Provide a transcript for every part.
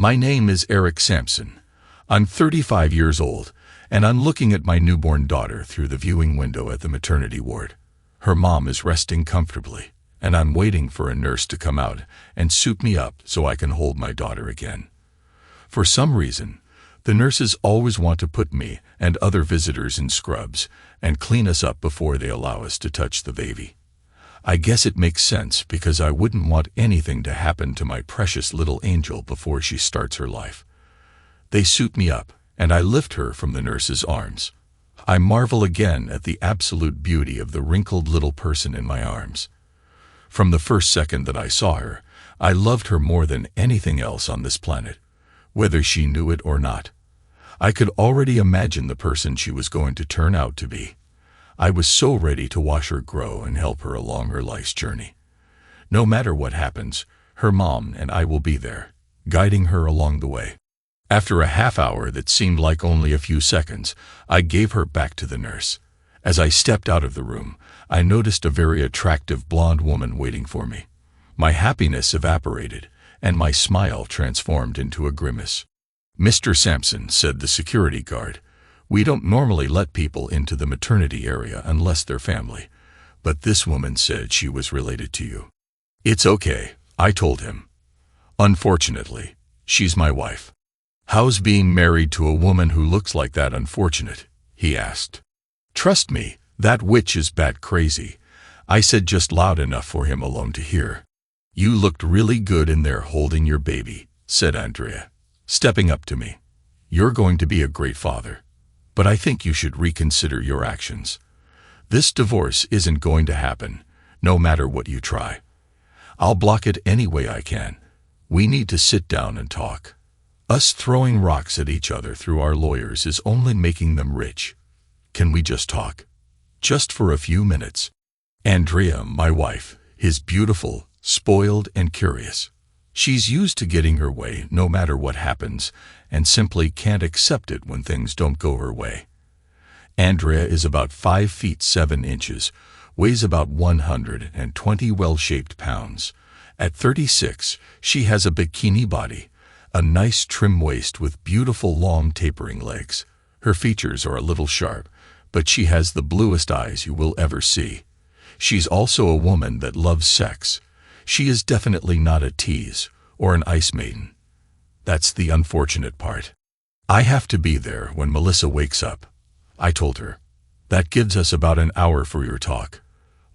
My name is Eric Sampson. I'm 35 years old, and I'm looking at my newborn daughter through the viewing window at the maternity ward. Her mom is resting comfortably, and I'm waiting for a nurse to come out and soup me up so I can hold my daughter again. For some reason, the nurses always want to put me and other visitors in scrubs and clean us up before they allow us to touch the baby. I guess it makes sense because I wouldn't want anything to happen to my precious little angel before she starts her life. They suit me up, and I lift her from the nurse's arms. I marvel again at the absolute beauty of the wrinkled little person in my arms. From the first second that I saw her, I loved her more than anything else on this planet, whether she knew it or not. I could already imagine the person she was going to turn out to be. I was so ready to watch her grow and help her along her life's journey. No matter what happens, her mom and I will be there, guiding her along the way. After a half hour that seemed like only a few seconds, I gave her back to the nurse. As I stepped out of the room, I noticed a very attractive blonde woman waiting for me. My happiness evaporated, and my smile transformed into a grimace. "Mr. Sampson," said the security guard, "we don't normally let people into the maternity area unless they're family, but this woman said she was related to you." "It's okay," I told him. "Unfortunately, she's my wife." "How's being married to a woman who looks like that unfortunate?" he asked. "Trust me, that witch is bat crazy," I said just loud enough for him alone to hear. "You looked really good in there holding your baby," said Andrea, stepping up to me. "You're going to be a great father, but I think you should reconsider your actions. This divorce isn't going to happen, no matter what you try. I'll block it any way I can. We need to sit down and talk. Us throwing rocks at each other through our lawyers is only making them rich. Can we just talk? Just for a few minutes?" Andrea, my wife, is beautiful, spoiled, and curious. She's used to getting her way no matter what happens, and simply can't accept it when things don't go her way. Andrea is about 5 feet 7 inches, weighs about 120 well-shaped pounds. At 36, she has a bikini body, a nice trim waist with beautiful long tapering legs. Her features are a little sharp, but she has the bluest eyes you will ever see. She's also a woman that loves sex. She is definitely not a tease or an ice maiden. That's the unfortunate part. "I have to be there when Melissa wakes up," I told her. "That gives us about an hour for your talk.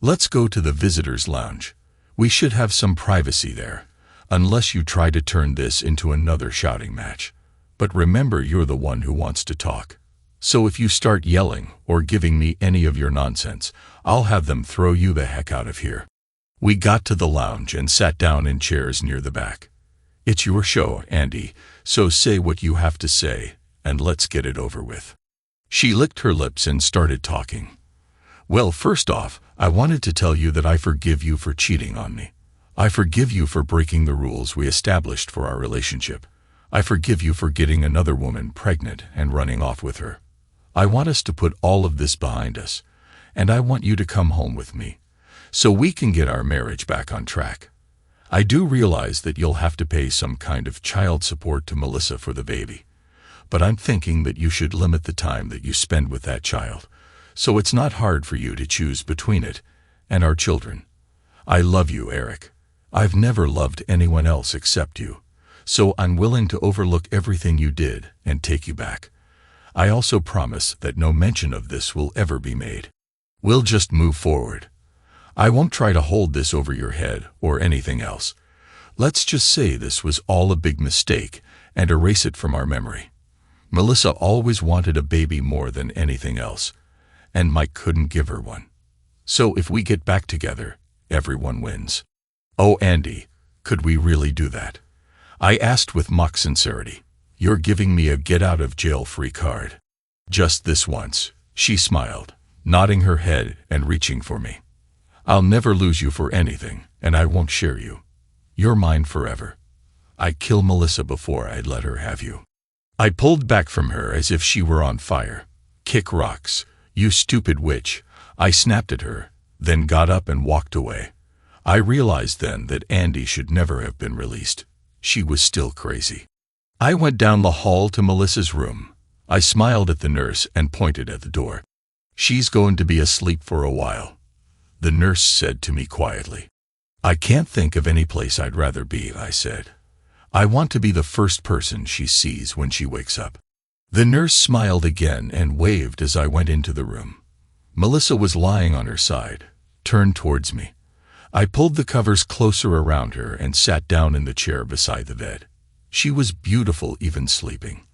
Let's go to the visitors' lounge. We should have some privacy there, unless you try to turn this into another shouting match. But remember, you're the one who wants to talk. So if you start yelling or giving me any of your nonsense, I'll have them throw you the heck out of here." We got to the lounge and sat down in chairs near the back. "It's your show, Andy, so say what you have to say, and let's get it over with." She licked her lips and started talking. "Well, first off, I wanted to tell you that I forgive you for cheating on me. I forgive you for breaking the rules we established for our relationship. I forgive you for getting another woman pregnant and running off with her. I want us to put all of this behind us, and I want you to come home with me, so we can get our marriage back on track. I do realize that you'll have to pay some kind of child support to Melissa for the baby, but I'm thinking that you should limit the time that you spend with that child, so it's not hard for you to choose between it and our children. I love you, Eric. I've never loved anyone else except you, so I'm willing to overlook everything you did and take you back. I also promise that no mention of this will ever be made. We'll just move forward. I won't try to hold this over your head or anything else. Let's just say this was all a big mistake and erase it from our memory. Melissa always wanted a baby more than anything else, and Mike couldn't give her one. So if we get back together, everyone wins." "Oh, Andy, could we really do that?" I asked with mock sincerity. "You're giving me a get-out-of-jail-free card." "Just this once," she smiled, nodding her head and reaching for me. "I'll never lose you for anything, and I won't share you. You're mine forever. I'd kill Melissa before I'd let her have you." I pulled back from her as if she were on fire. "Kick rocks, you stupid witch," I snapped at her, then got up and walked away. I realized then that Andy should never have been released. She was still crazy. I went down the hall to Melissa's room. I smiled at the nurse and pointed at the door. "She's going to be asleep for a while," the nurse said to me quietly. "I can't think of any place I'd rather be," I said. "I want to be the first person she sees when she wakes up." The nurse smiled again and waved as I went into the room. Melissa was lying on her side, turned towards me. I pulled the covers closer around her and sat down in the chair beside the bed. She was beautiful even sleeping.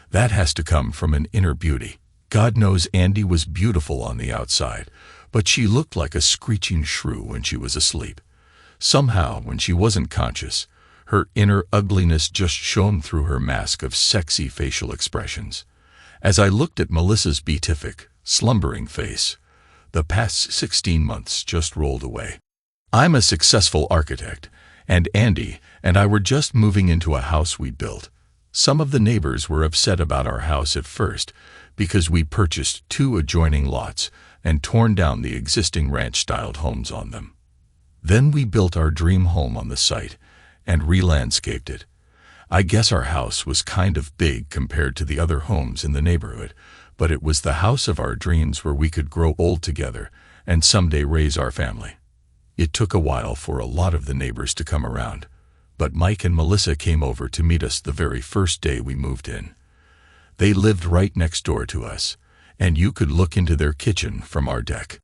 That has to come from an inner beauty. God knows Andy was beautiful on the outside, but she looked like a screeching shrew when she was asleep. Somehow, when she wasn't conscious, her inner ugliness just shone through her mask of sexy facial expressions. As I looked at Melissa's beatific, slumbering face, the past 16 months just rolled away. I'm a successful architect, and Andy and I were just moving into a house we'd built. Some of the neighbors were upset about our house at first because we purchased 2 adjoining lots and torn down the existing ranch-styled homes on them. Then we built our dream home on the site and re-landscaped it. I guess our house was kind of big compared to the other homes in the neighborhood, but it was the house of our dreams where we could grow old together and someday raise our family. It took a while for a lot of the neighbors to come around, but Mike and Melissa came over to meet us the very first day we moved in. They lived right next door to us, and you could look into their kitchen from our deck.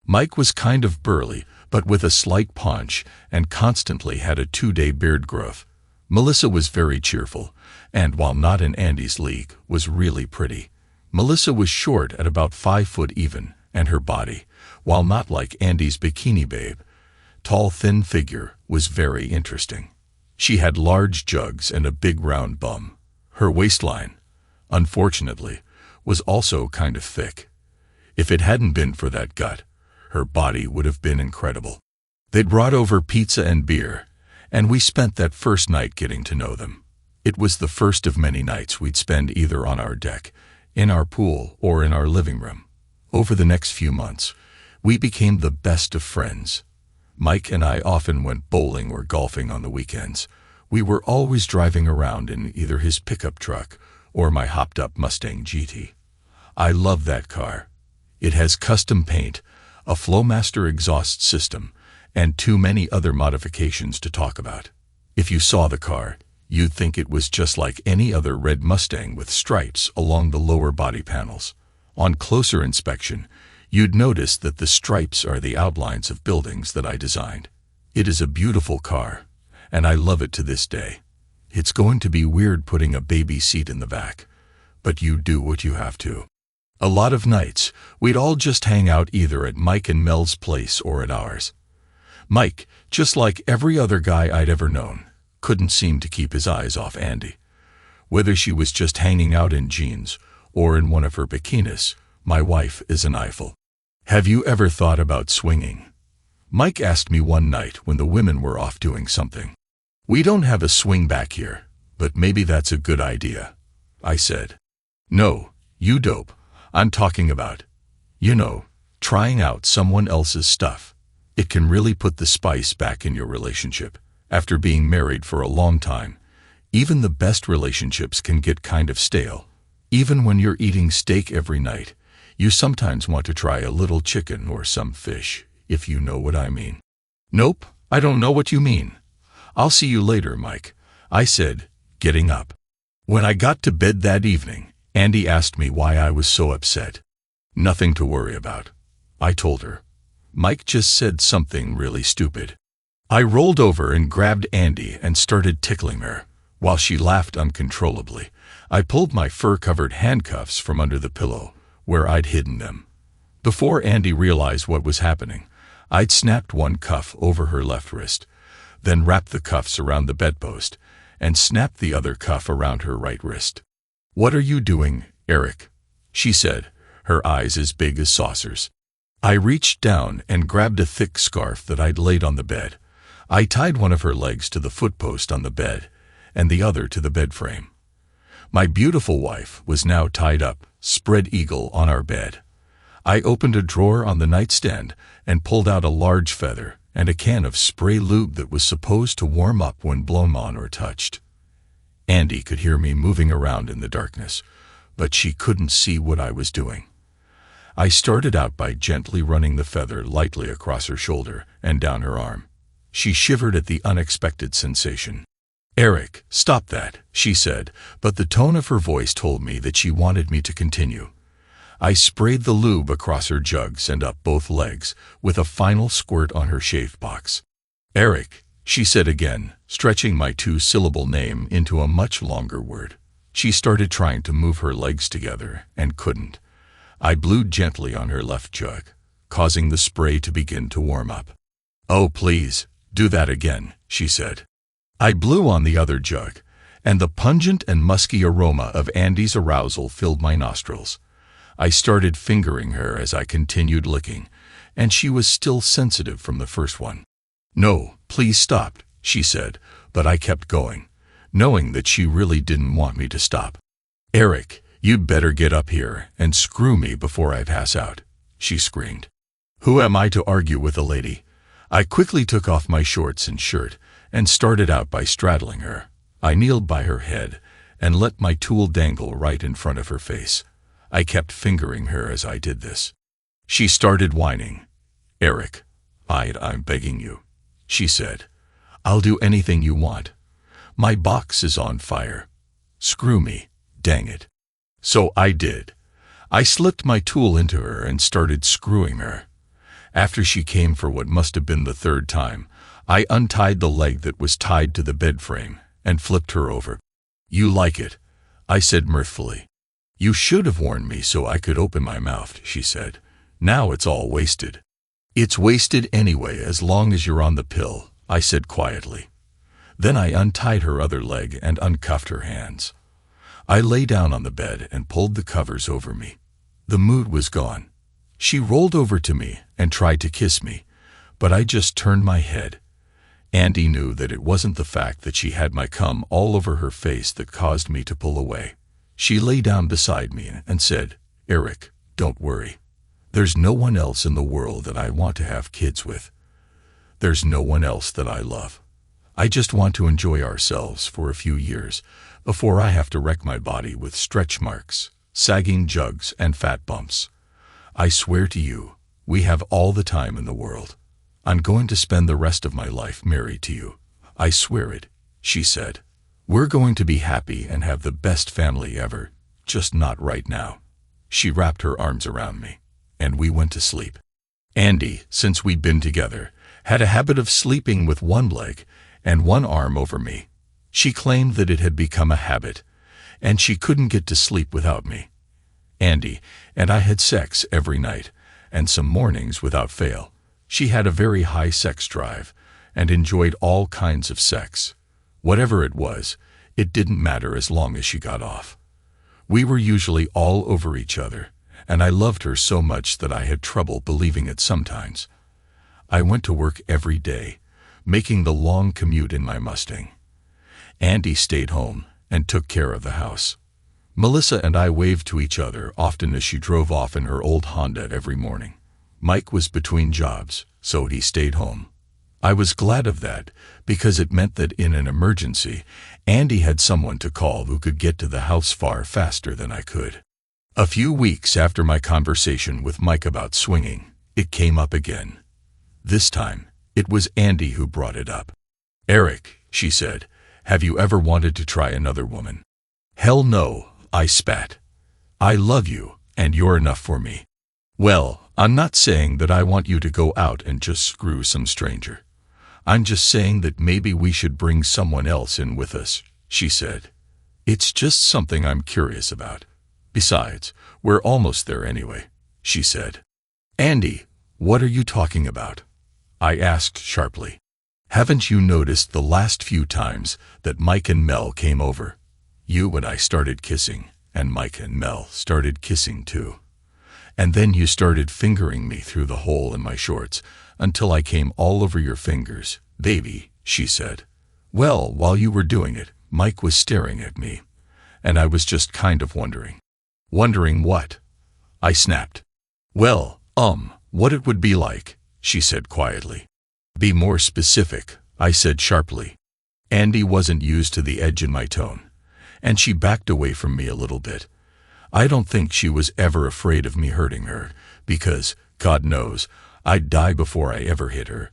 Mike was kind of burly, but with a slight paunch, and constantly had a 2-day beard growth. Melissa was very cheerful, and while not in Andy's league, was really pretty. Melissa was short at about 5 foot even, and her body, while not like Andy's bikini babe, tall thin figure, was very interesting. She had large jugs and a big round bum. Her waistline, unfortunately, was also kind of thick. If it hadn't been for that gut, her body would have been incredible. They'd brought over pizza and beer, and we spent that first night getting to know them. It was the first of many nights we'd spend either on our deck, in our pool, or in our living room. Over the next few months, we became the best of friends. Mike and I often went bowling or golfing on the weekends. We were always driving around in either his pickup truck or my hopped-up Mustang GT. I love that car. It has custom paint, a Flowmaster exhaust system, and too many other modifications to talk about. If you saw the car, you'd think it was just like any other red Mustang with stripes along the lower body panels. On closer inspection, you'd notice that the stripes are the outlines of buildings that I designed. It is a beautiful car, and I love it to this day. It's going to be weird putting a baby seat in the back, but you do what you have to. A lot of nights, we'd all just hang out either at Mike and Mel's place or at ours. Mike, just like every other guy I'd ever known, couldn't seem to keep his eyes off Andy. Whether she was just hanging out in jeans or in one of her bikinis, my wife is an Eiffel. "Have you ever thought about swinging?" Mike asked me one night when the women were off doing something. "We don't have a swing back here, but maybe that's a good idea," I said. "No, you dope. I'm talking about, trying out someone else's stuff. It can really put the spice back in your relationship. After being married for a long time, even the best relationships can get kind of stale. Even when you're eating steak every night, you sometimes want to try a little chicken or some fish, if you know what I mean." "Nope, I don't know what you mean. I'll see you later, Mike," I said, getting up. When I got to bed that evening, Andy asked me why I was so upset. "Nothing to worry about," I told her. "Mike just said something really stupid." I rolled over and grabbed Andy and started tickling her. While she laughed uncontrollably, I pulled my fur-covered handcuffs from under the pillow, where I'd hidden them. Before Andy realized what was happening, I'd snapped one cuff over her left wrist, then wrapped the cuffs around the bedpost, and snapped the other cuff around her right wrist. "What are you doing, Eric?" she said, her eyes as big as saucers. I reached down and grabbed a thick scarf that I'd laid on the bed. I tied one of her legs to the footpost on the bed, and the other to the bed frame. My beautiful wife was now tied up, spread eagle on our bed. I opened a drawer on the nightstand and pulled out a large feather and a can of spray lube that was supposed to warm up when blown on or touched. Andy could hear me moving around in the darkness, but she couldn't see what I was doing. I started out by gently running the feather lightly across her shoulder and down her arm. She shivered at the unexpected sensation. "Eric, stop that," she said, but the tone of her voice told me that she wanted me to continue. I sprayed the lube across her jugs and up both legs, with a final squirt on her shave box. "Eric," she said again, stretching my two-syllable name into a much longer word. She started trying to move her legs together and couldn't. I blew gently on her left jug, causing the spray to begin to warm up. "Oh, please, do that again," she said. I blew on the other jug, and the pungent and musky aroma of Andy's arousal filled my nostrils. I started fingering her as I continued licking, and she was still sensitive from the first one. "No, please stop," she said, but I kept going, knowing that she really didn't want me to stop. "Eric, you'd better get up here and screw me before I pass out," she screamed. Who am I to argue with a lady? I quickly took off my shorts and shirt and started out by straddling her. I kneeled by her head and let my tool dangle right in front of her face. I kept fingering her as I did this. She started whining. "Eric, I'm begging you," she said. "I'll do anything you want. My box is on fire. Screw me, dang it." So I did. I slipped my tool into her and started screwing her. After she came for what must have been the third time, I untied the leg that was tied to the bed frame and flipped her over. "You like it," I said mirthfully. "You should have warned me so I could open my mouth," she said. "Now it's all wasted." "It's wasted anyway as long as you're on the pill," I said quietly. Then I untied her other leg and uncuffed her hands. I lay down on the bed and pulled the covers over me. The mood was gone. She rolled over to me and tried to kiss me, but I just turned my head. Andy knew that it wasn't the fact that she had my cum all over her face that caused me to pull away. She lay down beside me and said, "Eric, don't worry. There's no one else in the world that I want to have kids with. There's no one else that I love. I just want to enjoy ourselves for a few years before I have to wreck my body with stretch marks, sagging jugs, and fat bumps. I swear to you, we have all the time in the world. I'm going to spend the rest of my life married to you. I swear it," she said. "We're going to be happy and have the best family ever, just not right now." She wrapped her arms around me, and we went to sleep. Andy, since we'd been together, had a habit of sleeping with one leg and one arm over me. She claimed that it had become a habit, and she couldn't get to sleep without me. Andy and I had sex every night, and some mornings without fail. She had a very high sex drive and enjoyed all kinds of sex. Whatever it was, it didn't matter as long as she got off. We were usually all over each other, and I loved her so much that I had trouble believing it sometimes. I went to work every day, making the long commute in my Mustang. Andy stayed home and took care of the house. Melissa and I waved to each other often as she drove off in her old Honda every morning. Mike was between jobs, so he stayed home. I was glad of that because it meant that in an emergency, Andy had someone to call who could get to the house far faster than I could. A few weeks after my conversation with Mike about swinging, it came up again. This time, it was Andy who brought it up. "Eric," she said, "have you ever wanted to try another woman?" "Hell no," I spat. "I love you, and you're enough for me." "Well, I'm not saying that I want you to go out and just screw some stranger. I'm just saying that maybe we should bring someone else in with us," she said. "It's just something I'm curious about. Besides, we're almost there anyway," she said. "Andy, what are you talking about?" I asked sharply. "Haven't you noticed the last few times that Mike and Mel came over? You and I started kissing, and Mike and Mel started kissing too. And then you started fingering me through the hole in my shorts until I came all over your fingers, baby," she said. "Well, while you were doing it, Mike was staring at me, and I was just kind of wondering." "Wondering what?" I snapped. "Well, what it would be like," she said quietly. "Be more specific," I said sharply. Andy wasn't used to the edge in my tone, and she backed away from me a little bit. I don't think she was ever afraid of me hurting her, because, God knows, I'd die before I ever hit her.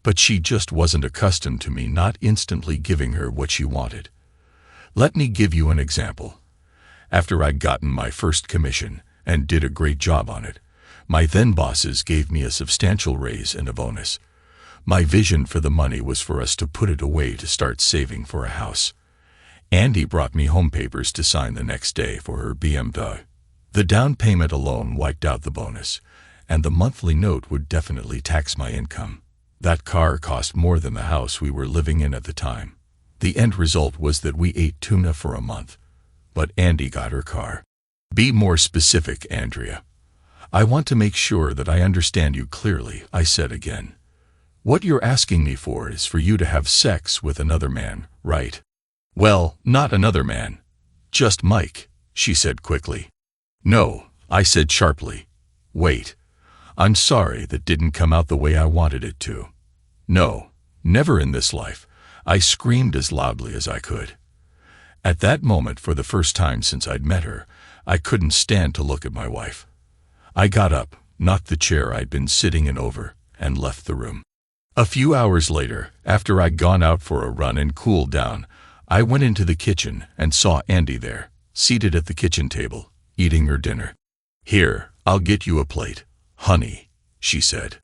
But she just wasn't accustomed to me not instantly giving her what she wanted. Let me give you an example. After I'd gotten my first commission, and did a great job on it, my then bosses gave me a substantial raise and a bonus. My vision for the money was for us to put it away to start saving for a house. Andy brought me home papers to sign the next day for her BMW. The down payment alone wiped out the bonus, and the monthly note would definitely tax my income. That car cost more than the house we were living in at the time. The end result was that we ate tuna for a month. But Andy got her car. Be more specific, Andrea. I want to make sure that I understand you clearly, I said again. What you're asking me for is for you to have sex with another man, right? Well, not another man. Just Mike, she said quickly. No, I said sharply. Wait. I'm sorry that didn't come out the way I wanted it to. No, never in this life. I screamed as loudly as I could. At that moment, for the first time since I'd met her, I couldn't stand to look at my wife. I got up, knocked the chair I'd been sitting in over, and left the room. A few hours later, after I'd gone out for a run and cooled down, I went into the kitchen and saw Andy there, seated at the kitchen table, eating her dinner. Here, I'll get you a plate, honey, she said.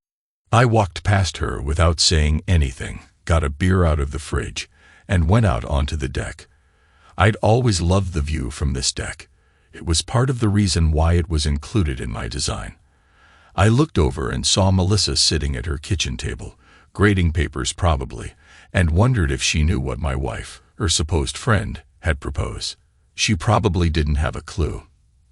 I walked past her without saying anything, got a beer out of the fridge, and went out onto the deck. I'd always loved the view from this deck. It was part of the reason why it was included in my design. I looked over and saw Melissa sitting at her kitchen table, grading papers probably, and wondered if she knew what my wife, her supposed friend, had proposed. She probably didn't have a clue.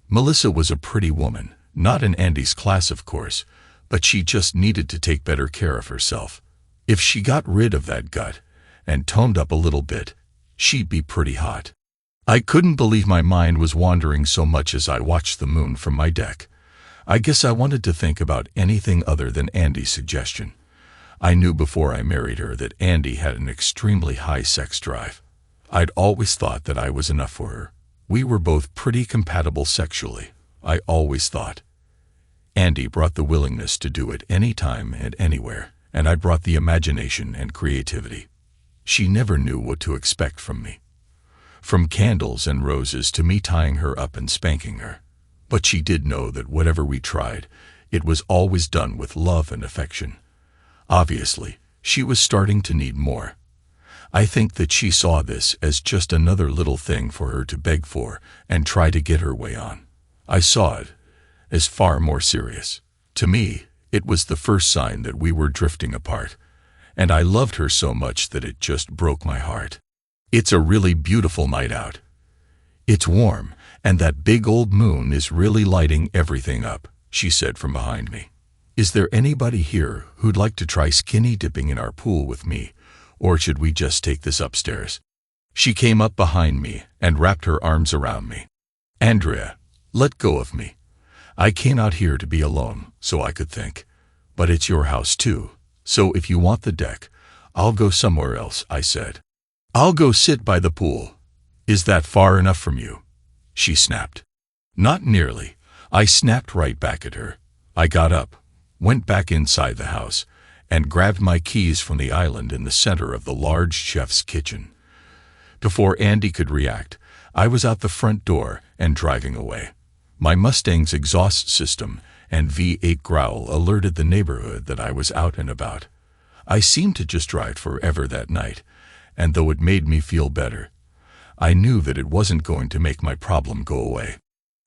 Melissa was a pretty woman, not in Andy's class of course, but she just needed to take better care of herself. If she got rid of that gut and toned up a little bit, she'd be pretty hot. I couldn't believe my mind was wandering so much as I watched the moon from my deck. I guess I wanted to think about anything other than Andy's suggestion. I knew before I married her that Andy had an extremely high sex drive. I'd always thought that I was enough for her. We were both pretty compatible sexually, I always thought. Andy brought the willingness to do it anytime and anywhere, and I brought the imagination and creativity. She never knew what to expect from me. From candles and roses to me tying her up and spanking her. But she did know that whatever we tried, it was always done with love and affection. Obviously, she was starting to need more. I think that she saw this as just another little thing for her to beg for and try to get her way on. I saw it as far more serious. To me, it was the first sign that we were drifting apart, and I loved her so much that it just broke my heart. It's a really beautiful night out. It's warm, and that big old moon is really lighting everything up, she said from behind me. Is there anybody here who'd like to try skinny dipping in our pool with me, or should we just take this upstairs? She came up behind me and wrapped her arms around me. Andrea, let go of me. I came out here to be alone, so I could think. But it's your house too, so if you want the deck, I'll go somewhere else, I said. I'll go sit by the pool. Is that far enough from you? She snapped. Not nearly. I snapped right back at her. I got up, went back inside the house, and grabbed my keys from the island in the center of the large chef's kitchen. Before Andy could react, I was out the front door and driving away. My Mustang's exhaust system and V8 growl alerted the neighborhood that I was out and about. I seemed to just drive forever that night, and though it made me feel better, I knew that it wasn't going to make my problem go away.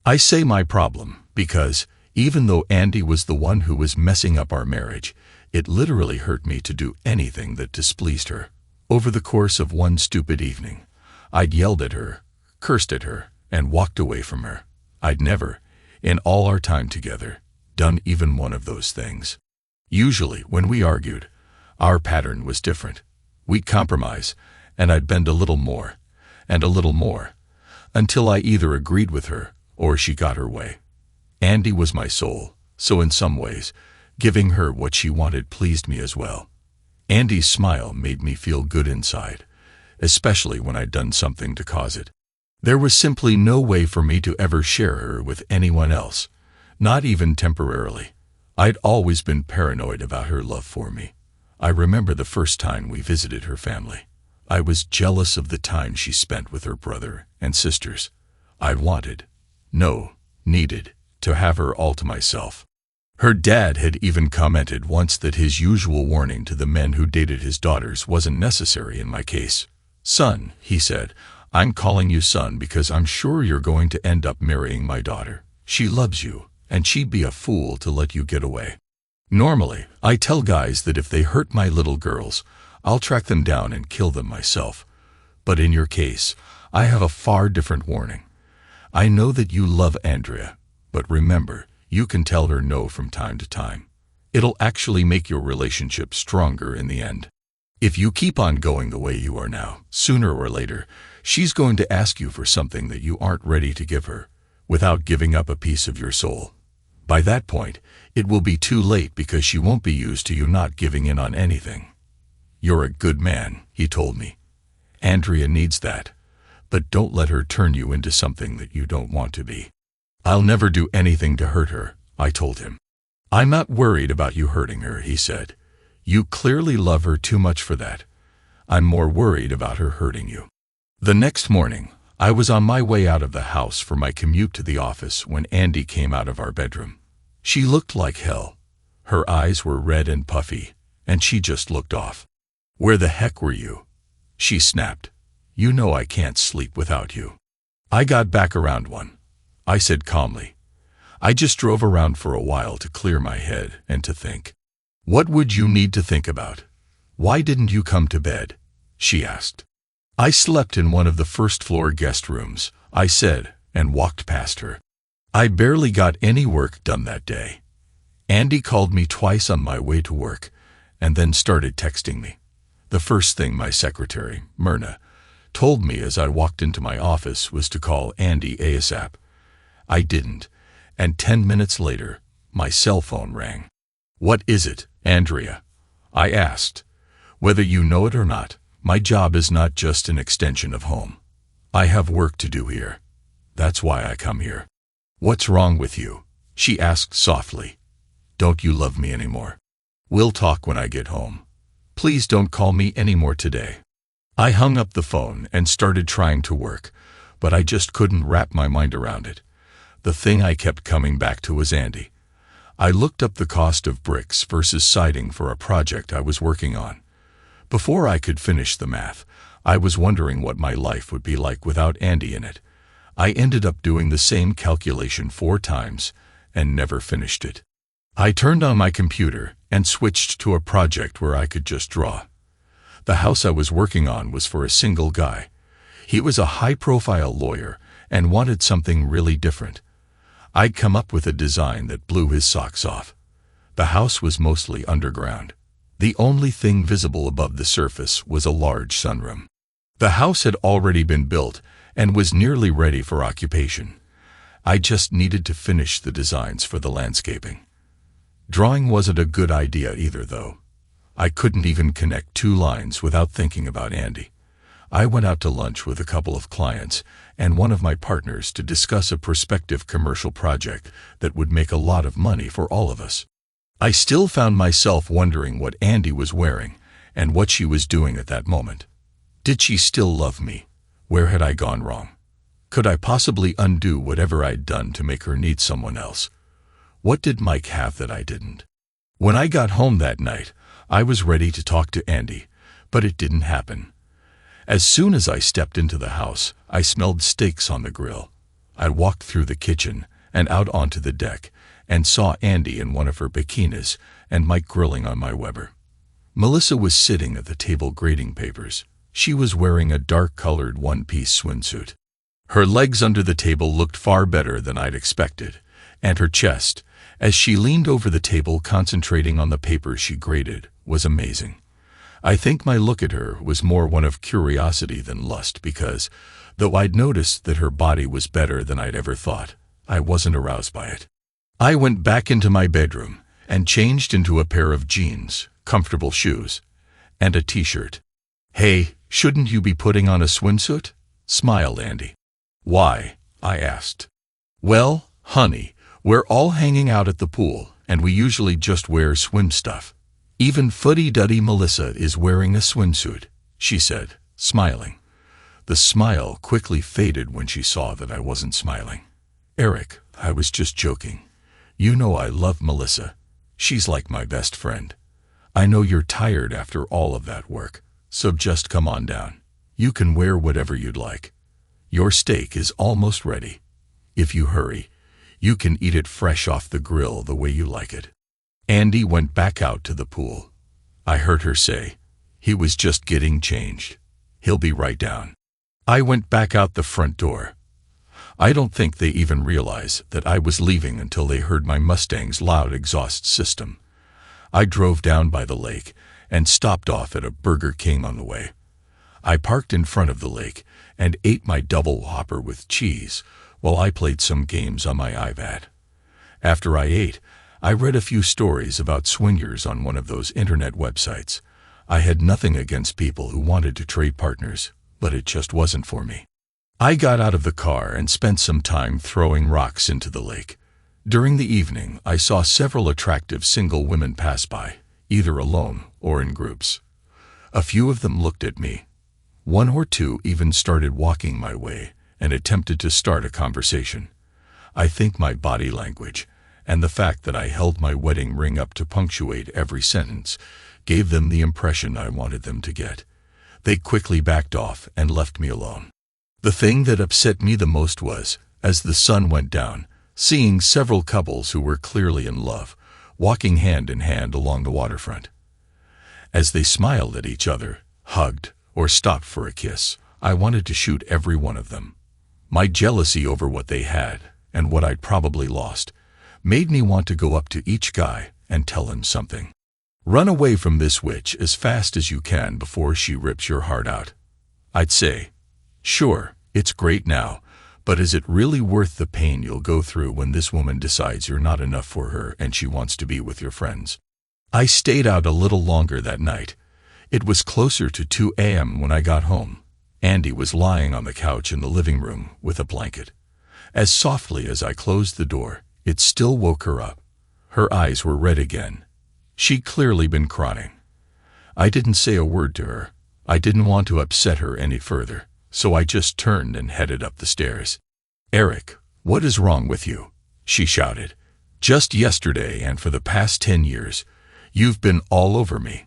I say my problem because, even though Andy was the one who was messing up our marriage, it literally hurt me to do anything that displeased her. Over the course of one stupid evening, I'd yelled at her, cursed at her, and walked away from her. I'd never, in all our time together, done even one of those things. Usually, when we argued, our pattern was different. We'd compromise, and I'd bend a little more, and a little more, until I either agreed with her or she got her way. Andy was my soul, so in some ways, giving her what she wanted pleased me as well. Andy's smile made me feel good inside, especially when I'd done something to cause it. There was simply no way for me to ever share her with anyone else, not even temporarily. I'd always been paranoid about her love for me. I remember the first time we visited her family. I was jealous of the time she spent with her brother and sisters. I needed, to have her all to myself. Her dad had even commented once that his usual warning to the men who dated his daughters wasn't necessary in my case. "Son," he said, "I'm calling you son because I'm sure you're going to end up marrying my daughter. She loves you, and she'd be a fool to let you get away." Normally, I tell guys that if they hurt my little girls, I'll track them down and kill them myself. But in your case, I have a far different warning. I know that you love Andrea, but remember, you can tell her no from time to time. It'll actually make your relationship stronger in the end. If you keep on going the way you are now, sooner or later, she's going to ask you for something that you aren't ready to give her, without giving up a piece of your soul. By that point, it will be too late because she won't be used to you not giving in on anything. "You're a good man," he told me. "Andrea needs that, but don't let her turn you into something that you don't want to be." "I'll never do anything to hurt her," I told him. "I'm not worried about you hurting her," he said. "You clearly love her too much for that. I'm more worried about her hurting you." The next morning, I was on my way out of the house for my commute to the office when Andy came out of our bedroom. She looked like hell. Her eyes were red and puffy, and she just looked off. "Where the heck were you?" she snapped. "You know I can't sleep without you." "I got back around 1," I said calmly. "I just drove around for a while to clear my head and to think." "What would you need to think about? Why didn't you come to bed?" she asked. "I slept in one of the first-floor guest rooms," I said, and walked past her. I barely got any work done that day. Andy called me twice on my way to work, and then started texting me. The first thing my secretary, Myrna, told me as I walked into my office was to call Andy ASAP. I didn't, and 10 minutes later, my cell phone rang. "What is it, Andrea?" I asked. "Whether you know it or not, my job is not just an extension of home. I have work to do here. That's why I come here." "What's wrong with you?" she asked softly. "Don't you love me anymore? We'll talk when I get home. Please don't call me anymore today." I hung up the phone and started trying to work, but I just couldn't wrap my mind around it. The thing I kept coming back to was Andy. I looked up the cost of bricks versus siding for a project I was working on. Before I could finish the math, I was wondering what my life would be like without Andy in it. I ended up doing the same calculation 4 times and never finished it. I turned on my computer and switched to a project where I could just draw. The house I was working on was for a single guy. He was a high-profile lawyer and wanted something really different. I'd come up with a design that blew his socks off. The house was mostly underground. The only thing visible above the surface was a large sunroom. The house had already been built and was nearly ready for occupation. I just needed to finish the designs for the landscaping. Drawing wasn't a good idea either, though. I couldn't even connect 2 lines without thinking about Andy. I went out to lunch with a couple of clients and one of my partners to discuss a prospective commercial project that would make a lot of money for all of us. I still found myself wondering what Andy was wearing and what she was doing at that moment. Did she still love me? Where had I gone wrong? Could I possibly undo whatever I'd done to make her need someone else? What did Mike have that I didn't? When I got home that night, I was ready to talk to Andy, but it didn't happen. As soon as I stepped into the house, I smelled steaks on the grill. I walked through the kitchen and out onto the deck and saw Andy in one of her bikinis and Mike grilling on my Weber. Melissa was sitting at the table grading papers. She was wearing a dark-colored one-piece swimsuit. Her legs under the table looked far better than I'd expected, and her chest, as she leaned over the table concentrating on the papers she graded, was amazing. I think my look at her was more one of curiosity than lust because, though I'd noticed that her body was better than I'd ever thought, I wasn't aroused by it. I went back into my bedroom and changed into a pair of jeans, comfortable shoes, and a t-shirt. "Hey, shouldn't you be putting on a swimsuit?" smiled Andy. Why? I asked. Well, honey, we're all hanging out at the pool, and we usually just wear swim stuff. Even fuddy-duddy Melissa is wearing a swimsuit, she said, smiling. The smile quickly faded when she saw that I wasn't smiling. Eric, I was just joking. You know I love Melissa. She's like my best friend. I know you're tired after all of that work, so just come on down. You can wear whatever you'd like. Your steak is almost ready. If you hurry, you can eat it fresh off the grill the way you like it. Andy went back out to the pool. I heard her say, he was just getting changed. He'll be right down. I went back out the front door. I don't think they even realized that I was leaving until they heard my Mustang's loud exhaust system. I drove down by the lake and stopped off at a Burger King on the way. I parked in front of the lake and ate my double whopper with cheese while I played some games on my iPad. After I ate, I read a few stories about swingers on one of those internet websites. I had nothing against people who wanted to trade partners, but it just wasn't for me. I got out of the car and spent some time throwing rocks into the lake. During the evening, I saw several attractive single women pass by, either alone or in groups. A few of them looked at me. One or two even started walking my way and attempted to start a conversation. I think my body language and the fact that I held my wedding ring up to punctuate every sentence gave them the impression I wanted them to get. They quickly backed off and left me alone. The thing that upset me the most was, as the sun went down, seeing several couples who were clearly in love, walking hand in hand along the waterfront. As they smiled at each other, hugged, or stopped for a kiss, I wanted to shoot every one of them. My jealousy over what they had, and what I'd probably lost, made me want to go up to each guy and tell him something. Run away from this witch as fast as you can before she rips your heart out. I'd say, sure, it's great now, but is it really worth the pain you'll go through when this woman decides you're not enough for her and she wants to be with your friends? I stayed out a little longer that night. It was closer to 2 a.m. when I got home. Andy was lying on the couch in the living room with a blanket. As softly as I closed the door, it still woke her up. Her eyes were red again. She'd clearly been crying. I didn't say a word to her. I didn't want to upset her any further, so I just turned and headed up the stairs. Eric, what is wrong with you? She shouted. Just yesterday and for the past 10 years, you've been all over me.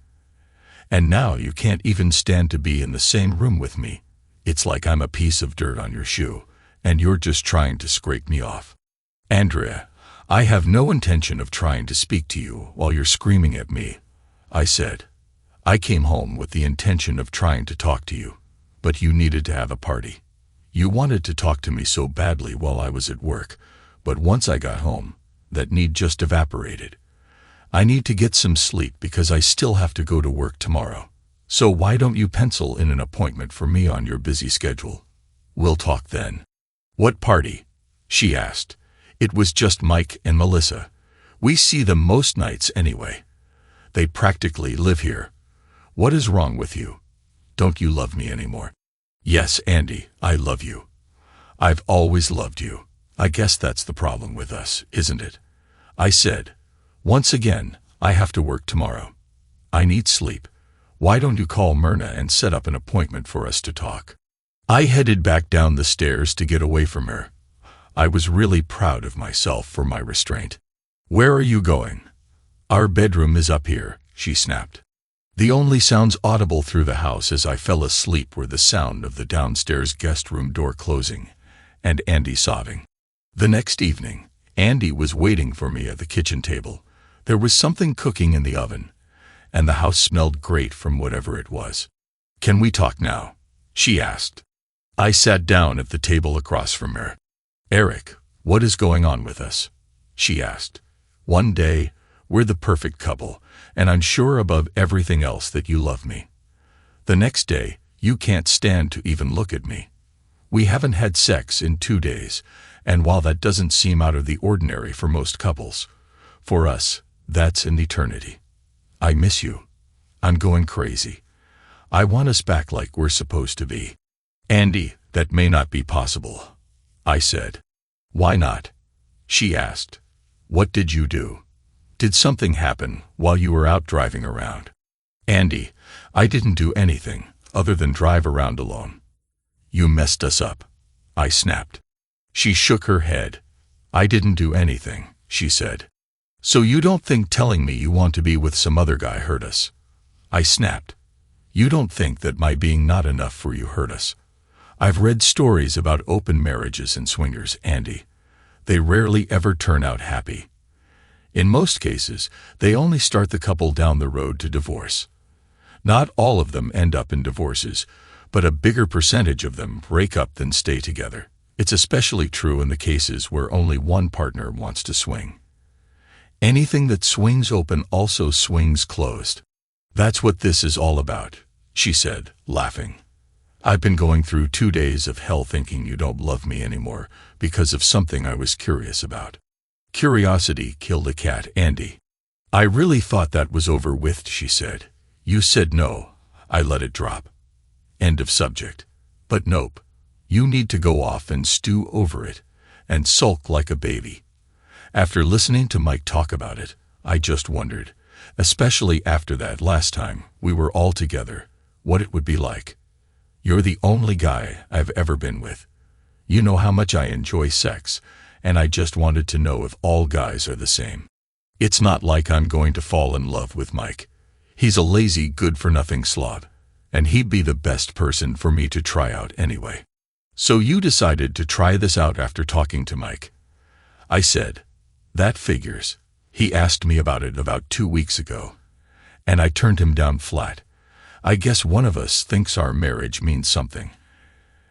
And now you can't even stand to be in the same room with me. It's like I'm a piece of dirt on your shoe, and you're just trying to scrape me off. Andrea, I have no intention of trying to speak to you while you're screaming at me, I said. I came home with the intention of trying to talk to you, but you needed to have a party. You wanted to talk to me so badly while I was at work, but once I got home, that need just evaporated. I need to get some sleep because I still have to go to work tomorrow. So why don't you pencil in an appointment for me on your busy schedule? We'll talk then. What party? She asked. It was just Mike and Melissa. We see them most nights anyway. They practically live here. What is wrong with you? Don't you love me anymore? Yes, Andy, I love you. I've always loved you. I guess that's the problem with us, isn't it? I said. Once again, I have to work tomorrow. I need sleep. Why don't you call Myrna and set up an appointment for us to talk? I headed back down the stairs to get away from her. I was really proud of myself for my restraint. Where are you going? Our bedroom is up here, she snapped. The only sounds audible through the house as I fell asleep were the sound of the downstairs guest room door closing and Andy sobbing. The next evening, Andy was waiting for me at the kitchen table. There was something cooking in the oven, and the house smelled great from whatever it was. Can we talk now? She asked. I sat down at the table across from her. Eric, what is going on with us? She asked. One day, we're the perfect couple, and I'm sure above everything else that you love me. The next day, you can't stand to even look at me. We haven't had sex in 2 days, and while that doesn't seem out of the ordinary for most couples, for us, that's an eternity. I miss you. I'm going crazy. I want us back like we're supposed to be. Andy, that may not be possible. I said. Why not? She asked. What did you do? Did something happen while you were out driving around? Andy, I didn't do anything other than drive around alone. You messed us up, I snapped. She shook her head. I didn't do anything, she said. So you don't think telling me you want to be with some other guy hurt us? I snapped. You don't think that my being not enough for you hurt us? I've read stories about open marriages and swingers, Andy. They rarely ever turn out happy. In most cases, they only start the couple down the road to divorce. Not all of them end up in divorces, but a bigger percentage of them break up than stay together. It's especially true in the cases where only one partner wants to swing. Anything that swings open also swings closed. That's what this is all about, she said, laughing. I've been going through 2 days of hell thinking you don't love me anymore because of something I was curious about. Curiosity killed a cat, Andy. I really thought that was over with, she said. You said no. I let it drop. End of subject. But nope. You need to go off and stew over it and sulk like a baby. After listening to Mike talk about it, I just wondered, especially after that last time we were all together, what it would be like. You're the only guy I've ever been with. You know how much I enjoy sex, and I just wanted to know if all guys are the same. It's not like I'm going to fall in love with Mike. He's a lazy, good-for-nothing slob, and he'd be the best person for me to try out anyway. So you decided to try this out after talking to Mike? I said, that figures. He asked me about it about 2 weeks ago, and I turned him down flat. I guess one of us thinks our marriage means something,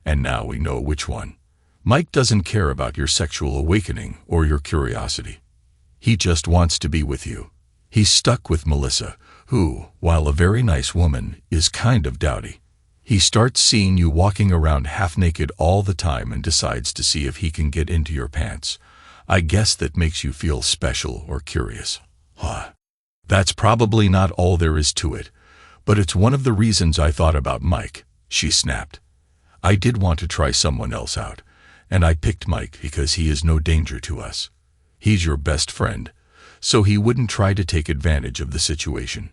and now we know which one. Mike doesn't care about your sexual awakening or your curiosity. He just wants to be with you. He's stuck with Melissa, who, while a very nice woman, is kind of dowdy. He starts seeing you walking around half-naked all the time and decides to see if he can get into your pants. I guess that makes you feel special or curious. That's probably not all there is to it, but it's one of the reasons I thought about Mike, she snapped. I did want to try someone else out, and I picked Mike because he is no danger to us. He's your best friend, so he wouldn't try to take advantage of the situation.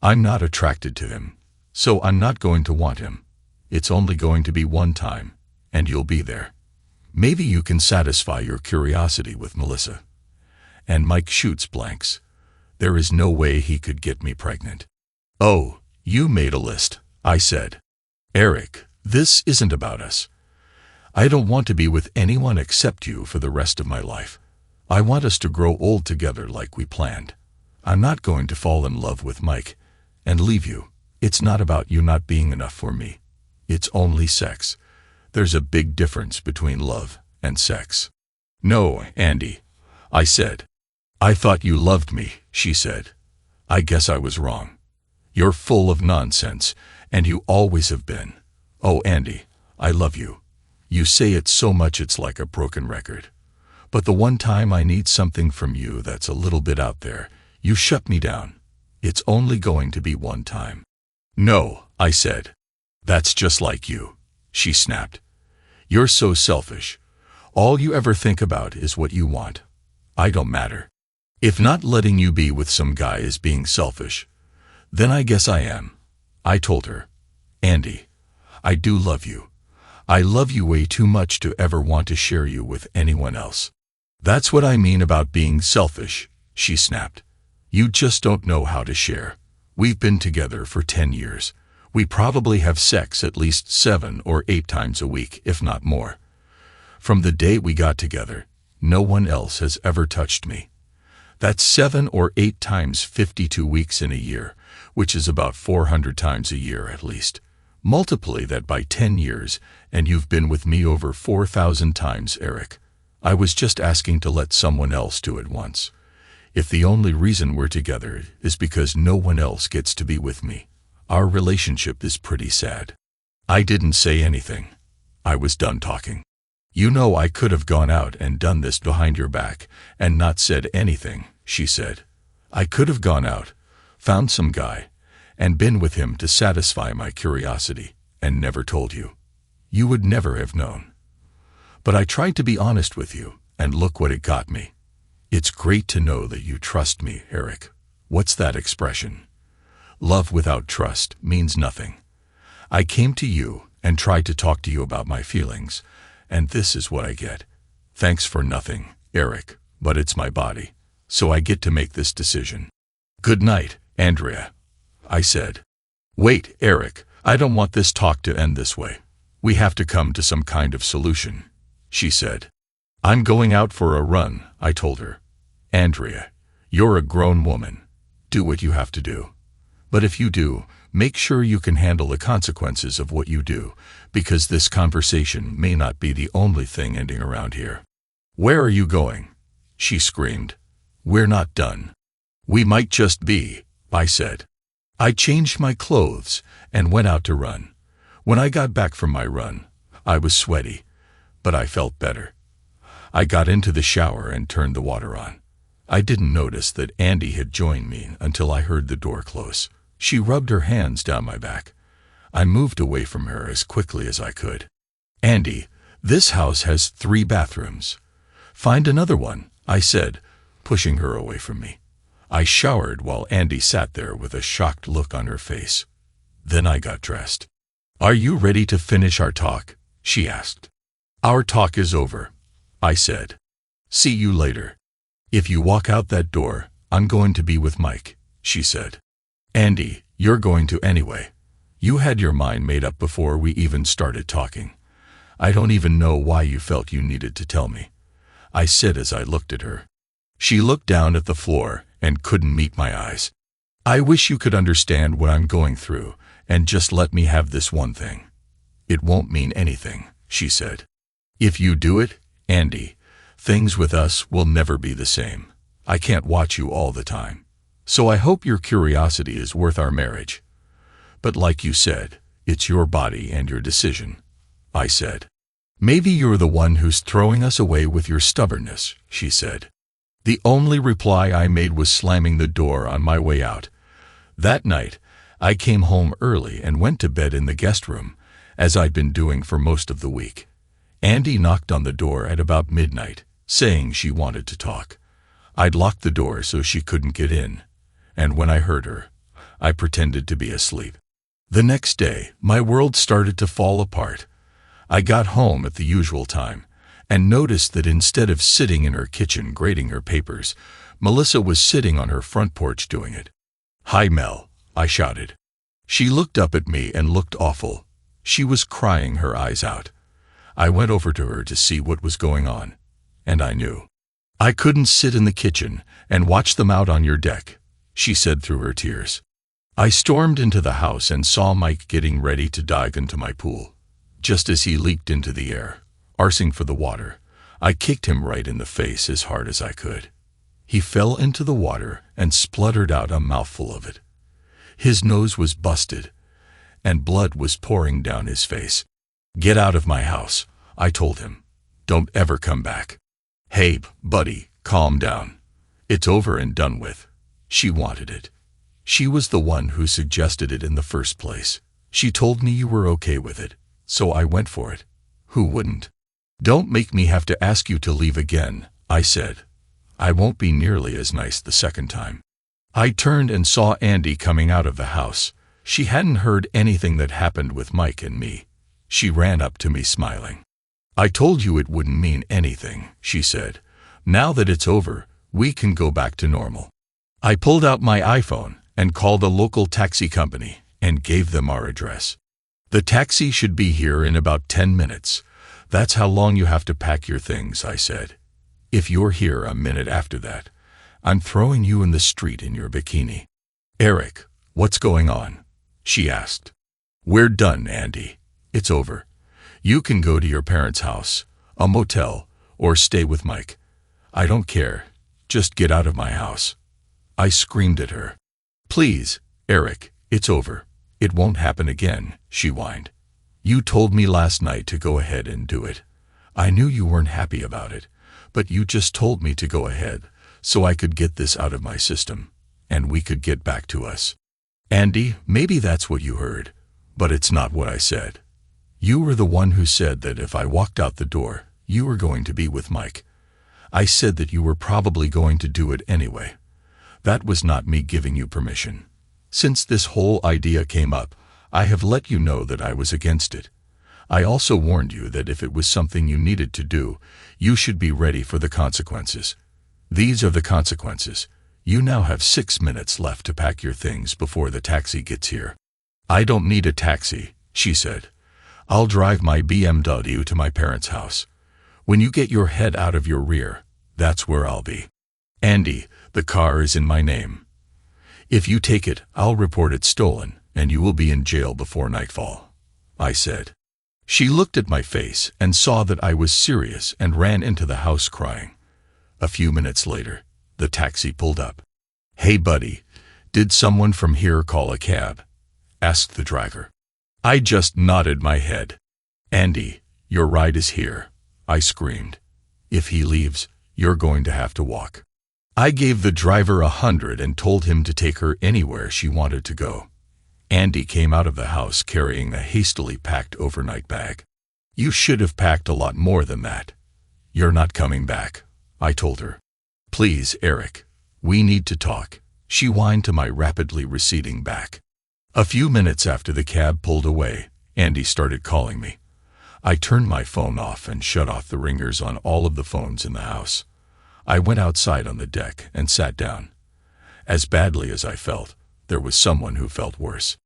I'm not attracted to him, so I'm not going to want him. It's only going to be one time, and you'll be there. Maybe you can satisfy your curiosity with Melissa. And Mike shoots blanks. There is no way he could get me pregnant. Oh, you made a list, I said. Eric, this isn't about us. I don't want to be with anyone except you for the rest of my life. I want us to grow old together like we planned. I'm not going to fall in love with Mike and leave you. It's not about you not being enough for me. It's only sex. There's a big difference between love and sex. No, Andy, I said. I thought you loved me, she said. I guess I was wrong. You're full of nonsense, and you always have been. Oh, Andy, I love you. You say it so much it's like a broken record. But the one time I need something from you that's a little bit out there, you shut me down. It's only going to be one time. No, I said. That's just like you, she snapped. You're so selfish. All you ever think about is what you want. I don't matter. If not letting you be with some guy is being selfish, then I guess I am. I told her, Andy, I do love you. I love you way too much to ever want to share you with anyone else. That's what I mean about being selfish, she snapped. You just don't know how to share. We've been together for 10 years. We probably have sex at least 7 or 8 times a week, if not more. From the day we got together, no one else has ever touched me. That's 7 or 8 times 52 weeks in a year, which is about 400 times a year at least. Multiply that by 10 years, and you've been with me over 4,000 times, Eric. I was just asking to let someone else do it once. If the only reason we're together is because no one else gets to be with me, our relationship is pretty sad. I didn't say anything. I was done talking. You know I could have gone out and done this behind your back and not said anything, she said. I could have gone out, found some guy, and been with him to satisfy my curiosity, and never told you. You would never have known. But I tried to be honest with you, and look what it got me. It's great to know that you trust me, Eric. What's that expression? Love without trust means nothing. I came to you and tried to talk to you about my feelings, and this is what I get. Thanks for nothing, Eric, but it's my body, so I get to make this decision. Good night, Andrea, I said. Wait, Eric, I don't want this talk to end this way. We have to come to some kind of solution, she said. I'm going out for a run, I told her. Andrea, you're a grown woman. Do what you have to do. But if you do, make sure you can handle the consequences of what you do, because this conversation may not be the only thing ending around here. Where are you going? She screamed. We're not done. We might just be, I said. I changed my clothes and went out to run. When I got back from my run, I was sweaty, but I felt better. I got into the shower and turned the water on. I didn't notice that Andy had joined me until I heard the door close. She rubbed her hands down my back. I moved away from her as quickly as I could. Andy, this house has 3 bathrooms. Find another one, I said, pushing her away from me. I showered while Andy sat there with a shocked look on her face. Then I got dressed. Are you ready to finish our talk? She asked. Our talk is over, I said. See you later. If you walk out that door, I'm going to be with Mike, she said. Andy, you're going to anyway. You had your mind made up before we even started talking. I don't even know why you felt you needed to tell me, I said as I looked at her. She looked down at the floor and couldn't meet my eyes. I wish you could understand what I'm going through and just let me have this one thing. It won't mean anything, she said. If you do it, Andy, things with us will never be the same. I can't watch you all the time. So I hope your curiosity is worth our marriage. But like you said, it's your body and your decision, I said. Maybe you're the one who's throwing us away with your stubbornness, she said. The only reply I made was slamming the door on my way out. That night, I came home early and went to bed in the guest room, as I'd been doing for most of the week. Andy knocked on the door at about midnight, saying she wanted to talk. I'd locked the door so she couldn't get in, and when I heard her, I pretended to be asleep. The next day, my world started to fall apart. I got home at the usual time, and noticed that instead of sitting in her kitchen grading her papers, Melissa was sitting on her front porch doing it. Hi, Mel, I shouted. She looked up at me and looked awful. She was crying her eyes out. I went over to her to see what was going on, and I knew. I couldn't sit in the kitchen and watch them out on your deck, she said through her tears. I stormed into the house and saw Mike getting ready to dive into my pool. Just as he leaped into the air, arsing for the water, I kicked him right in the face as hard as I could. He fell into the water and spluttered out a mouthful of it. His nose was busted, and blood was pouring down his face. Get out of my house, I told him. Don't ever come back. Hey, buddy, calm down. It's over and done with. She wanted it. She was the one who suggested it in the first place. She told me you were okay with it, so I went for it. Who wouldn't? Don't make me have to ask you to leave again, I said. I won't be nearly as nice the second time. I turned and saw Andy coming out of the house. She hadn't heard anything that happened with Mike and me. She ran up to me smiling. I told you it wouldn't mean anything, she said. Now that it's over, we can go back to normal. I pulled out my iPhone and called a local taxi company and gave them our address. The taxi should be here in about 10 minutes. That's how long you have to pack your things, I said. If you're here a minute after that, I'm throwing you in the street in your bikini. Eric, what's going on? She asked. We're done, Andy. It's over. You can go to your parents' house, a motel, or stay with Mike. I don't care. Just get out of my house. I screamed at her. Please, Eric, it's over. It won't happen again, she whined. You told me last night to go ahead and do it. I knew you weren't happy about it, but you just told me to go ahead so I could get this out of my system, and we could get back to us. Andy, maybe that's what you heard, but it's not what I said. You were the one who said that if I walked out the door, you were going to be with Mike. I said that you were probably going to do it anyway. That was not me giving you permission. Since this whole idea came up, I have let you know that I was against it. I also warned you that if it was something you needed to do, you should be ready for the consequences. These are the consequences. You now have 6 minutes left to pack your things before the taxi gets here. I don't need a taxi, she said. I'll drive my BMW to my parents' house. When you get your head out of your rear, that's where I'll be. Andy, the car is in my name. If you take it, I'll report it stolen, and you will be in jail before nightfall, I said. She looked at my face and saw that I was serious and ran into the house crying. A few minutes later, the taxi pulled up. Hey buddy, did someone from here call a cab? Asked the driver. I just nodded my head. Andy, your ride is here, I screamed. If he leaves, you're going to have to walk. I gave the driver 100 and told him to take her anywhere she wanted to go. Andy came out of the house carrying a hastily packed overnight bag. You should have packed a lot more than that. You're not coming back, I told her. Please, Eric, we need to talk, she whined to my rapidly receding back. A few minutes after the cab pulled away, Andy started calling me. I turned my phone off and shut off the ringers on all of the phones in the house. I went outside on the deck and sat down. As badly as I felt, there was someone who felt worse.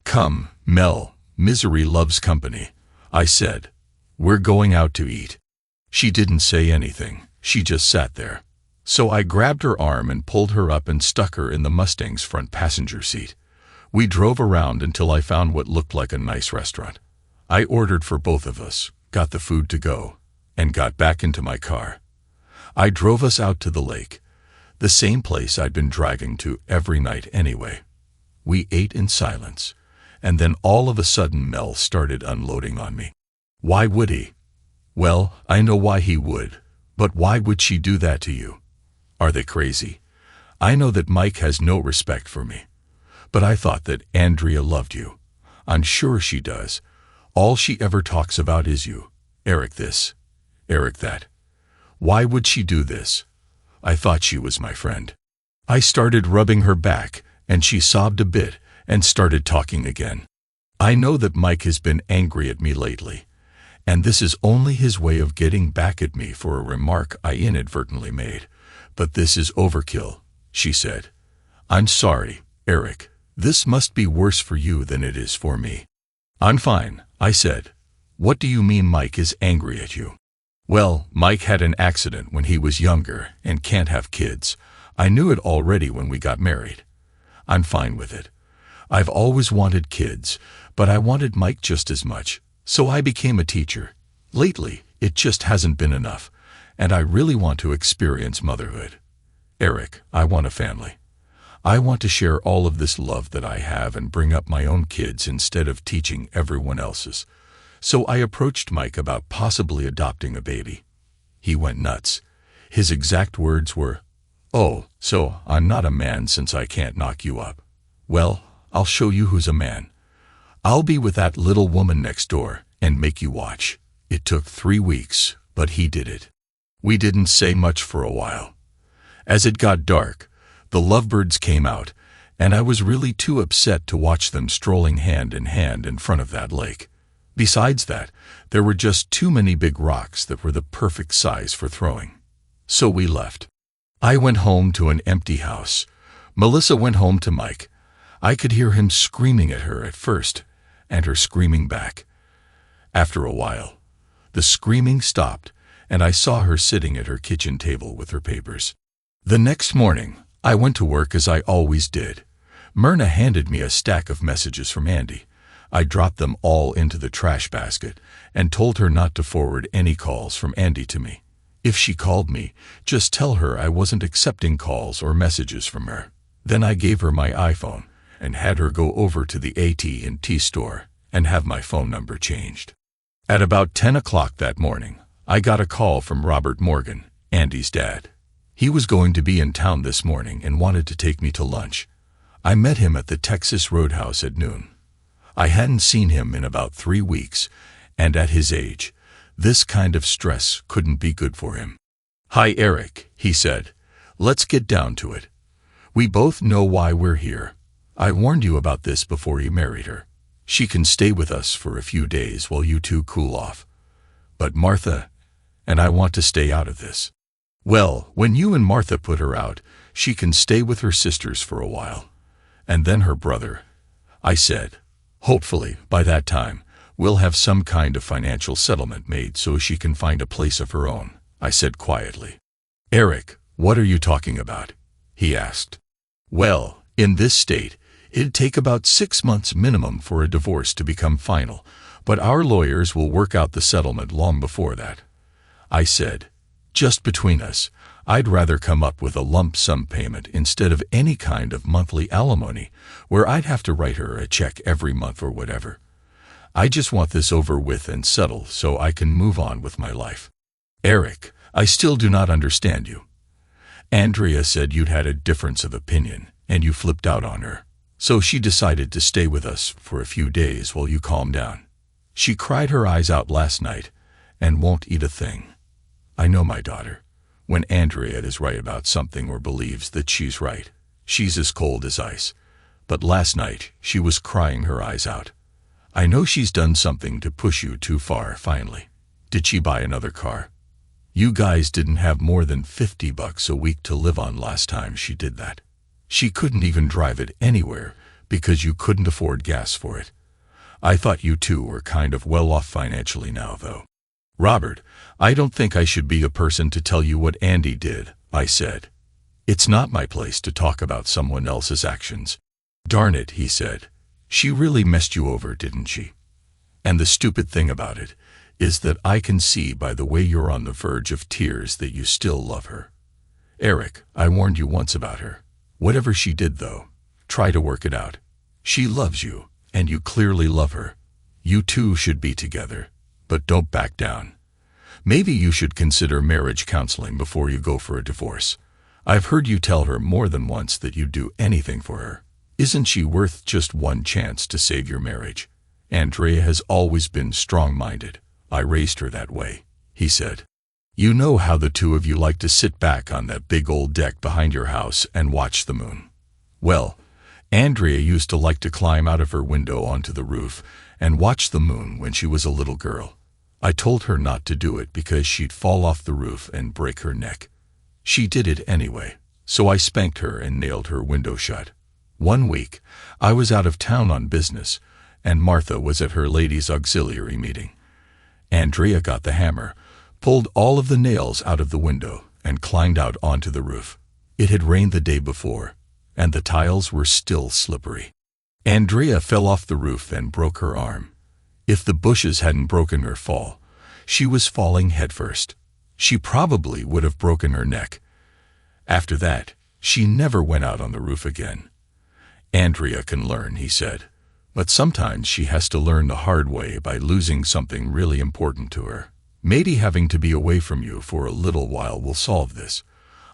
Come, Mel, misery loves company, I said. We're going out to eat. She didn't say anything, she just sat there. So I grabbed her arm and pulled her up and stuck her in the Mustang's front passenger seat. We drove around until I found what looked like a nice restaurant. I ordered for both of us, got the food to go, and got back into my car. I drove us out to the lake, the same place I'd been driving to every night anyway. We ate in silence, and then all of a sudden Mel started unloading on me. Why would he? Well, I know why he would, but why would she do that to you? Are they crazy? I know that Mike has no respect for me. But I thought that Andrea loved you. I'm sure she does. All she ever talks about is you. Eric this, Eric that. Why would she do this? I thought she was my friend. I started rubbing her back, and she sobbed a bit and started talking again. I know that Mike has been angry at me lately, and this is only his way of getting back at me for a remark I inadvertently made. But this is overkill, she said. I'm sorry, Eric. This must be worse for you than it is for me. I'm fine, I said. What do you mean Mike is angry at you? Well, Mike had an accident when he was younger and can't have kids. I knew it already when we got married. I'm fine with it. I've always wanted kids, but I wanted Mike just as much, so I became a teacher. Lately, it just hasn't been enough, and I really want to experience motherhood. Eric, I want a family. I want to share all of this love that I have and bring up my own kids instead of teaching everyone else's. So I approached Mike about possibly adopting a baby. He went nuts. His exact words were, "Oh, so I'm not a man since I can't knock you up. Well, I'll show you who's a man. I'll be with that little woman next door and make you watch." It took 3 weeks, but he did it. We didn't say much for a while. As it got dark, the lovebirds came out, and I was really too upset to watch them strolling hand in hand in front of that lake. Besides that, there were just too many big rocks that were the perfect size for throwing. So we left. I went home to an empty house. Melissa went home to Mike. I could hear him screaming at her at first, and her screaming back. After a while, the screaming stopped, and I saw her sitting at her kitchen table with her papers. The next morning, I went to work as I always did. Myrna handed me a stack of messages from Andy. I dropped them all into the trash basket and told her not to forward any calls from Andy to me. If she called me, just tell her I wasn't accepting calls or messages from her. Then I gave her my iPhone and had her go over to the AT&T store and have my phone number changed. At about 10 o'clock that morning, I got a call from Robert Morgan, Andy's dad. He was going to be in town this morning and wanted to take me to lunch. I met him at the Texas Roadhouse at noon. I hadn't seen him in about 3 weeks, and at his age, This kind of stress couldn't be good for him. "Hi, Eric," he said. "Let's get down to it. We both know why we're here. I warned you about this before you married her. She can stay with us for a few days while you two cool off. But Martha and I want to stay out of this." "Well, when you and Martha put her out, she can stay with her sisters for a while. And then her brother," I said. "Hopefully, by that time, we'll have some kind of financial settlement made so she can find a place of her own," I said quietly. "Eric, what are you talking about?" he asked. "Well, in this state, it'd take about 6 months minimum for a divorce to become final, but our lawyers will work out the settlement long before that," I said. "Just between us, I'd rather come up with a lump sum payment instead of any kind of monthly alimony where I'd have to write her a check every month or whatever. I just want this over with and settled so I can move on with my life." "Eric, I still do not understand you. Andrea said you'd had a difference of opinion, and you flipped out on her. So she decided to stay with us for a few days while you calmed down. She cried her eyes out last night and won't eat a thing. I know my daughter. When Andrea is right about something or believes that she's right, she's as cold as ice. But last night, she was crying her eyes out. I know she's done something to push you too far, finally. Did she buy another car? You guys didn't have more than $50 a week to live on last time she did that. She couldn't even drive it anywhere because you couldn't afford gas for it. I thought you two were kind of well off financially now, though." "Robert, I don't think I should be a person to tell you what Andy did," I said. "It's not my place to talk about someone else's actions." "Darn it," he said. "She really messed you over, didn't she? And the stupid thing about it is that I can see by the way you're on the verge of tears that you still love her. Eric, I warned you once about her. Whatever she did, though, try to work it out. She loves you, and you clearly love her. You two should be together, but don't back down. Maybe you should consider marriage counseling before you go for a divorce. I've heard you tell her more than once that you'd do anything for her. Isn't she worth just one chance to save your marriage? Andrea has always been strong-minded. I raised her that way," he said. "You know how the two of you like to sit back on that big old deck behind your house and watch the moon. Well, Andrea used to like to climb out of her window onto the roof and watch the moon when she was a little girl. I told her not to do it because she'd fall off the roof and break her neck. She did it anyway, so I spanked her and nailed her window shut. One week, I was out of town on business, and Martha was at her ladies' auxiliary meeting. Andrea got the hammer, pulled all of the nails out of the window, and climbed out onto the roof. It had rained the day before, and the tiles were still slippery. Andrea fell off the roof and broke her arm. If the bushes hadn't broken her fall, she was falling headfirst. She probably would have broken her neck. After that, she never went out on the roof again. Andrea can learn, he said, but sometimes she has to learn the hard way by losing something really important to her. Maybe having to be away from you for a little while will solve this.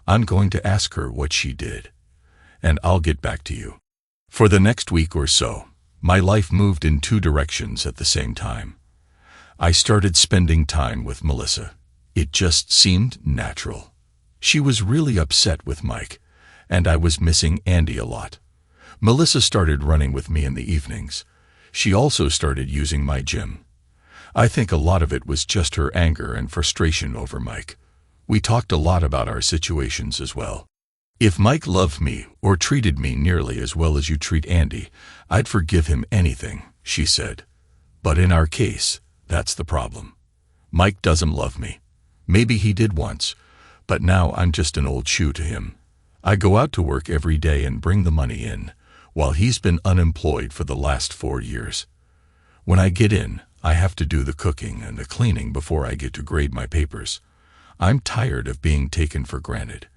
I'm going to ask her what she did, and I'll get back to you." For the next week or so, my life moved in 2 directions at the same time. I started spending time with Melissa. It just seemed natural. She was really upset with Mike, and I was missing Andy a lot. Melissa started running with me in the evenings. She also started using my gym. I think a lot of it was just her anger and frustration over Mike. We talked a lot about our situations as well. If Mike loved me or treated me nearly as well as you treat Andy, I'd forgive him anything, she said. But in our case, that's the problem. Mike doesn't love me. Maybe he did once, but now I'm just an old shoe to him. I go out to work every day and bring the money in, while he's been unemployed for the last 4 years. When I get in, I have to do the cooking and the cleaning before I get to grade my papers. I'm tired of being taken for granted.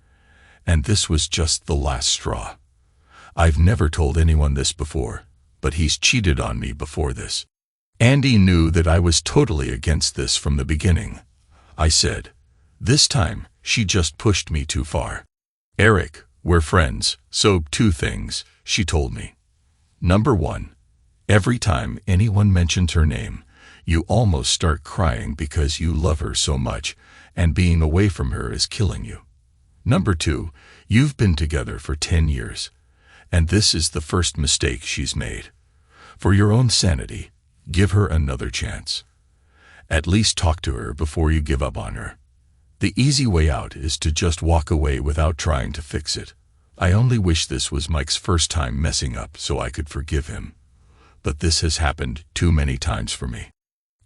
And this was just the last straw. I've never told anyone this before, but he's cheated on me before this. Andy knew that I was totally against this from the beginning. I said, this time, she just pushed me too far. Eric, we're friends, so 2 things, she told me. Number 1, every time anyone mentions her name, You almost start crying because you love her so much, and being away from her is killing you. Number 2, you've been together for 10 years, and this is the first mistake she's made. For your own sanity, give her another chance. At least talk to her before you give up on her. The easy way out is to just walk away without trying to fix it. I only wish this was Mike's first time messing up so I could forgive him. But this has happened too many times for me.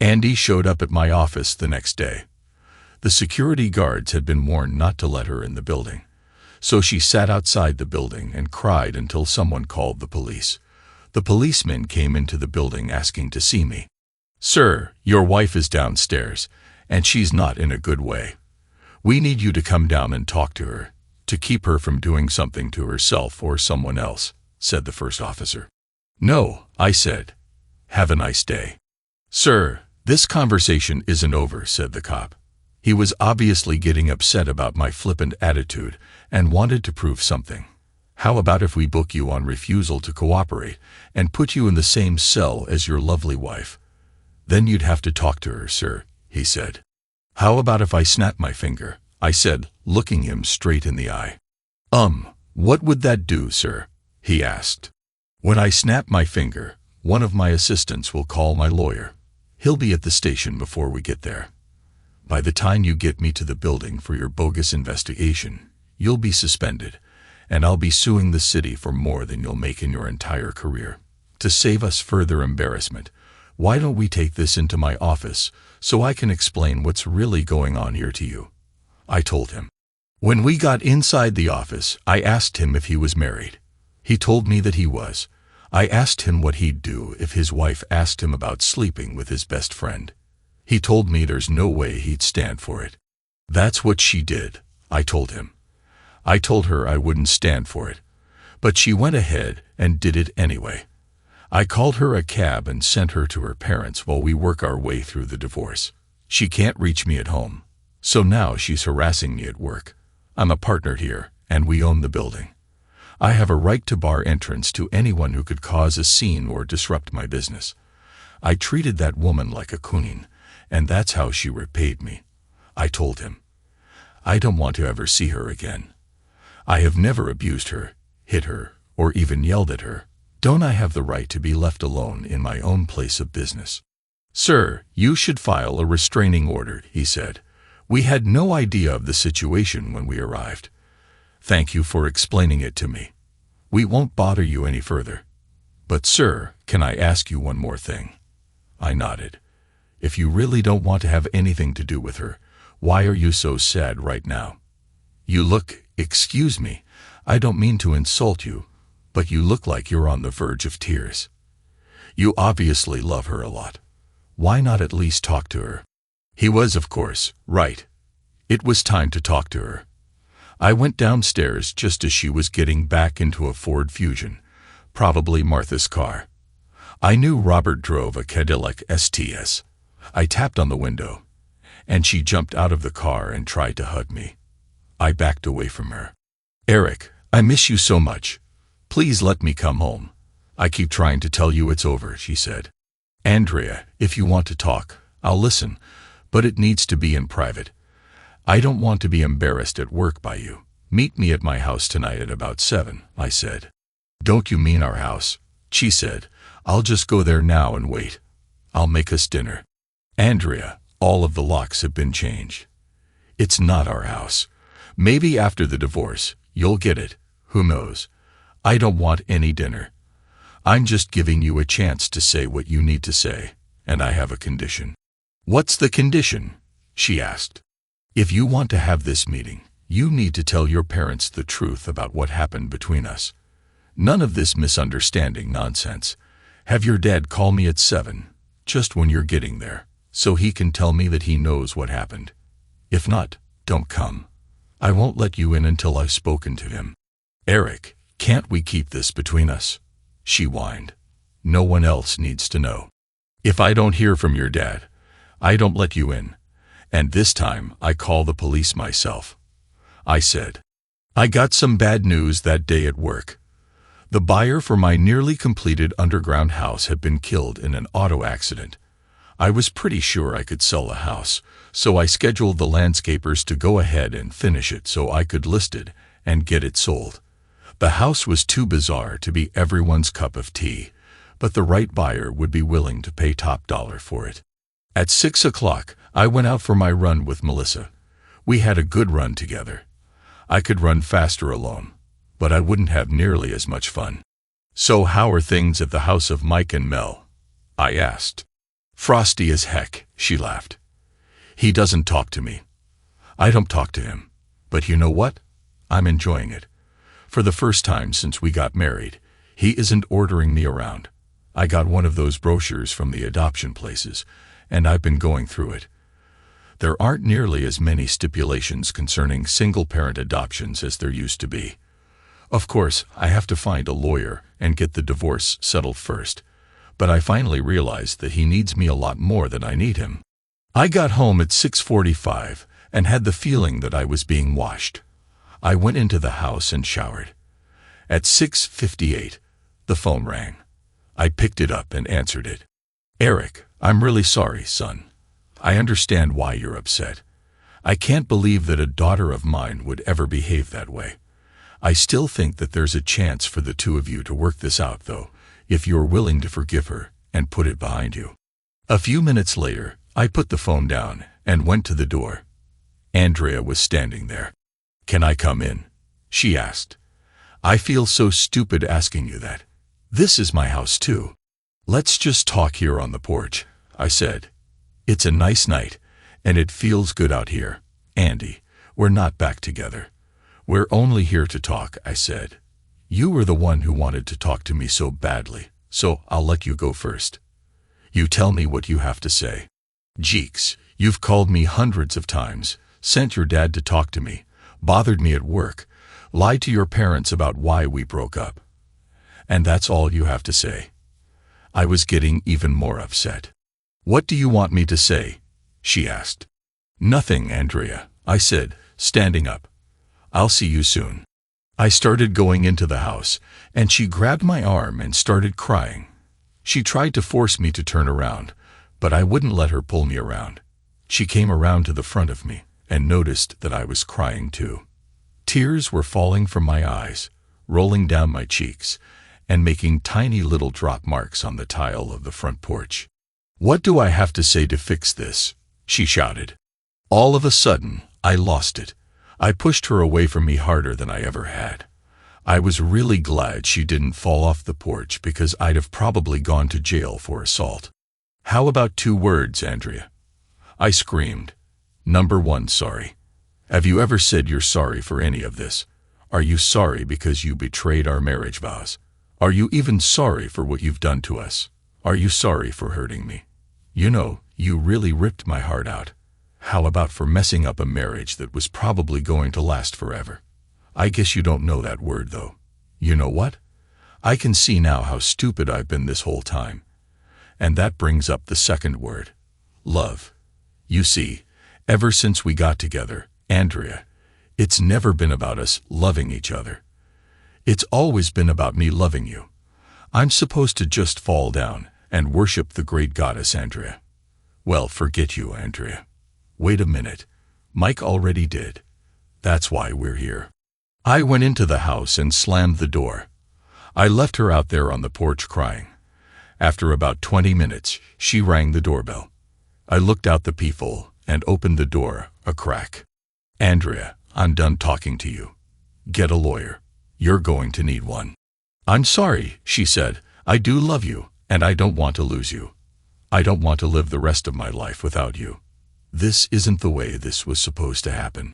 Andy showed up at my office the next day. The security guards had been warned not to let her in the building, so she sat outside the building and cried until someone called the police. The policeman came into the building asking to see me. "Sir, your wife is downstairs, and she's not in a good way. We need you to come down and talk to her, to keep her from doing something to herself or someone else," said the first officer. "No," I said. "Have a nice day." "Sir, this conversation isn't over," said the cop. He was obviously getting upset about my flippant attitude and wanted to prove something. "How about if we book you on refusal to cooperate and put you in the same cell as your lovely wife? Then you'd have to talk to her, sir," he said. "How about if I snap my finger?" I said, looking him straight in the eye. What would that do, sir?" he asked. "When I snap my finger, one of my assistants will call my lawyer. He'll be at the station before we get there. By the time you get me to the building for your bogus investigation, you'll be suspended, and I'll be suing the city for more than you'll make in your entire career. To save us further embarrassment, why don't we take this into my office so I can explain what's really going on here to you?" I told him. When we got inside the office, I asked him if he was married. He told me that he was. I asked him what he'd do if his wife asked him about sleeping with his best friend. He told me there's no way he'd stand for it. "That's what she did," I told him. I told her I wouldn't stand for it, but she went ahead and did it anyway. I called her a cab and sent her to her parents while we work our way through the divorce. She can't reach me at home, so now she's harassing me at work. I'm a partner here, and we own the building. I have a right to bar entrance to anyone who could cause a scene or disrupt my business. I treated that woman like a queen, and that's how she repaid me. I told him. I don't want to ever see her again. I have never abused her, hit her, or even yelled at her. Don't I have the right to be left alone in my own place of business? "Sir, you should file a restraining order," he said. "We had no idea of the situation when we arrived. Thank you for explaining it to me. We won't bother you any further. But sir, can I ask you one more thing?" I nodded. "If you really don't want to have anything to do with her, why are you so sad right now? You look, excuse me, I don't mean to insult you, but you look like you're on the verge of tears. You obviously love her a lot. Why not at least talk to her?" He was, of course, right. It was time to talk to her. I went downstairs just as she was getting back into a Ford Fusion, probably Martha's car. I knew Robert drove a Cadillac STS. I tapped on the window, and she jumped out of the car and tried to hug me. I backed away from her. "Eric, I miss you so much. Please let me come home. I keep trying to tell you it's over," she said. "Andrea, if you want to talk, I'll listen, but it needs to be in private. I don't want to be embarrassed at work by you. Meet me at my house tonight at about 7, I said. "Don't you mean our house?" she said. "I'll just go there now and wait. I'll make us dinner." "Andrea, all of the locks have been changed. It's not our house. Maybe after the divorce, you'll get it. Who knows? I don't want any dinner. I'm just giving you a chance to say what you need to say, and I have a condition." "What's the condition?" she asked. "If you want to have this meeting, you need to tell your parents the truth about what happened between us. None of this misunderstanding nonsense. Have your dad call me at 7, just when you're getting there, so he can tell me that he knows what happened. If not, don't come. I won't let you in until I've spoken to him." "Eric, can't we keep this between us?" she whined. "No one else needs to know. If I don't hear from your dad, I don't let you in, and this time I call the police myself," I said. I got some bad news that day at work. The buyer for my nearly completed underground house had been killed in an auto accident. I was pretty sure I could sell the house, so I scheduled the landscapers to go ahead and finish it so I could list it and get it sold. The house was too bizarre to be everyone's cup of tea, but the right buyer would be willing to pay top dollar for it. At 6 o'clock, I went out for my run with Melissa. We had a good run together. I could run faster alone, but I wouldn't have nearly as much fun. "So how are things at the house of Mike and Mel?" I asked. "Frosty as heck," she laughed. "He doesn't talk to me. I don't talk to him. But you know what? I'm enjoying it. For the first time since we got married, he isn't ordering me around. I got one of those brochures from the adoption places, and I've been going through it. There aren't nearly as many stipulations concerning single-parent adoptions as there used to be. Of course, I have to find a lawyer and get the divorce settled first, but I finally realized that he needs me a lot more than I need him." I got home at 6:45 and had the feeling that I was being washed. I went into the house and showered. At 6:58, the phone rang. I picked it up and answered it. "Eric, I'm really sorry, son. I understand why you're upset. I can't believe that a daughter of mine would ever behave that way. I still think that there's a chance for the two of you to work this out, though, if you're willing to forgive her and put it behind you." A few minutes later, I put the phone down and went to the door. Andrea was standing there. "Can I come in?" she asked. "I feel so stupid asking you that. This is my house too." "Let's just talk here on the porch," I said. "It's a nice night, and it feels good out here. Andy, we're not back together. We're only here to talk," I said. "You were the one who wanted to talk to me so badly, so I'll let you go first. You tell me what you have to say." "Jeeks, you've called me hundreds of times, sent your dad to talk to me, bothered me at work, lied to your parents about why we broke up. And that's all you have to say." I was getting even more upset. "What do you want me to say?" she asked. "Nothing, Andrea," I said, standing up. "I'll see you soon." I started going into the house, and she grabbed my arm and started crying. She tried to force me to turn around, but I wouldn't let her pull me around. She came around to the front of me and noticed that I was crying too. Tears were falling from my eyes, rolling down my cheeks, and making tiny little drop marks on the tile of the front porch. "What do I have to say to fix this?" she shouted. All of a sudden, I lost it. I pushed her away from me harder than I ever had. I was really glad she didn't fall off the porch because I'd have probably gone to jail for assault. "How about 2 words, Andrea?" I screamed. "Number 1, sorry. Have you ever said you're sorry for any of this? Are you sorry because you betrayed our marriage vows? Are you even sorry for what you've done to us? Are you sorry for hurting me? You know, you really ripped my heart out. How about for messing up a marriage that was probably going to last forever? I guess you don't know that word, though. You know what? I can see now how stupid I've been this whole time. And that brings up the second word, love. You see, ever since we got together, Andrea, it's never been about us loving each other. It's always been about me loving you. I'm supposed to just fall down and worship the great goddess Andrea. Well, forget you, Andrea. Wait a minute. Mike already did. That's why we're here." I went into the house and slammed the door. I left her out there on the porch crying. After about 20 minutes, she rang the doorbell. I looked out the peephole and opened the door a crack. "Andrea, I'm done talking to you. Get a lawyer. You're going to need one." "I'm sorry," she said. "I do love you, and I don't want to lose you. I don't want to live the rest of my life without you. This isn't the way this was supposed to happen."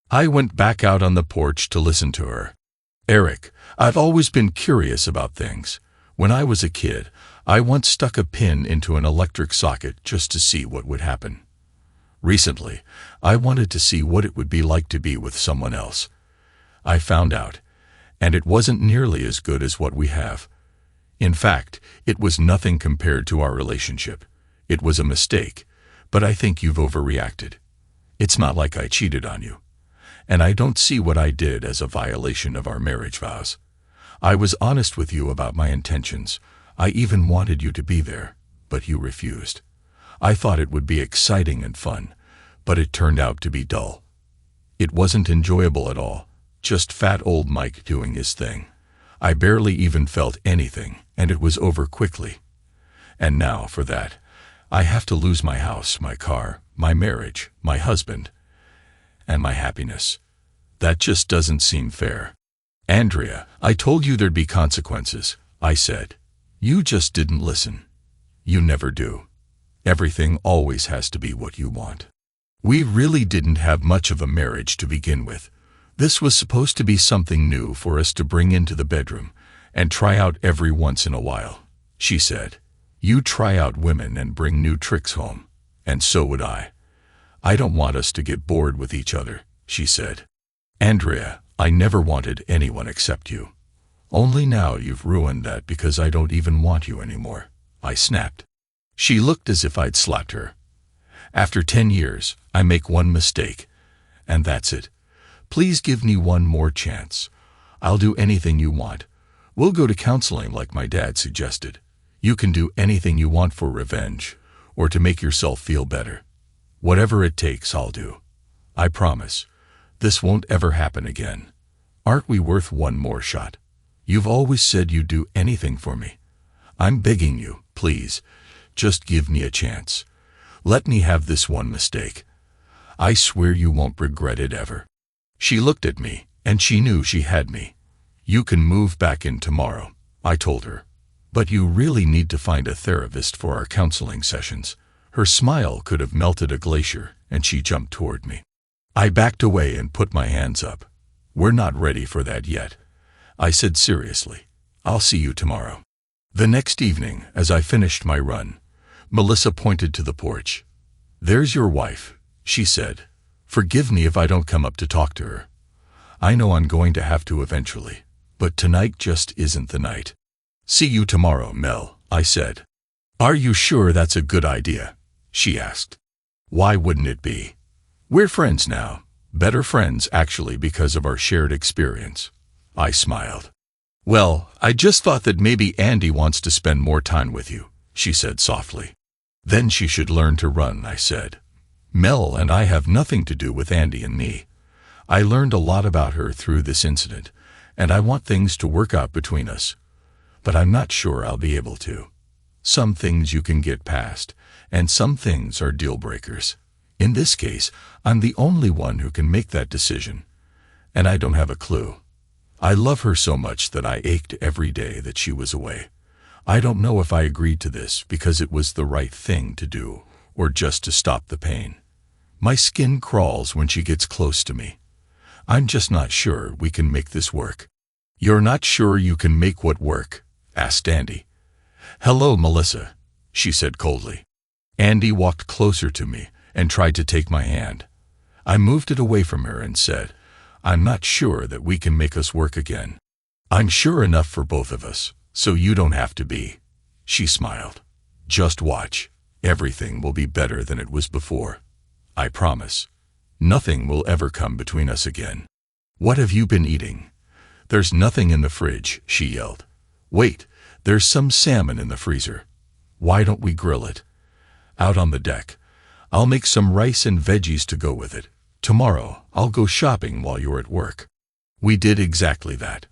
I went back out on the porch to listen to her. "Eric, I've always been curious about things. When I was a kid, I once stuck a pin into an electric socket just to see what would happen. Recently, I wanted to see what it would be like to be with someone else. I found out, and it wasn't nearly as good as what we have. In fact, it was nothing compared to our relationship. It was a mistake, but I think you've overreacted. It's not like I cheated on you. And I don't see what I did as a violation of our marriage vows. I was honest with you about my intentions. I even wanted you to be there, but you refused. I thought it would be exciting and fun, but it turned out to be dull. It wasn't enjoyable at all, just fat old Mike doing his thing. I barely even felt anything, and it was over quickly. And now, for that, I have to lose my house, my car, my marriage, my husband, and my happiness. That just doesn't seem fair. Andrea, I told you there'd be consequences, I said. You just didn't listen. You never do. Everything always has to be what you want. We really didn't have much of a marriage to begin with. This was supposed to be something new for us to bring into the bedroom and try out every once in a while, she said. You try out women and bring new tricks home, and so would I. I don't want us to get bored with each other, she said. Andrea, I never wanted anyone except you. Only now you've ruined that because I don't even want you anymore, I snapped. She looked as if I'd slapped her. After 10 years, I make one mistake, and that's it. Please give me one more chance. I'll do anything you want. We'll go to counseling like my dad suggested. You can do anything you want for revenge, or to make yourself feel better. Whatever it takes, I'll do. I promise. This won't ever happen again. Aren't we worth one more shot? You've always said you'd do anything for me. I'm begging you, please. Just give me a chance. Let me have this one mistake. I swear you won't regret it ever. She looked at me, and she knew she had me. You can move back in tomorrow, I told her. But you really need to find a therapist for our counseling sessions. Her smile could have melted a glacier, and she jumped toward me. I backed away and put my hands up. We're not ready for that yet, I said seriously. I'll see you tomorrow. The next evening, as I finished my run, Melissa pointed to the porch. There's your wife, she said. Forgive me if I don't come up to talk to her. I know I'm going to have to eventually, but tonight just isn't the night. See you tomorrow, Mel, I said. Are you sure that's a good idea? She asked. Why wouldn't it be? We're friends now. Better friends, actually, because of our shared experience. I smiled. Well, I just thought that maybe Andy wants to spend more time with you, she said softly. Then she should learn to run, I said. Mel and I have nothing to do with Andy and me. I learned a lot about her through this incident, and I want things to work out between us. But I'm not sure I'll be able to. Some things you can get past, and some things are deal breakers. In this case, I'm the only one who can make that decision, and I don't have a clue. I love her so much that I ached every day that she was away. I don't know if I agreed to this because it was the right thing to do, or just to stop the pain. My skin crawls when she gets close to me. I'm just not sure we can make this work. You're not sure you can make what work? Asked Andy. Hello, Melissa, she said coldly. Andy walked closer to me and tried to take my hand. I moved it away from her and said, I'm not sure that we can make us work again. I'm sure enough for both of us, so you don't have to be. She smiled. Just watch. Everything will be better than it was before. I promise. Nothing will ever come between us again. What have you been eating? There's nothing in the fridge, she yelled. Wait, there's some salmon in the freezer. Why don't we grill it? Out on the deck. I'll make some rice and veggies to go with it. Tomorrow, I'll go shopping while you're at work. We did exactly that.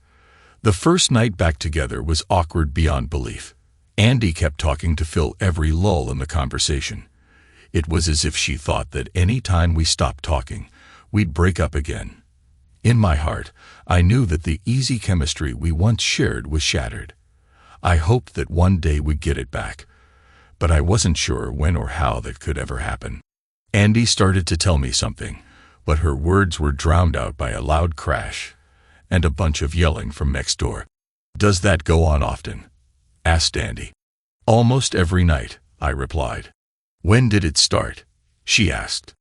The first night back together was awkward beyond belief. Andy kept talking to fill every lull in the conversation. It was as if she thought that any time we stopped talking, we'd break up again. In my heart, I knew that the easy chemistry we once shared was shattered. I hoped that one day we'd get it back, but I wasn't sure when or how that could ever happen. Andy started to tell me something, but her words were drowned out by a loud crash and a bunch of yelling from next door. Does that go on often? Asked Andy. Almost every night, I replied. When did it start? She asked.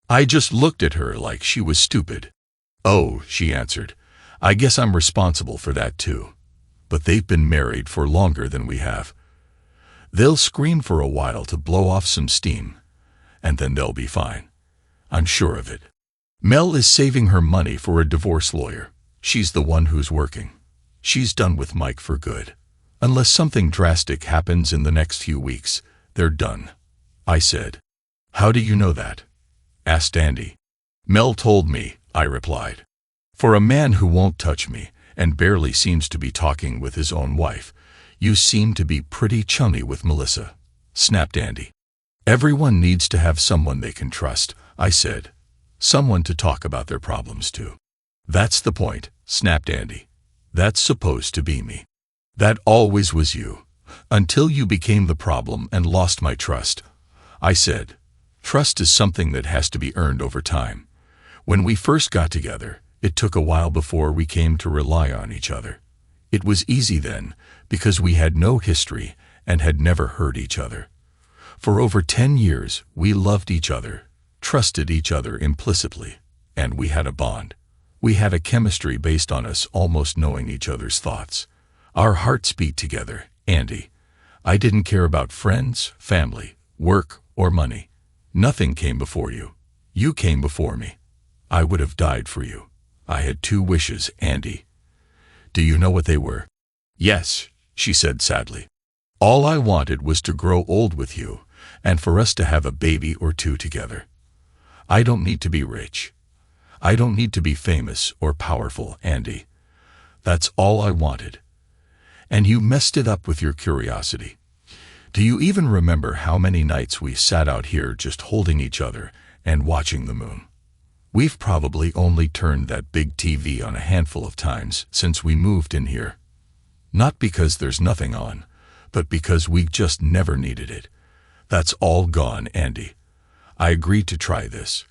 I just looked at her like she was stupid. Oh, she answered. I guess I'm responsible for that too. But they've been married for longer than we have. They'll scream for a while to blow off some steam, and then they'll be fine. I'm sure of it. Mel is saving her money for a divorce lawyer. She's the one who's working. She's done with Mike for good. Unless something drastic happens in the next few weeks, they're done. I said. How do you know that? Asked Andy. Mel told me, I replied. For a man who won't touch me, and barely seems to be talking with his own wife, you seem to be pretty chummy with Melissa, snapped Andy. Everyone needs to have someone they can trust, I said. Someone to talk about their problems to. That's the point, snapped Andy. That's supposed to be me. That always was you, until you became the problem and lost my trust. I said, trust is something that has to be earned over time. When we first got together, it took a while before we came to rely on each other. It was easy then, because we had no history and had never hurt each other. For over 10 years, we loved each other, trusted each other implicitly, and we had a bond. We had a chemistry based on us almost knowing each other's thoughts. Our hearts beat together, Andy. I didn't care about friends, family, work, or money. Nothing came before you. You came before me. I would have died for you. I had 2 wishes, Andy. Do you know what they were? Yes, she said sadly. All I wanted was to grow old with you, and for us to have a baby or 2 together. I don't need to be rich. I don't need to be famous or powerful, Andy. That's all I wanted. And you messed it up with your curiosity. Do you even remember how many nights we sat out here just holding each other and watching the moon? We've probably only turned that big TV on a handful of times since we moved in here. Not because there's nothing on, but because we just never needed it. That's all gone, Andy. I agreed to try this,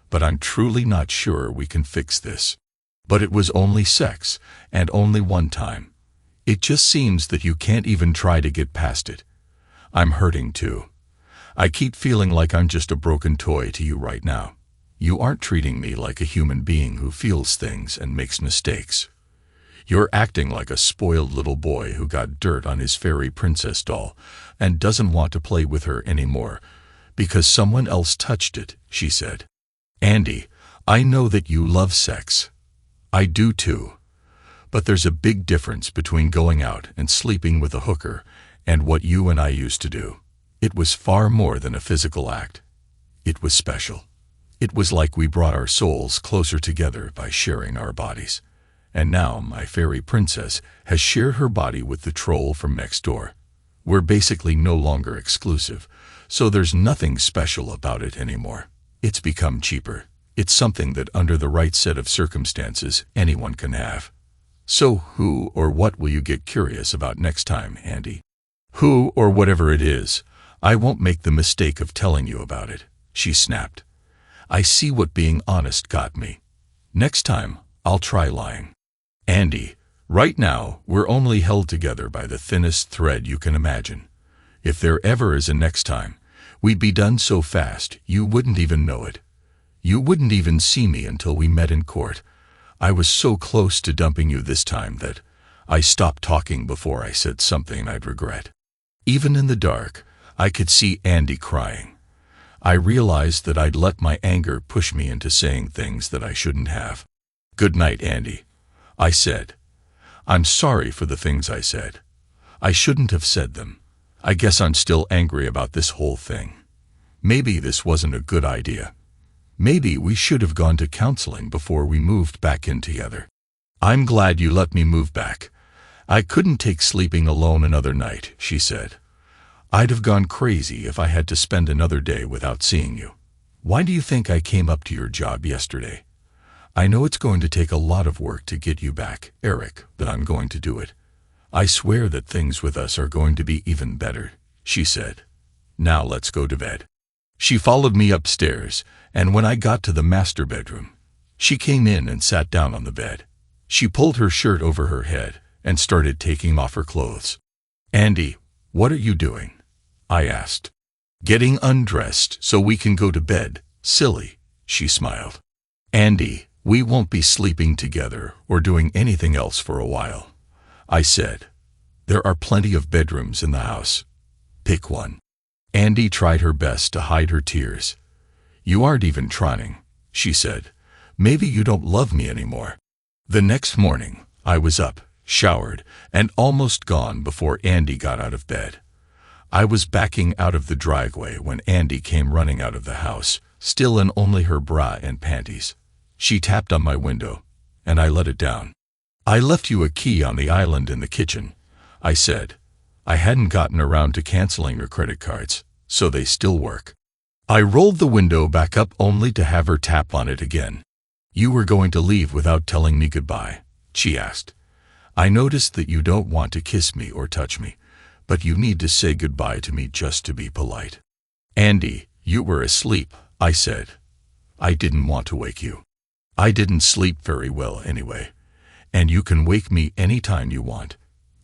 but I'm truly not sure we can fix this. But it was only sex, and only one time. It just seems that you can't even try to get past it. I'm hurting too. I keep feeling like I'm just a broken toy to you right now. You aren't treating me like a human being who feels things and makes mistakes. You're acting like a spoiled little boy who got dirt on his fairy princess doll and doesn't want to play with her anymore because someone else touched it, she said. Andy, I know that you love sex. I do too. But there's a big difference between going out and sleeping with a hooker and what you and I used to do. It was far more than a physical act. It was special. It was like we brought our souls closer together by sharing our bodies. And now my fairy princess has shared her body with the troll from next door. We're basically no longer exclusive, so there's nothing special about it anymore. It's become cheaper. It's something that under the right set of circumstances anyone can have. So who or what will you get curious about next time, Andy? Who or whatever it is, I won't make the mistake of telling you about it, she snapped. I see what being honest got me. Next time, I'll try lying. Andy, right now, we're only held together by the thinnest thread you can imagine. If there ever is a next time, we'd be done so fast you wouldn't even know it. You wouldn't even see me until we met in court. I was so close to dumping you this time that I stopped talking before I said something I'd regret. Even in the dark, I could see Andy crying. I realized that I'd let my anger push me into saying things that I shouldn't have. Good night, Andy, I said. I'm sorry for the things I said. I shouldn't have said them. I guess I'm still angry about this whole thing. Maybe this wasn't a good idea. Maybe we should have gone to counseling before we moved back in together. I'm glad you let me move back. I couldn't take sleeping alone another night, she said. I'd have gone crazy if I had to spend another day without seeing you. Why do you think I came up to your job yesterday? I know it's going to take a lot of work to get you back, Eric, but I'm going to do it. I swear that things with us are going to be even better, she said. Now let's go to bed. She followed me upstairs, and when I got to the master bedroom, she came in and sat down on the bed. She pulled her shirt over her head and started taking off her clothes. Andy, what are you doing? I asked. Getting undressed so we can go to bed, silly, she smiled. Andy, we won't be sleeping together or doing anything else for a while, I said. There are plenty of bedrooms in the house. Pick one. Andy tried her best to hide her tears. You aren't even trying, she said. Maybe you don't love me anymore. The next morning, I was up, showered, and almost gone before Andy got out of bed. I was backing out of the driveway when Andy came running out of the house, still in only her bra and panties. She tapped on my window, and I let it down. "I left you a key on the island in the kitchen," I said. "I hadn't gotten around to canceling your credit cards, so they still work." I rolled the window back up only to have her tap on it again. "You were going to leave without telling me goodbye?" she asked. "I noticed that you don't want to kiss me or touch me, but you need to say goodbye to me just to be polite." "Andy, you were asleep," I said. "I didn't want to wake you. I didn't sleep very well anyway, and you can wake me any time you want,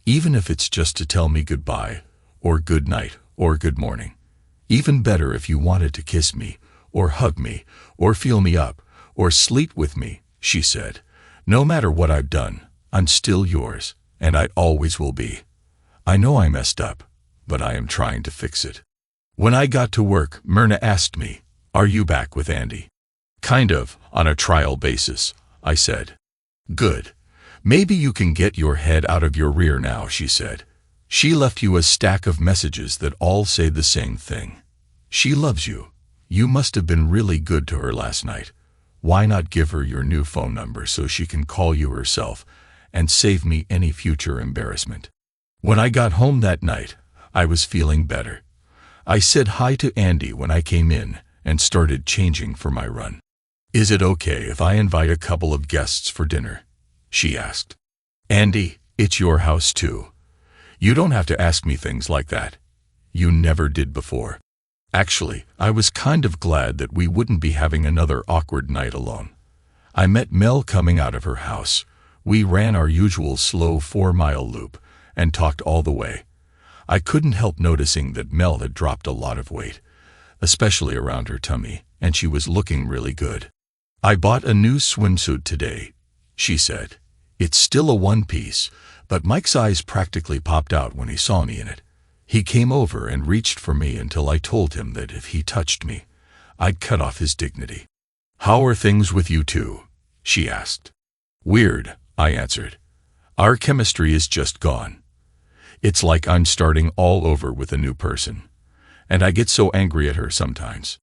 even if it's just to tell me goodbye, or good night, or good morning. Even better if you wanted to kiss me, or hug me, or feel me up, or sleep with me," she said. "No matter what I've done, I'm still yours, and I always will be. I know I messed up, but I am trying to fix it." When I got to work, Myrna asked me, "Are you back with Andy?" "Kind of, on a trial basis," I said. "Good. Maybe you can get your head out of your rear now," she said. "She left you a stack of messages that all say the same thing. She loves you. You must have been really good to her last night. Why not give her your new phone number so she can call you herself and save me any future embarrassment?" When I got home that night, I was feeling better. I said hi to Andy when I came in and started changing for my run. "Is it okay if I invite a couple of guests for dinner?" she asked. "Andy, it's your house too. You don't have to ask me things like that. You never did before." Actually, I was kind of glad that we wouldn't be having another awkward night alone. I met Mel coming out of her house. We ran our usual slow 4-mile loop and talked all the way. I couldn't help noticing that Mel had dropped a lot of weight, especially around her tummy, and she was looking really good. "I bought a new swimsuit today," she said. "It's still a one-piece, but Mike's eyes practically popped out when he saw me in it. He came over and reached for me until I told him that if he touched me, I'd cut off his dignity." "How are things with you two?" she asked. "Weird," I answered. "Our chemistry is just gone. It's like I'm starting all over with a new person, and I get so angry at her sometimes."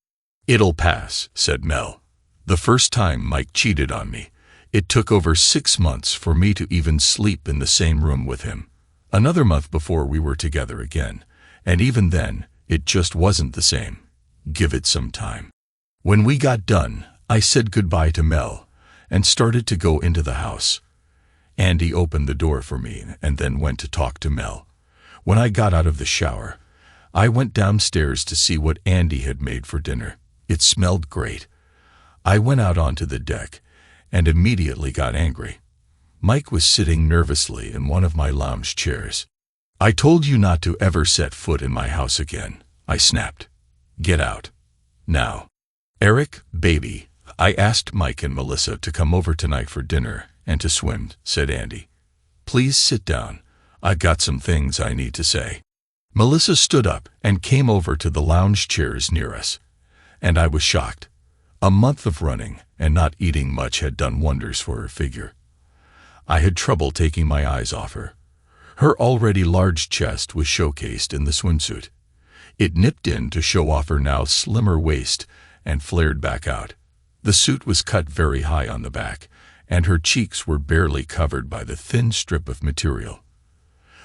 "It'll pass," said Mel. "The first time Mike cheated on me, it took over 6 months for me to even sleep in the same room with him. Another month before we were together again, and even then, it just wasn't the same. Give it some time." When we got done, I said goodbye to Mel and started to go into the house. Andy opened the door for me and then went to talk to Mel. When I got out of the shower, I went downstairs to see what Andy had made for dinner. It smelled great. I went out onto the deck and immediately got angry. Mike was sitting nervously in one of my lounge chairs. "I told you not to ever set foot in my house again," I snapped. "Get out. Now." "Eric, baby, I asked Mike and Melissa to come over tonight for dinner and to swim," said Andy. "Please sit down. I've got some things I need to say." Melissa stood up and came over to the lounge chairs near us, and I was shocked. A month of running and not eating much had done wonders for her figure. I had trouble taking my eyes off her. Her already large chest was showcased in the swimsuit. It nipped in to show off her now slimmer waist and flared back out. The suit was cut very high on the back, and her cheeks were barely covered by the thin strip of material.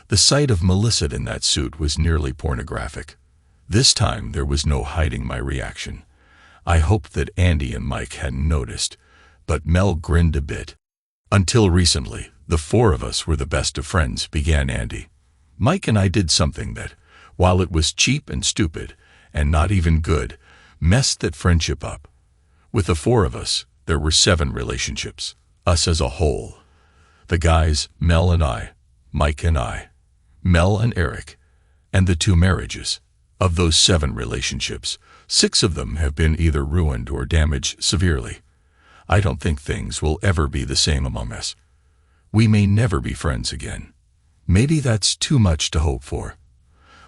The sight of Melissa in that suit was nearly pornographic. This time there was no hiding my reaction. I hoped that Andy and Mike hadn't noticed, but Mel grinned a bit. "Until recently, the 4 of us were the best of friends," began Andy. "Mike and I did something that, while it was cheap and stupid, and not even good, messed that friendship up. With the 4 of us, there were 7 relationships, us as a whole. The guys, Mel and I, Mike and I, Mel and Eric, and the 2 marriages. Of those 7 relationships, 6 of them have been either ruined or damaged severely. I don't think things will ever be the same among us. We may never be friends again. Maybe that's too much to hope for.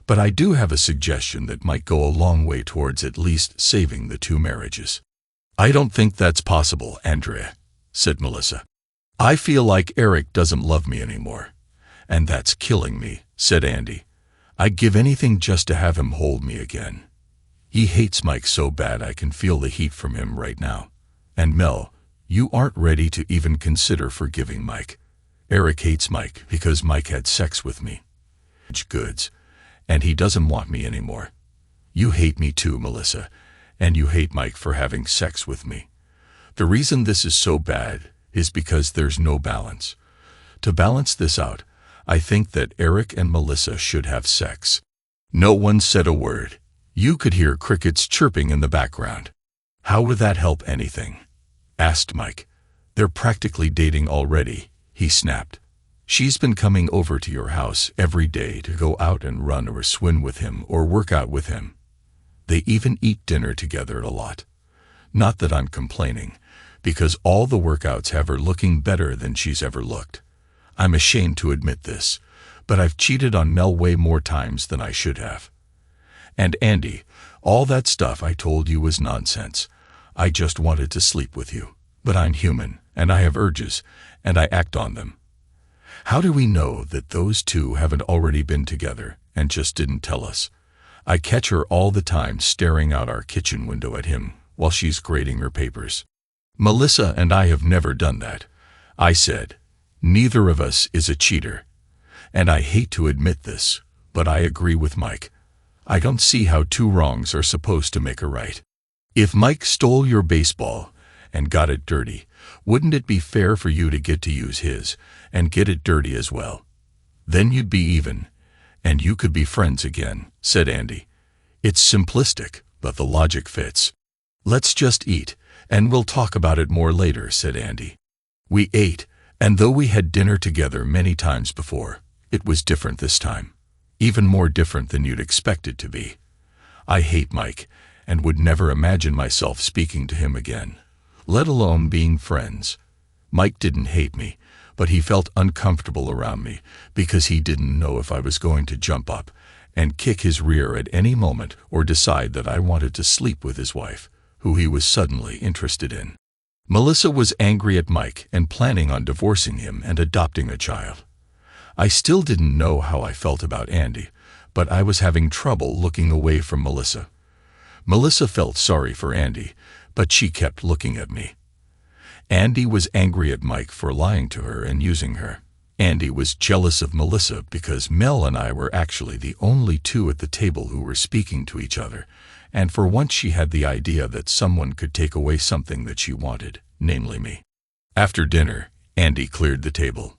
But I do have a suggestion that might go a long way towards at least saving the 2 marriages." "I don't think that's possible, Andrea," said Melissa. "I feel like Eric doesn't love me anymore, and that's killing me," said Andy. I'd give anything just to have him hold me again. He hates Mike so bad I can feel the heat from him right now. And Mel, you aren't ready to even consider forgiving Mike. Eric hates Mike because Mike had sex with me. Goods. And he doesn't want me anymore. You hate me too, Melissa. And you hate Mike for having sex with me. The reason this is so bad is because there's no balance. To balance this out, I think that Eric and Melissa should have sex. No one said a word. You could hear crickets chirping in the background. How would that help anything? Asked Mike. They're practically dating already, he snapped. She's been coming over to your house every day to go out and run or swim with him or work out with him. They even eat dinner together a lot. Not that I'm complaining, because all the workouts have her looking better than she's ever looked. I'm ashamed to admit this, but I've cheated on Mel way more times than I should have. And Andy, all that stuff I told you was nonsense. I just wanted to sleep with you. But I'm human, and I have urges, and I act on them. How do we know that those two haven't already been together and just didn't tell us? I catch her all the time staring out our kitchen window at him while she's grading her papers. Melissa and I have never done that. I said, neither of us is a cheater. And I hate to admit this, but I agree with Mike. I don't see how two wrongs are supposed to make a right. If Mike stole your baseball and got it dirty, wouldn't it be fair for you to get to use his and get it dirty as well? Then you'd be even, and you could be friends again, said Andy. It's simplistic, but the logic fits. Let's just eat, and we'll talk about it more later, said Andy. We ate, and though we had dinner together many times before, it was different this time. Even more different than you'd expect it to be. I hate Mike, and would never imagine myself speaking to him again, let alone being friends. Mike didn't hate me, but he felt uncomfortable around me because he didn't know if I was going to jump up and kick his rear at any moment or decide that I wanted to sleep with his wife, who he was suddenly interested in. Melissa was angry at Mike and planning on divorcing him and adopting a child. I still didn't know how I felt about Andy, but I was having trouble looking away from Melissa. Melissa felt sorry for Andy, but she kept looking at me. Andy was angry at Mike for lying to her and using her. Andy was jealous of Melissa because Mel and I were actually the only two at the table who were speaking to each other, and for once she had the idea that someone could take away something that she wanted, namely me. After dinner, Andy cleared the table.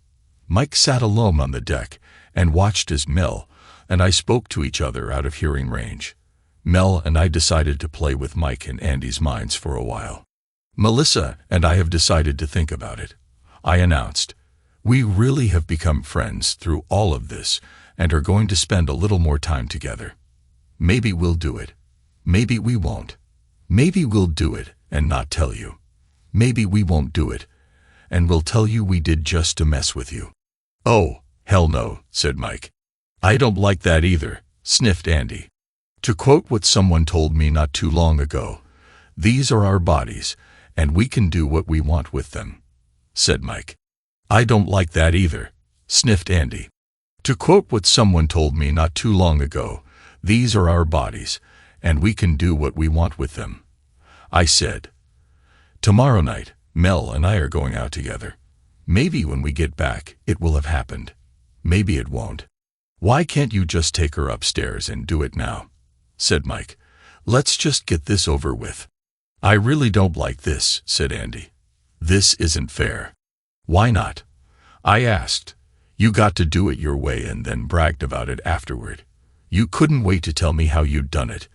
Mike sat alone on the deck and watched as Mel and I spoke to each other out of hearing range. Mel and I decided to play with Mike and Andy's minds for a while. Melissa and I have decided to think about it. I announced, we really have become friends through all of this and are going to spend a little more time together. Maybe we'll do it. Maybe we won't. Maybe we'll do it and not tell you. Maybe we won't do it, and we'll tell you we did just to mess with you. Oh, hell no, said Mike. I don't like that either, sniffed Andy. To quote what someone told me not too long ago, these are our bodies, and we can do what we want with them, said Mike. I don't like that either, sniffed Andy. To quote what someone told me not too long ago, these are our bodies, and we can do what we want with them, I said. Tomorrow night, Mel and I are going out together. Maybe when we get back, it will have happened. Maybe it won't. Why can't you just take her upstairs and do it now? Said Mike. Let's just get this over with. I really don't like this, said Andy. This isn't fair. Why not? I asked. You got to do it your way and then bragged about it afterward. You couldn't wait to tell me how you'd done it,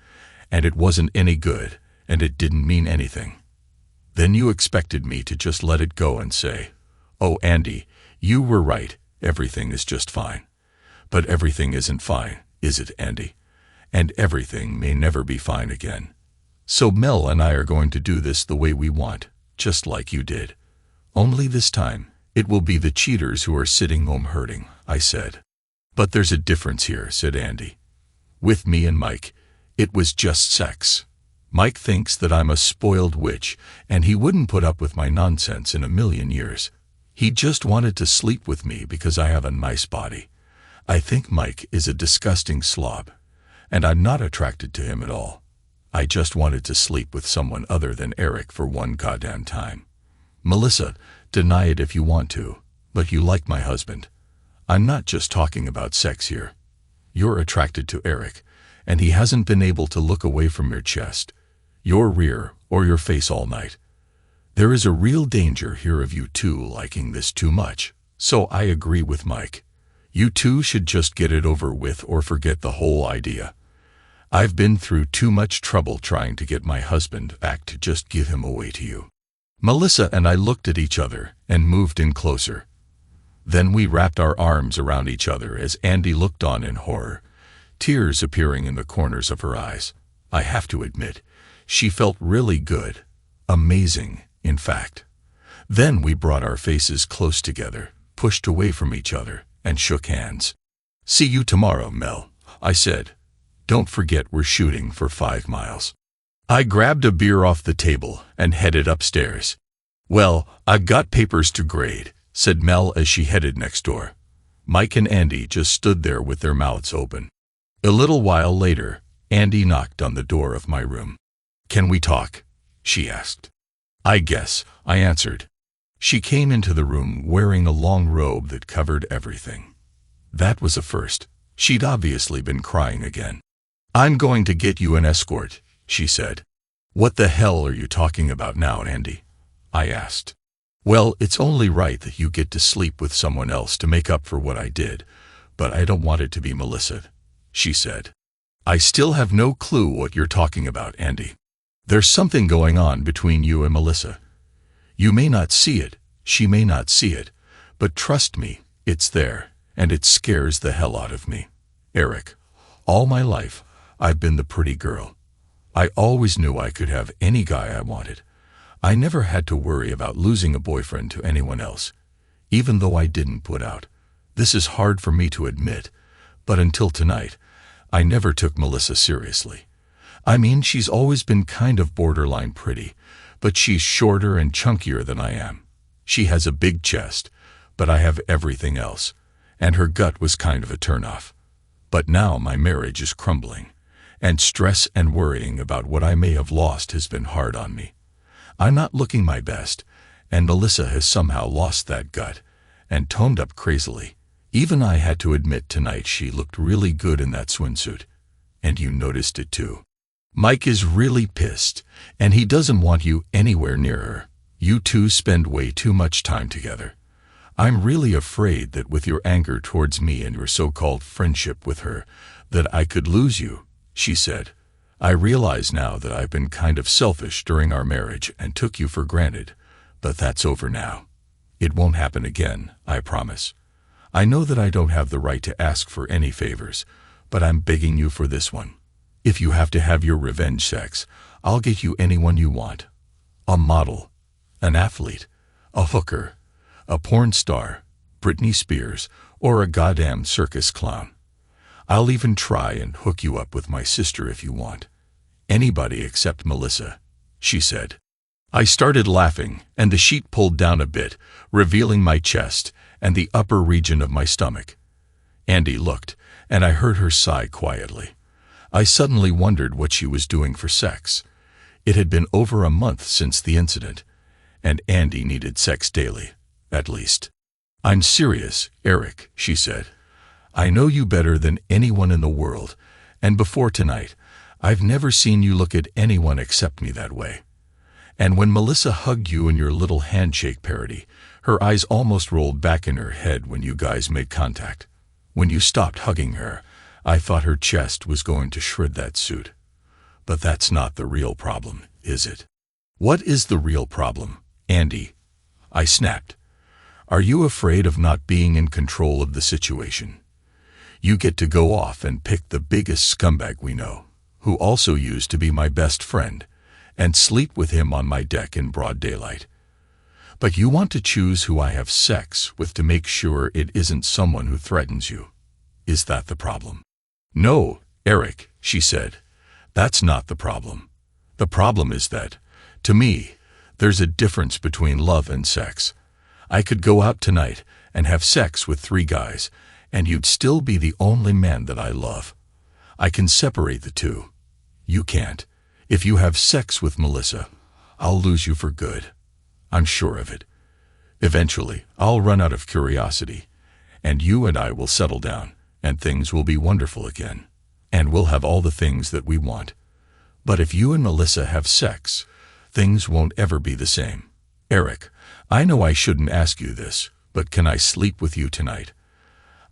and it wasn't any good, and it didn't mean anything. Then you expected me to just let it go and say, oh, Andy, you were right, everything is just fine. But everything isn't fine, is it, Andy? And everything may never be fine again. So Mel and I are going to do this the way we want, just like you did. Only this time, it will be the cheaters who are sitting home hurting, I said. But there's a difference here, said Andy. With me and Mike, it was just sex. Mike thinks that I'm a spoiled witch, and he wouldn't put up with my nonsense in a million years. He just wanted to sleep with me because I have a nice body. I think Mike is a disgusting slob, and I'm not attracted to him at all. I just wanted to sleep with someone other than Eric for one goddamn time. Melissa, deny it if you want to, but you like my husband. I'm not just talking about sex here. You're attracted to Eric, and he hasn't been able to look away from your chest, your rear, or your face all night. There is a real danger here of you two liking this too much, so I agree with Mike. You two should just get it over with or forget the whole idea. I've been through too much trouble trying to get my husband back to just give him away to you. Melissa and I looked at each other and moved in closer. Then we wrapped our arms around each other as Andy looked on in horror, tears appearing in the corners of her eyes. I have to admit, she felt really good. Amazing, in fact. Then we brought our faces close together, pushed away from each other, and shook hands. "See you tomorrow, Mel," I said. "Don't forget we're shooting for 5 miles." I grabbed a beer off the table and headed upstairs. "Well, I've got papers to grade," said Mel as she headed next door. Mike and Andy just stood there with their mouths open. A little while later, Andy knocked on the door of my room. "Can we talk?" she asked. "I guess," I answered. She came into the room wearing a long robe that covered everything. That was a first. She'd obviously been crying again. "I'm going to get you an escort," she said. "What the hell are you talking about now, Andy?" I asked. "Well, it's only right that you get to sleep with someone else to make up for what I did, but I don't want it to be Melissa," she said. "I still have no clue what you're talking about, Andy. There's something going on between you and Melissa. You may not see it, she may not see it, but trust me, it's there, and it scares the hell out of me. Eric, all my life, I've been the pretty girl. I always knew I could have any guy I wanted. I never had to worry about losing a boyfriend to anyone else, even though I didn't put out. This is hard for me to admit, but until tonight, I never took Melissa seriously. I mean, she's always been kind of borderline pretty, but she's shorter and chunkier than I am. She has a big chest, but I have everything else, and her gut was kind of a turnoff. But now my marriage is crumbling, and stress and worrying about what I may have lost has been hard on me. I'm not looking my best, and Melissa has somehow lost that gut and toned up crazily. Even I had to admit tonight she looked really good in that swimsuit. And you noticed it too. Mike is really pissed, and he doesn't want you anywhere near her. You two spend way too much time together. I'm really afraid that with your anger towards me and your so-called friendship with her, that I could lose you," she said. "I realize now that I've been kind of selfish during our marriage and took you for granted, but that's over now. It won't happen again, I promise. I know that I don't have the right to ask for any favors, but I'm begging you for this one. If you have to have your revenge sex, I'll get you anyone you want. A model, an athlete, a hooker, a porn star, Britney Spears, or a goddamn circus clown. I'll even try and hook you up with my sister if you want. Anybody except Melissa," she said. I started laughing, and the sheet pulled down a bit, revealing my chest and the upper region of my stomach. Andy looked, and I heard her sigh quietly. I suddenly wondered what she was doing for sex. It had been over a month since the incident, and Andy needed sex daily, at least. "I'm serious, Eric," she said. "I know you better than anyone in the world, and before tonight, I've never seen you look at anyone except me that way. And when Melissa hugged you in your little handshake parody, her eyes almost rolled back in her head when you guys made contact. When you stopped hugging her, I thought her chest was going to shred that suit. But that's not the real problem, is it?" "What is the real problem, Andy?" I snapped. "Are you afraid of not being in control of the situation? You get to go off and pick the biggest scumbag we know, who also used to be my best friend, and sleep with him on my deck in broad daylight. But you want to choose who I have sex with to make sure it isn't someone who threatens you. Is that the problem?" "No, Eric," she said. "That's not the problem. The problem is that, to me, there's a difference between love and sex. I could go out tonight and have sex with 3 guys, and you'd still be the only man that I love. I can separate the two. You can't. If you have sex with Melissa, I'll lose you for good. I'm sure of it. Eventually, I'll run out of curiosity, and you and I will settle down, and things will be wonderful again, and we'll have all the things that we want. But if you and Melissa have sex, things won't ever be the same. Eric, I know I shouldn't ask you this, but can I sleep with you tonight?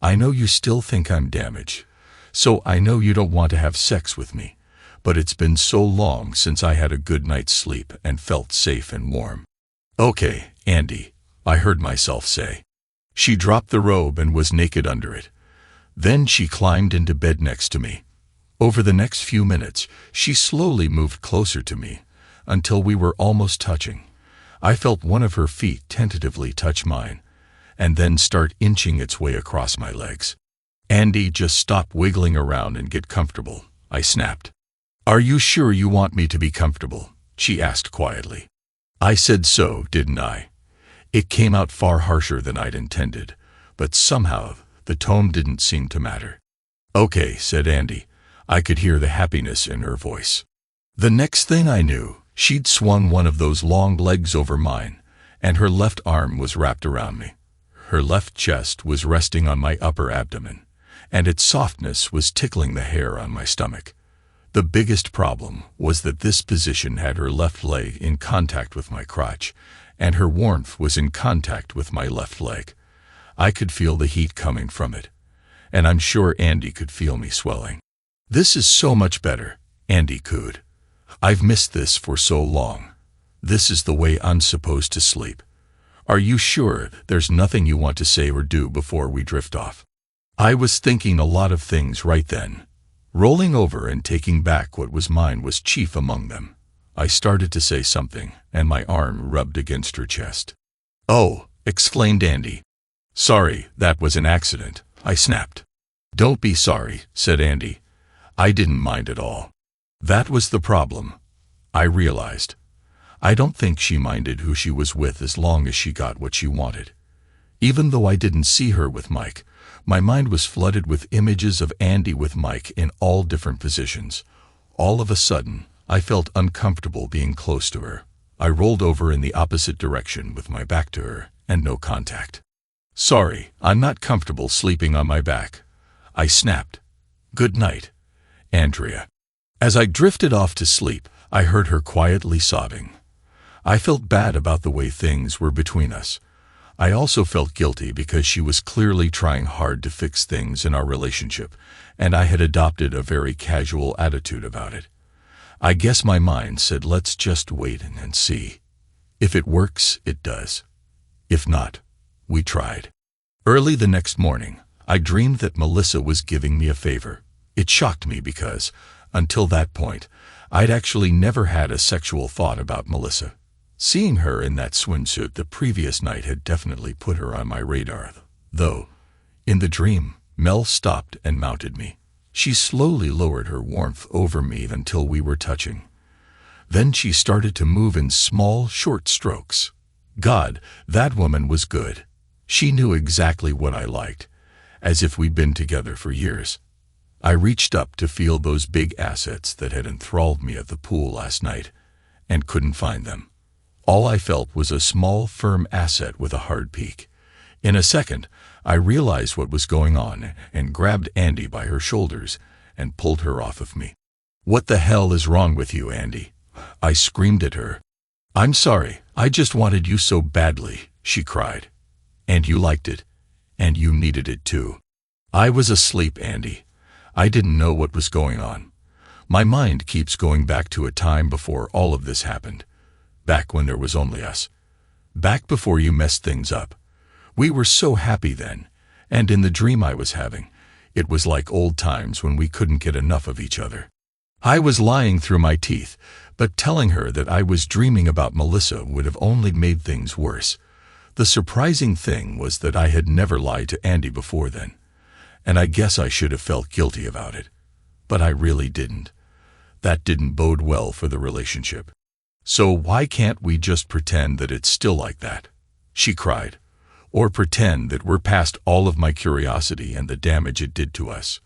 I know you still think I'm damaged, so I know you don't want to have sex with me, but it's been so long since I had a good night's sleep and felt safe and warm. Okay, Andy, I heard myself say. She dropped the robe and was naked under it. Then she climbed into bed next to me. Over the next few minutes, she slowly moved closer to me, until we were almost touching. I felt one of her feet tentatively touch mine, and then start inching its way across my legs. Andy, just stop wiggling around and get comfortable, I snapped. Are you sure you want me to be comfortable? She asked quietly. I said so, didn't I? It came out far harsher than I'd intended, but somehow the tone didn't seem to matter. Okay, said Andy. I could hear the happiness in her voice. The next thing I knew, she'd swung one of those long legs over mine, and her left arm was wrapped around me. Her left chest was resting on my upper abdomen, and its softness was tickling the hair on my stomach. The biggest problem was that this position had her left leg in contact with my crotch, and her warmth was in contact with my left leg. I could feel the heat coming from it, and I'm sure Andy could feel me swelling. This is so much better, Andy cooed. I've missed this for so long. This is the way I'm supposed to sleep. Are you sure there's nothing you want to say or do before we drift off? I was thinking a lot of things right then. Rolling over and taking back what was mine was chief among them. I started to say something, and my arm rubbed against her chest. Oh, exclaimed Andy. Sorry, that was an accident, I snapped. Don't be sorry, said Andy. I didn't mind at all. That was the problem, I realized. I don't think she minded who she was with as long as she got what she wanted. Even though I didn't see her with Mike, my mind was flooded with images of Andy with Mike in all different positions. All of a sudden, I felt uncomfortable being close to her. I rolled over in the opposite direction with my back to her and no contact. Sorry, I'm not comfortable sleeping on my back, I snapped. Good night, Andrea. As I drifted off to sleep, I heard her quietly sobbing. I felt bad about the way things were between us. I also felt guilty because she was clearly trying hard to fix things in our relationship, and I had adopted a very casual attitude about it. I guess my mind said let's just wait and see. If it works, it does. If not, we tried. Early the next morning, I dreamed that Melissa was giving me a favor. It shocked me because, until that point, I'd actually never had a sexual thought about Melissa. Seeing her in that swimsuit the previous night had definitely put her on my radar, though. In the dream, Mel stopped and mounted me. She slowly lowered her warmth over me until we were touching. Then she started to move in small, short strokes. God, that woman was good. She knew exactly what I liked, as if we'd been together for years. I reached up to feel those big assets that had enthralled me at the pool last night, and couldn't find them. All I felt was a small, firm asset with a hard peak. In a second, I realized what was going on and grabbed Andy by her shoulders and pulled her off of me. What the hell is wrong with you, Andy? I screamed at her. I'm sorry, I just wanted you so badly, she cried. And you liked it. And you needed it too. I was asleep, Andy. I didn't know what was going on. My mind keeps going back to a time before all of this happened. Back when there was only us. Back before you messed things up. We were so happy then, and in the dream I was having, it was like old times when we couldn't get enough of each other. I was lying through my teeth, but telling her that I was dreaming about Melissa would have only made things worse. The surprising thing was that I had never lied to Andy before then, and I guess I should have felt guilty about it. But I really didn't. That didn't bode well for the relationship. So why can't we just pretend that it's still like that? She cried. or pretend that we're past all of my curiosity and the damage it did to us.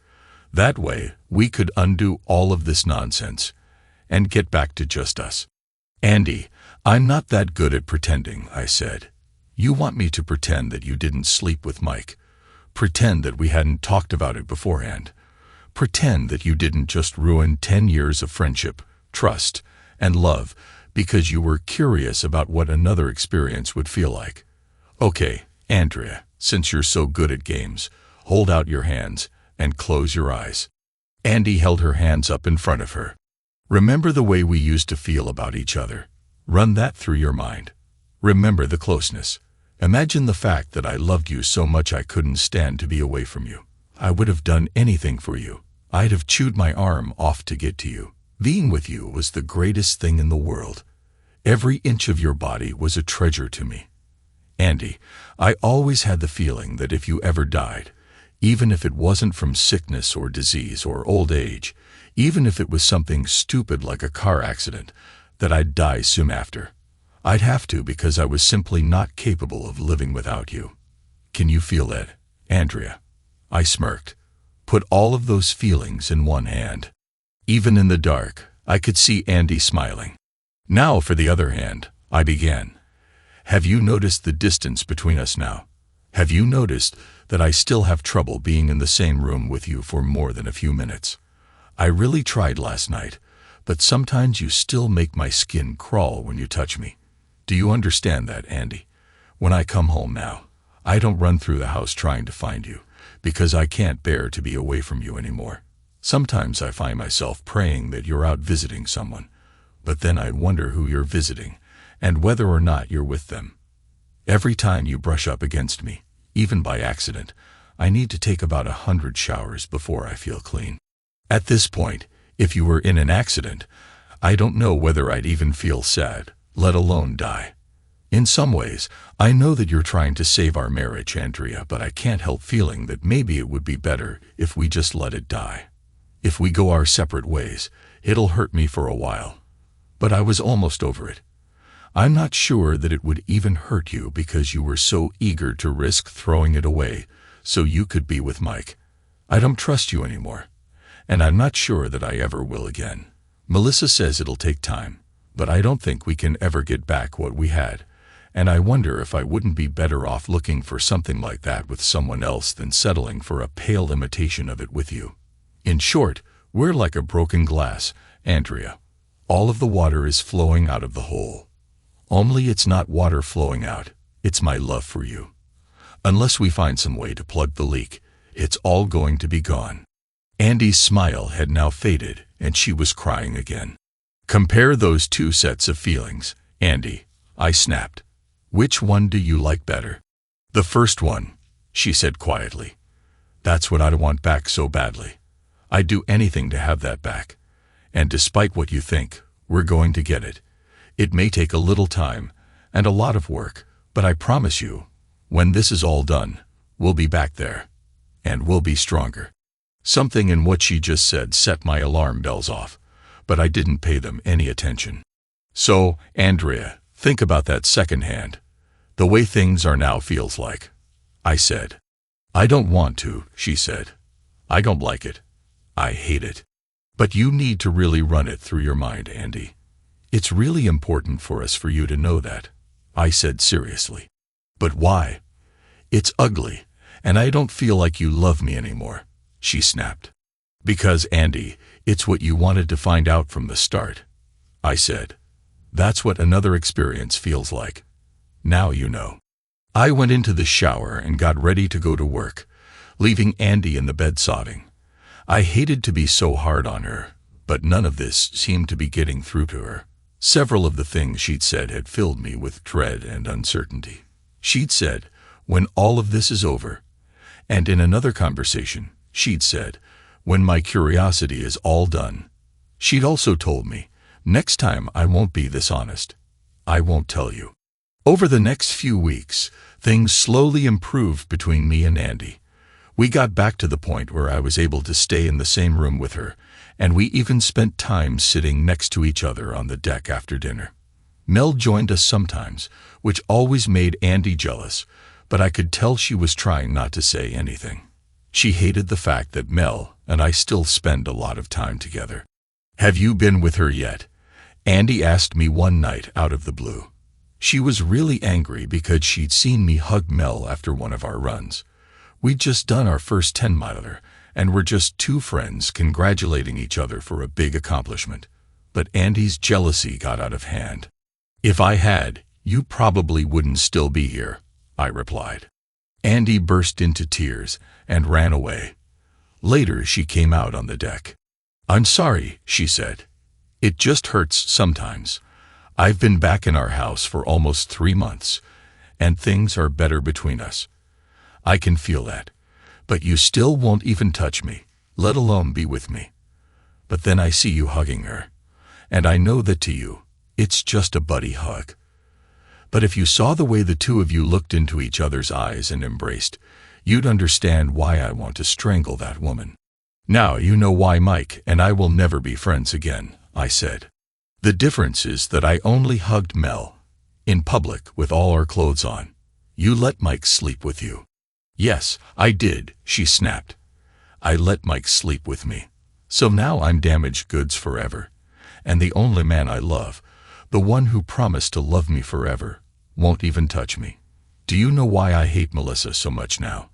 That way, we could undo all of this nonsense and get back to just us. Andy, I'm not that good at pretending, I said. You want me to pretend that you didn't sleep with Mike? Pretend that we hadn't talked about it beforehand? Pretend that you didn't just ruin 10 years of friendship, trust, and love because you were curious about what another experience would feel like? Okay, Andrea, since you're so good at games, hold out your hands and close your eyes. Andy held her hands up in front of her. Remember the way we used to feel about each other. Run that through your mind. Remember the closeness. Imagine the fact that I loved you so much I couldn't stand to be away from you. I would have done anything for you. I'd have chewed my arm off to get to you. Being with you was the greatest thing in the world. Every inch of your body was a treasure to me. Andy, I always had the feeling that if you ever died, even if it wasn't from sickness or disease or old age, even if it was something stupid like a car accident, that I'd die soon after. I'd have to because I was simply not capable of living without you. Can you feel that, Andrea? I smirked. Put all of those feelings in one hand. Even in the dark, I could see Andy smiling. Now for the other hand, I began. Have you noticed the distance between us now? Have you noticed that I still have trouble being in the same room with you for more than a few minutes? I really tried last night, but sometimes you still make my skin crawl when you touch me. Do you understand that, Andy? When I come home now, I don't run through the house trying to find you, because I can't bear to be away from you anymore. Sometimes I find myself praying that you're out visiting someone, but then I wonder who you're visiting, and whether or not you're with them. Every time you brush up against me, even by accident, I need to take about 100 showers before I feel clean. At this point, if you were in an accident, I don't know whether I'd even feel sad, let alone die. In some ways, I know that you're trying to save our marriage, Andrea, but I can't help feeling that maybe it would be better if we just let it die. If we go our separate ways, it'll hurt me for a while. But I was almost over it. I'm not sure that it would even hurt you because you were so eager to risk throwing it away so you could be with Mike. I don't trust you anymore, and I'm not sure that I ever will again. Melissa says it'll take time, but I don't think we can ever get back what we had, and I wonder if I wouldn't be better off looking for something like that with someone else than settling for a pale imitation of it with you. In short, we're like a broken glass, Andrea. All of the water is flowing out of the hole. Only it's not water flowing out, it's my love for you. Unless we find some way to plug the leak, it's all going to be gone. Andy's smile had now faded, and she was crying again. Compare those two sets of feelings, Andy, I snapped. Which one do you like better? The first one, she said quietly. That's what I want back so badly. I'd do anything to have that back. And despite what you think, we're going to get it. It may take a little time and a lot of work, but I promise you, when this is all done, we'll be back there. And we'll be stronger. Something in what she just said set my alarm bells off, but I didn't pay them any attention. So, Andrea, think about that second hand. The way things are now feels like. I said. I don't want to, she said. I don't like it. I hate it. But you need to really run it through your mind, Andy. It's really important for us for you to know that, I said seriously. But why? It's ugly, and I don't feel like you love me anymore, she snapped. Because, Andy, it's what you wanted to find out from the start, I said. That's what another experience feels like. Now you know. I went into the shower and got ready to go to work, leaving Andy in the bed sobbing. I hated to be so hard on her, but none of this seemed to be getting through to her. Several of the things she'd said had filled me with dread and uncertainty. She'd said, when all of this is over. And in another conversation, she'd said, when my curiosity is all done. She'd also told me, next time I won't be this honest. I won't tell you. Over the next few weeks, things slowly improved between me and Andy. We got back to the point where I was able to stay in the same room with her, and we even spent time sitting next to each other on the deck after dinner. Mel joined us sometimes, which always made Andy jealous, but I could tell she was trying not to say anything. She hated the fact that Mel and I still spend a lot of time together. "Have you been with her yet?" Andy asked me one night out of the blue. She was really angry because she'd seen me hug Mel after one of our runs. We'd just done our first 10-miler, and we're just two friends congratulating each other for a big accomplishment. But Andy's jealousy got out of hand. "If I had, you probably wouldn't still be here," I replied. Andy burst into tears and ran away. Later, she came out on the deck. "I'm sorry," she said. "It just hurts sometimes. I've been back in our house for almost 3 months, and things are better between us. I can feel that. But you still won't even touch me, let alone be with me. But then I see you hugging her, and I know that to you, it's just a buddy hug. But if you saw the way the two of you looked into each other's eyes and embraced, you'd understand why I want to strangle that woman. Now you know why Mike and I will never be friends again," I said. "The difference is that I only hugged Mel, in public with all our clothes on. You let Mike sleep with you." "Yes, I did," she snapped. "I let Mike sleep with me. So now I'm damaged goods forever. And the only man I love, the one who promised to love me forever, won't even touch me. Do you know why I hate Melissa so much now?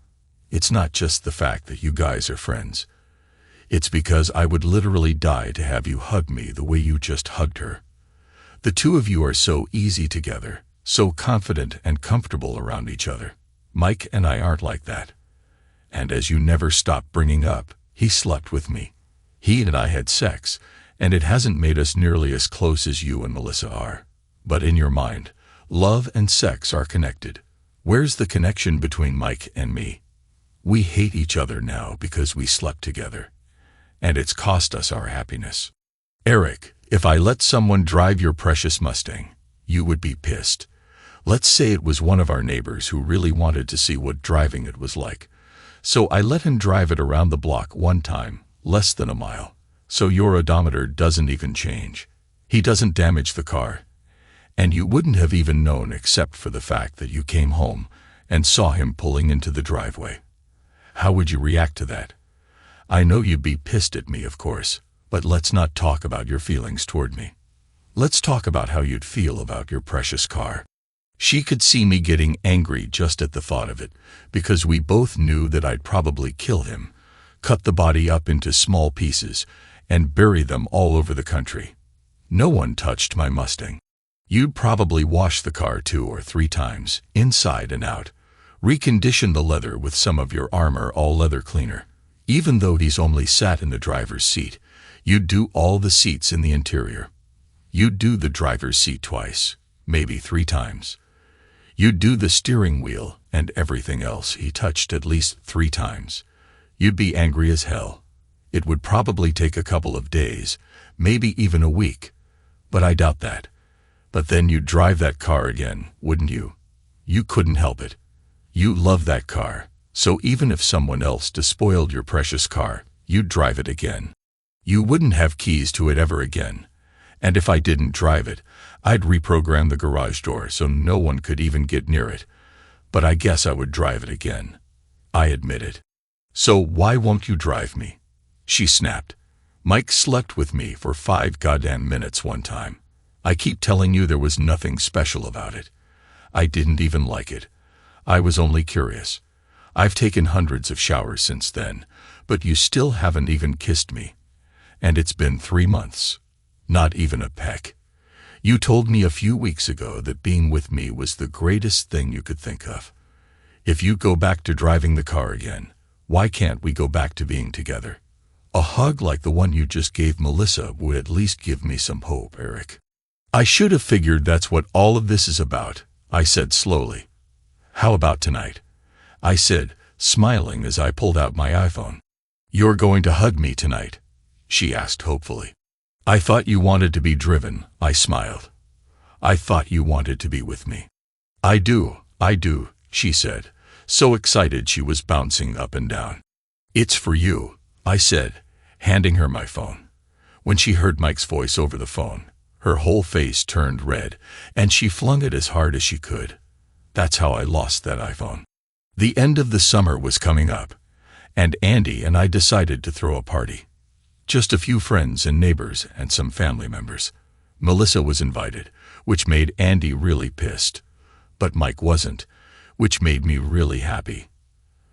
It's not just the fact that you guys are friends. It's because I would literally die to have you hug me the way you just hugged her. The two of you are so easy together, so confident and comfortable around each other. Mike and I aren't like that. And as you never stop bringing up, he slept with me. He and I had sex, and it hasn't made us nearly as close as you and Melissa are. But in your mind, love and sex are connected. Where's the connection between Mike and me? We hate each other now because we slept together. And it's cost us our happiness. Eric, if I let someone drive your precious Mustang, you would be pissed. Let's say it was one of our neighbors who really wanted to see what driving it was like. So I let him drive it around the block one time, less than a mile. So your odometer doesn't even change. He doesn't damage the car. And you wouldn't have even known except for the fact that you came home and saw him pulling into the driveway. How would you react to that? I know you'd be pissed at me, of course, but let's not talk about your feelings toward me. Let's talk about how you'd feel about your precious car." She could see me getting angry just at the thought of it, because we both knew that I'd probably kill him, cut the body up into small pieces, and bury them all over the country. No one touched my Mustang. You'd probably wash the car 2 or 3 times, inside and out, recondition the leather with some of your Armor all-leather cleaner. Even though he's only sat in the driver's seat, you'd do all the seats in the interior. You'd do the driver's seat twice, maybe 3 times. You'd do the steering wheel and everything else he touched at least 3 times. You'd be angry as hell. It would probably take a couple of days, maybe even a week, but I doubt that. But then you'd drive that car again, wouldn't you? You couldn't help it. You love that car. So even if someone else despoiled your precious car, you'd drive it again. You wouldn't have keys to it ever again. And if I didn't drive it, I'd reprogram the garage door so no one could even get near it. But I guess I would drive it again. I admit it. So why won't you drive me? She snapped. Mike slept with me for 5 goddamn minutes one time. I keep telling you there was nothing special about it. I didn't even like it. I was only curious. I've taken hundreds of showers since then, but you still haven't even kissed me. And it's been 3 months. Not even a peck. You told me a few weeks ago that being with me was the greatest thing you could think of. If you go back to driving the car again, why can't we go back to being together? A hug like the one you just gave Melissa would at least give me some hope, Eric. I should have figured that's what all of this is about, I said slowly. How about tonight? I said, smiling as I pulled out my iPhone. You're going to hug me tonight? She asked hopefully. I thought you wanted to be driven, I smiled. I thought you wanted to be with me. I do, she said, so excited she was bouncing up and down. It's for you, I said, handing her my phone. When she heard Mike's voice over the phone, her whole face turned red, and she flung it as hard as she could. That's how I lost that iPhone. The end of the summer was coming up, and Andy and I decided to throw a party. Just a few friends and neighbors and some family members. Melissa was invited, which made Andy really pissed. But Mike wasn't, which made me really happy.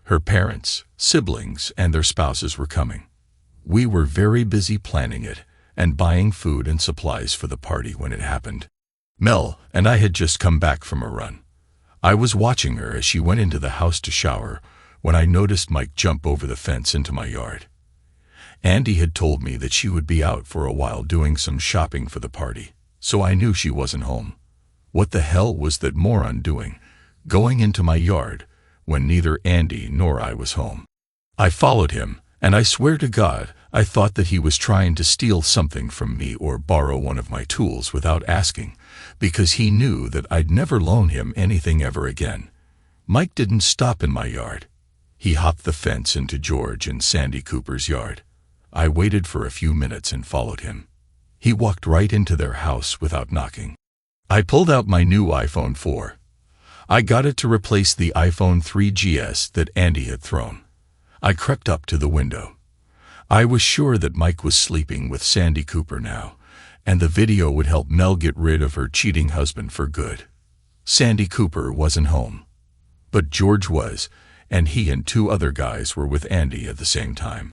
Her parents, siblings, and their spouses were coming. We were very busy planning it and buying food and supplies for the party when it happened. Mel and I had just come back from a run. I was watching her as she went into the house to shower when I noticed Mike jump over the fence into my yard. Andy had told me that she would be out for a while doing some shopping for the party, so I knew she wasn't home. What the hell was that moron doing, going into my yard when neither Andy nor I was home? I followed him, and I swear to God, I thought that he was trying to steal something from me or borrow one of my tools without asking, because he knew that I'd never loan him anything ever again. Mike didn't stop in my yard. He hopped the fence into George and Sandy Cooper's yard. I waited for a few minutes and followed him. He walked right into their house without knocking. I pulled out my new iPhone 4. I got it to replace the iPhone 3GS that Andy had thrown. I crept up to the window. I was sure that Mike was sleeping with Sandy Cooper now, and the video would help Mel get rid of her cheating husband for good. Sandy Cooper wasn't home, but George was, and he and two other guys were with Andy at the same time.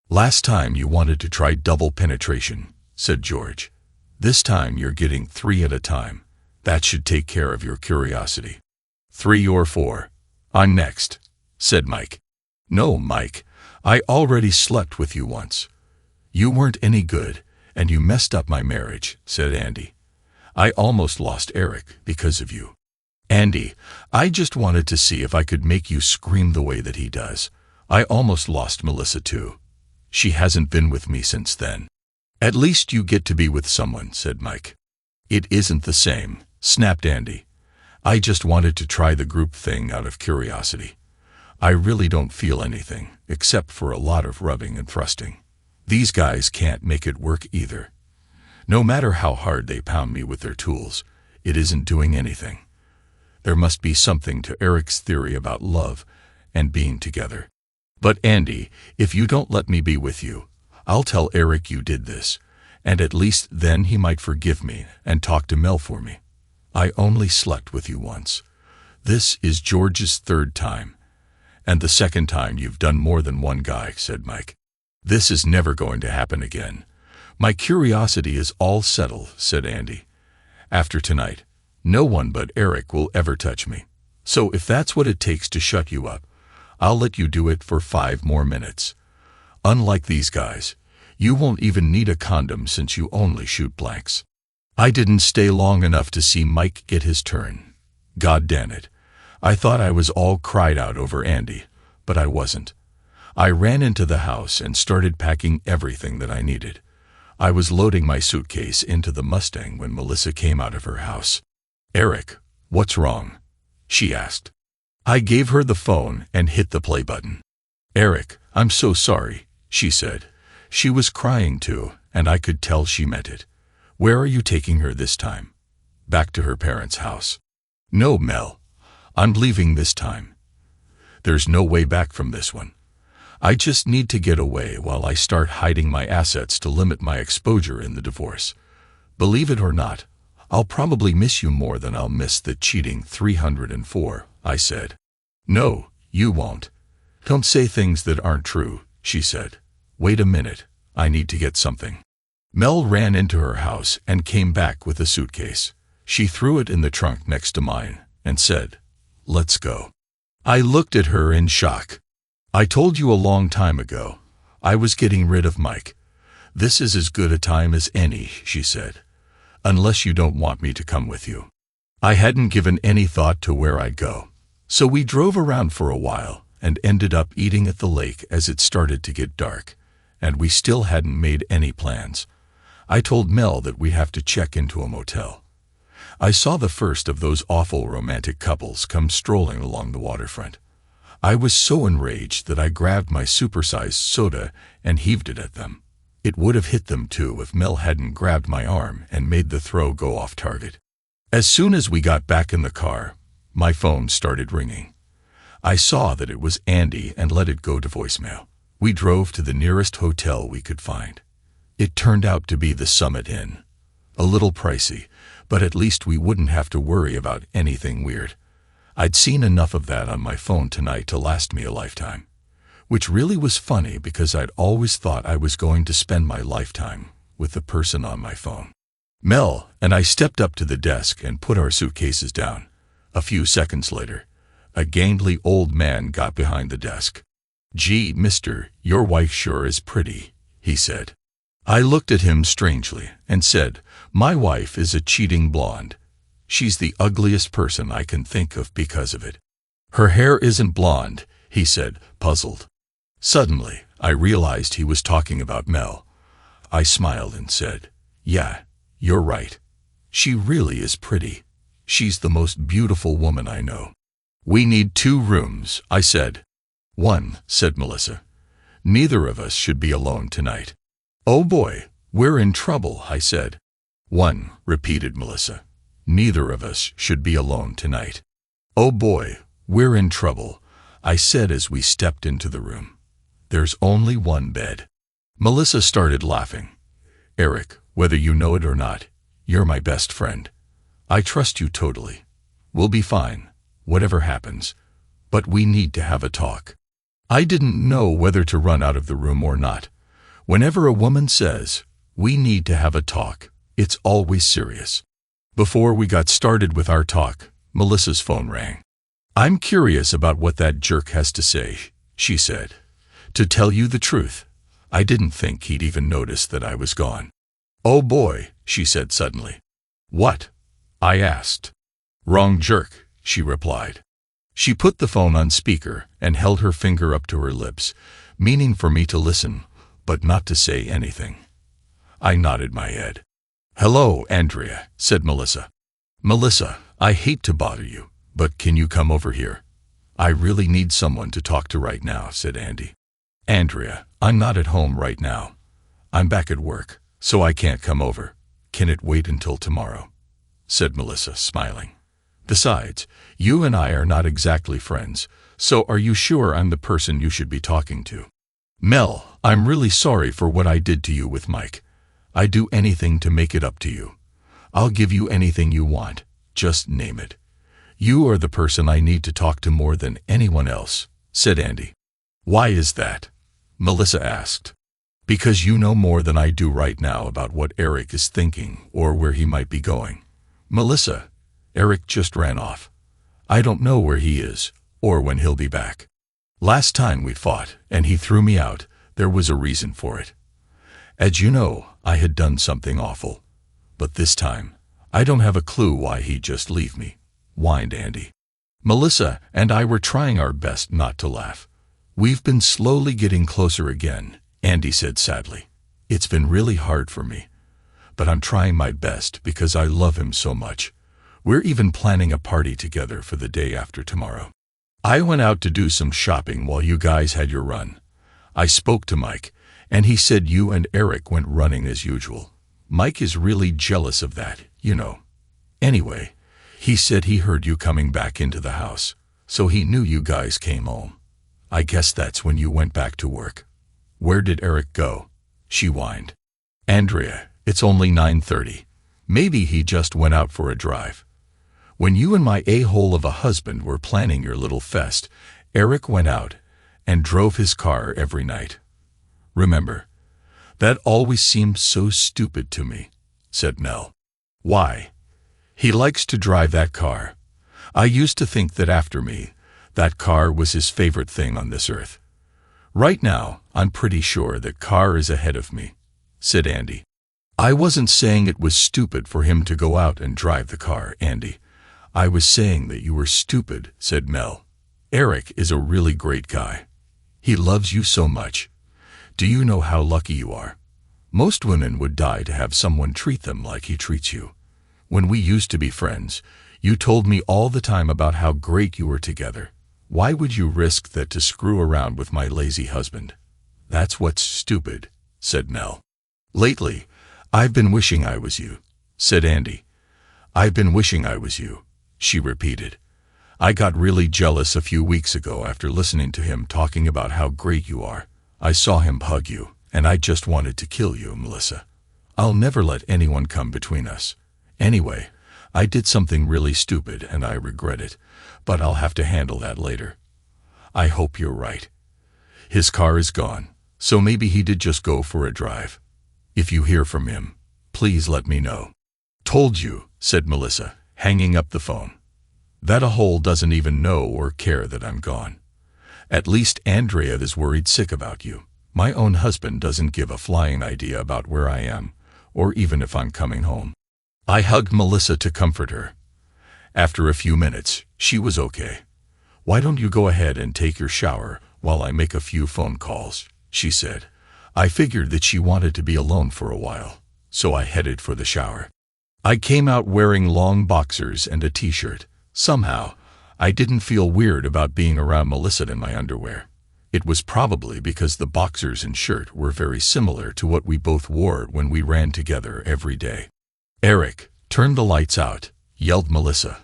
"Last time you wanted to try double penetration," said George. "This time you're getting 3 at a time. That should take care of your curiosity." 3 or 4. "I'm next," said Mike. "No, Mike, I already slept with you once. You weren't any good, and you messed up my marriage," said Andy. "I almost lost Eric because of you." "Andy, I just wanted to see if I could make you scream the way that he does. I almost lost Melissa too. She hasn't been with me since then." "At least you get to be with someone," said Mike. "It isn't the same," snapped Andy. "I just wanted to try the group thing out of curiosity. I really don't feel anything, except for a lot of rubbing and thrusting. These guys can't make it work either. No matter how hard they pound me with their tools, it isn't doing anything. There must be something to Eric's theory about love and being together. But Andy, if you don't let me be with you, I'll tell Eric you did this, and at least then he might forgive me and talk to Mel for me. I only slept with you once. This is George's 3rd time, and the 2nd time you've done more than one guy," said Mike. "This is never going to happen again. My curiosity is all settled," said Andy. "After tonight, no one but Eric will ever touch me. So if that's what it takes to shut you up, I'll let you do it for 5 more minutes. Unlike these guys, you won't even need a condom since you only shoot blanks." I didn't stay long enough to see Mike get his turn. God damn it. I thought I was all cried out over Andy, but I wasn't. I ran into the house and started packing everything that I needed. I was loading my suitcase into the Mustang when Melissa came out of her house. "Eric, what's wrong?" she asked. I gave her the phone and hit the play button. "Eric, I'm so sorry," she said. She was crying too, and I could tell she meant it. "Where are you taking her this time?" "Back to her parents' house." "No, Mel. I'm leaving this time. There's no way back from this one. I just need to get away while I start hiding my assets to limit my exposure in the divorce. Believe it or not, I'll probably miss you more than I'll miss the cheating 304, I said. "No, you won't. Don't say things that aren't true," she said. "Wait a minute, I need to get something." Mel ran into her house and came back with a suitcase. She threw it in the trunk next to mine and said, "Let's go." I looked at her in shock. "I told you a long time ago. I was getting rid of Mike. This is as good a time as any," she said. "Unless you don't want me to come with you." I hadn't given any thought to where I'd go. So we drove around for a while and ended up eating at the lake as it started to get dark, and we still hadn't made any plans. I told Mel that we'd have to check into a motel. I saw the first of those awful romantic couples come strolling along the waterfront. I was so enraged that I grabbed my supersized soda and heaved it at them. It would have hit them too if Mel hadn't grabbed my arm and made the throw go off target. As soon as we got back in the car, My phone started ringing. I saw that it was Andy and let it go to voicemail. We drove to the nearest hotel we could find. It turned out to be the Summit Inn. A little pricey, but at least we wouldn't have to worry about anything weird. I'd seen enough of that on my phone tonight to last me a lifetime. Which really was funny because I'd always thought I was going to spend my lifetime with the person on my phone. Mel and I stepped up to the desk and put our suitcases down. A few seconds later, a gangly old man got behind the desk. "Gee, mister, your wife sure is pretty," he said. I looked at him strangely and said, "My wife is a cheating blonde. She's the ugliest person I can think of because of it." "Her hair isn't blonde," he said, puzzled. Suddenly, I realized he was talking about Mel. I smiled and said, "Yeah, you're right. She really is pretty. She's the most beautiful woman I know." "We need 2 rooms," I said. "1," said Melissa. "Neither of us should be alone tonight." "Oh boy, we're in trouble," I said. "1," repeated Melissa. "Neither of us should be alone tonight." "Oh boy, we're in trouble," I said as we stepped into the room. "There's only 1 bed." Melissa started laughing. "Eric, whether you know it or not, you're my best friend. I trust you totally. We'll be fine, whatever happens. But we need to have a talk." I didn't know whether to run out of the room or not. Whenever a woman says, "We need to have a talk," it's always serious. Before we got started with our talk, Melissa's phone rang. "I'm curious about what that jerk has to say," she said. "To tell you the truth, I didn't think he'd even notice that I was gone." "Oh boy," she said suddenly. "What?" I asked. "Wrong jerk," she replied. She put the phone on speaker and held her finger up to her lips, meaning for me to listen, but not to say anything. I nodded my head. "Hello, Andrea," said Melissa. "Melissa, I hate to bother you, but can you come over here? I really need someone to talk to right now," said Andy. "Andrea, I'm not at home right now. I'm back at work, so I can't come over. Can it wait until tomorrow?" said Melissa, smiling. "Besides, you and I are not exactly friends, so are you sure I'm the person you should be talking to?" "Mel, I'm really sorry for what I did to you with Mike. I'd do anything to make it up to you. I'll give you anything you want, just name it. You are the person I need to talk to more than anyone else," said Andy. "Why is that?" Melissa asked. "Because you know more than I do right now about what Eric is thinking or where he might be going." "Melissa, Eric just ran off. I don't know where he is or when he'll be back. Last time we fought and he threw me out, there was a reason for it. As you know, I had done something awful. But this time, I don't have a clue why he'd just leave me," whined Andy. Melissa and I were trying our best not to laugh. "We've been slowly getting closer again," Andy said sadly. "It's been really hard for me. But I'm trying my best because I love him so much. We're even planning a party together for the day after tomorrow. I went out to do some shopping while you guys had your run. I spoke to Mike, and he said you and Eric went running as usual. Mike is really jealous of that, you know. Anyway, he said he heard you coming back into the house, so he knew you guys came home. I guess that's when you went back to work." "Where did Eric go?" she whined. "Andrea, it's only 9:30. Maybe he just went out for a drive. When you and my a-hole of a husband were planning your little fest, Eric went out and drove his car every night. Remember, that always seemed so stupid to me," said Mel. "Why? He likes to drive that car. I used to think that after me, that car was his favorite thing on this earth. Right now, I'm pretty sure that car is ahead of me," said Andy. "I wasn't saying it was stupid for him to go out and drive the car, Andy. I was saying that you were stupid," said Mel. "Eric is a really great guy. He loves you so much. Do you know how lucky you are? Most women would die to have someone treat them like he treats you. When we used to be friends, you told me all the time about how great you were together. Why would you risk that to screw around with my lazy husband?" "That's what's stupid," said Mel. "Lately, I've been wishing I was you," said Andy. "I've been wishing I was you," she repeated. I got really jealous a few weeks ago after listening to him talking about how great you are. I saw him hug you, and I just wanted to kill you, Melissa. I'll never let anyone come between us. Anyway, I did something really stupid and I regret it, but I'll have to handle that later. I hope you're right. His car is gone, so maybe he did just go for a drive. If you hear from him, please let me know. Told you, said Melissa, hanging up the phone. That a hole doesn't even know or care that I'm gone. At least Andrea is worried sick about you. My own husband doesn't give a flying idea about where I am, or even if I'm coming home. I hugged Melissa to comfort her. After a few minutes, she was okay. Why don't you go ahead and take your shower while I make a few phone calls, she said. I figured that she wanted to be alone for a while, so I headed for the shower. I came out wearing long boxers and a t-shirt. Somehow, I didn't feel weird about being around Melissa in my underwear. It was probably because the boxers and shirt were very similar to what we both wore when we ran together every day. Eric, turn the lights out, yelled Melissa.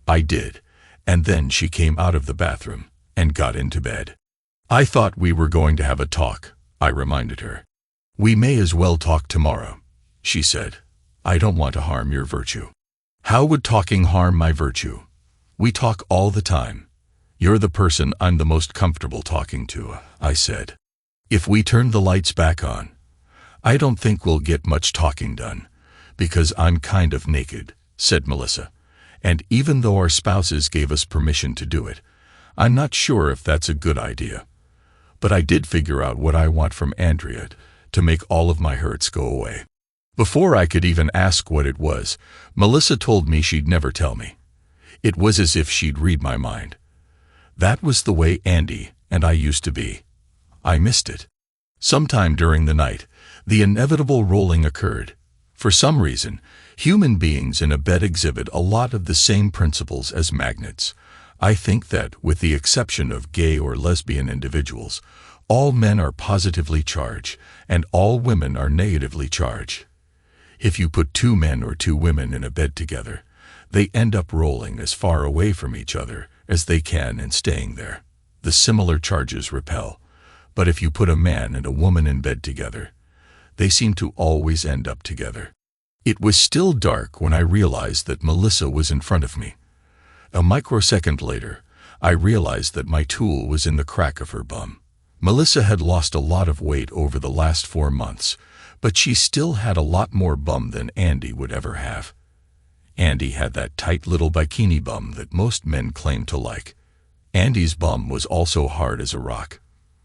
I did, and then she came out of the bathroom and got into bed. I thought we were going to have a talk, I reminded her. We may as well talk tomorrow, she said. I don't want to harm your virtue. How would talking harm my virtue? We talk all the time. You're the person I'm the most comfortable talking to, I said. If we turn the lights back on, I don't think we'll get much talking done, because I'm kind of naked, said Melissa. And even though our spouses gave us permission to do it, I'm not sure if that's a good idea. But I did figure out what I want from Andrea to make all of my hurts go away. Before I could even ask what it was, Melissa told me she'd never tell me. It was as if she'd read my mind. That was the way Andy and I used to be. I missed it. Sometime during the night, the inevitable rolling occurred. For some reason, human beings in a bed exhibit a lot of the same principles as magnets. I think that, with the exception of gay or lesbian individuals, all men are positively charged, and all women are negatively charged. If you put two men or two women in a bed together, they end up rolling as far away from each other as they can and staying there. The similar charges repel. But if you put a man and a woman in bed together, they seem to always end up together. It was still dark when I realized that Melissa was in front of me. A microsecond later, I realized that my tool was in the crack of her bum. Melissa had lost a lot of weight over the last 4 months, but she still had a lot more bum than Andy would ever have. Andy had that tight little bikini bum that most men claim to like. Andy's bum was also hard as a rock.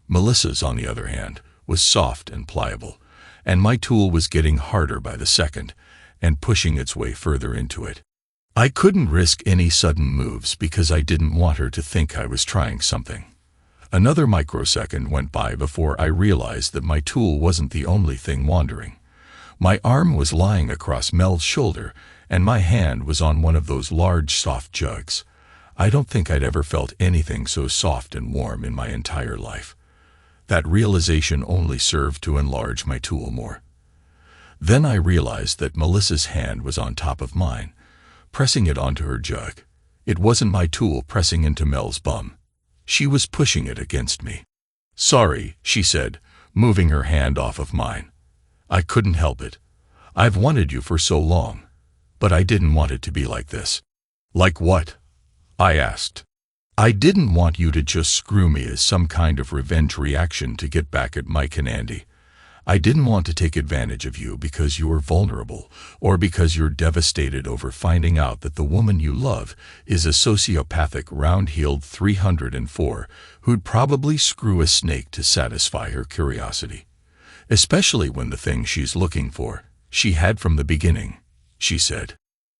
Melissa's, on the other hand, was soft and pliable, and my tool was getting harder by the second and pushing its way further into it. I couldn't risk any sudden moves because I didn't want her to think I was trying something. Another microsecond went by before I realized that my tool wasn't the only thing wandering. My arm was lying across Mel's shoulder, and my hand was on one of those large, soft jugs. I don't think I'd ever felt anything so soft and warm in my entire life. That realization only served to enlarge my tool more. Then I realized that Melissa's hand was on top of mine, pressing it onto her jug. It wasn't my tool pressing into Mel's bum. She was pushing it against me. Sorry, she said, moving her hand off of mine. I couldn't help it. I've wanted you for so long, but I didn't want it to be like this. Like what? I asked. I didn't want you to just screw me as some kind of revenge reaction to get back at Mike and Andy. I didn't want to take advantage of you because you were vulnerable, or because you're devastated over finding out that the woman you love is a sociopathic round-heeled 304 who'd probably screw a snake to satisfy her curiosity. Especially when the thing she's looking for, she had from the beginning, she said.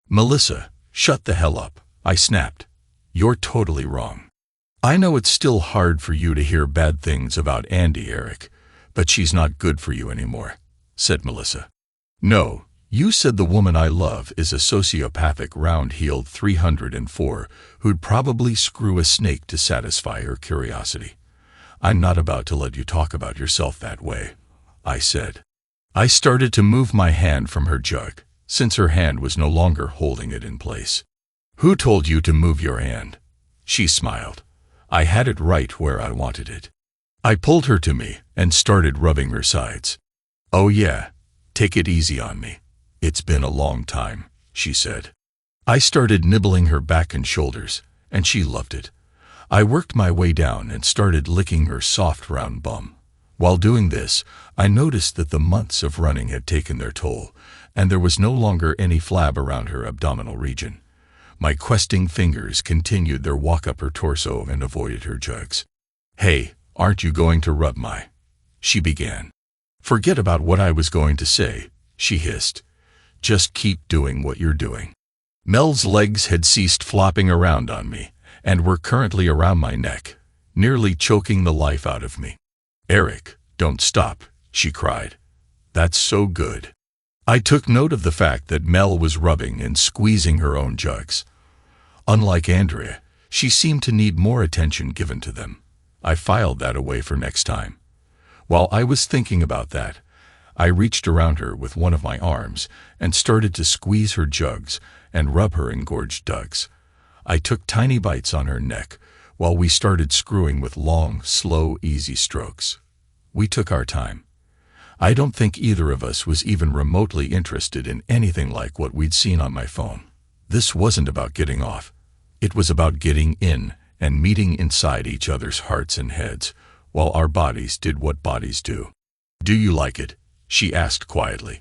Melissa, shut the hell up, I snapped. You're totally wrong. I know it's still hard for you to hear bad things about Andy, Eric, but she's not good for you anymore, said Melissa. No, you said the woman I love is a sociopathic round-heeled 304 who'd probably screw a snake to satisfy her curiosity. I'm not about to let you talk about yourself that way, I said. I started to move my hand from her jug, since her hand was no longer holding it in place. Who told you to move your hand? She smiled. I had it right where I wanted it. I pulled her to me and started rubbing her sides. "Oh yeah, take it easy on me. It's been a long time," she said. I started nibbling her back and shoulders, and she loved it. I worked my way down and started licking her soft round bum. While doing this, I noticed that the months of running had taken their toll, and there was no longer any flab around her abdominal region. My questing fingers continued their walk up her torso and avoided her jugs. "Hey, aren't you going to rub my—" she began. "Forget about what I was going to say," she hissed. "Just keep doing what you're doing." Mel's legs had ceased flopping around on me, and were currently around my neck, nearly choking the life out of me. "Eric, don't stop," she cried. "That's so good." I took note of the fact that Mel was rubbing and squeezing her own jugs. Unlike Andrea, she seemed to need more attention given to them. I filed that away for next time. While I was thinking about that, I reached around her with one of my arms and started to squeeze her jugs and rub her engorged dugs. I took tiny bites on her neck while we started screwing with long, slow, easy strokes. We took our time. I don't think either of us was even remotely interested in anything like what we'd seen on my phone. This wasn't about getting off. It was about getting in and meeting inside each other's hearts and heads, while our bodies did what bodies do. "Do you like it?" she asked quietly.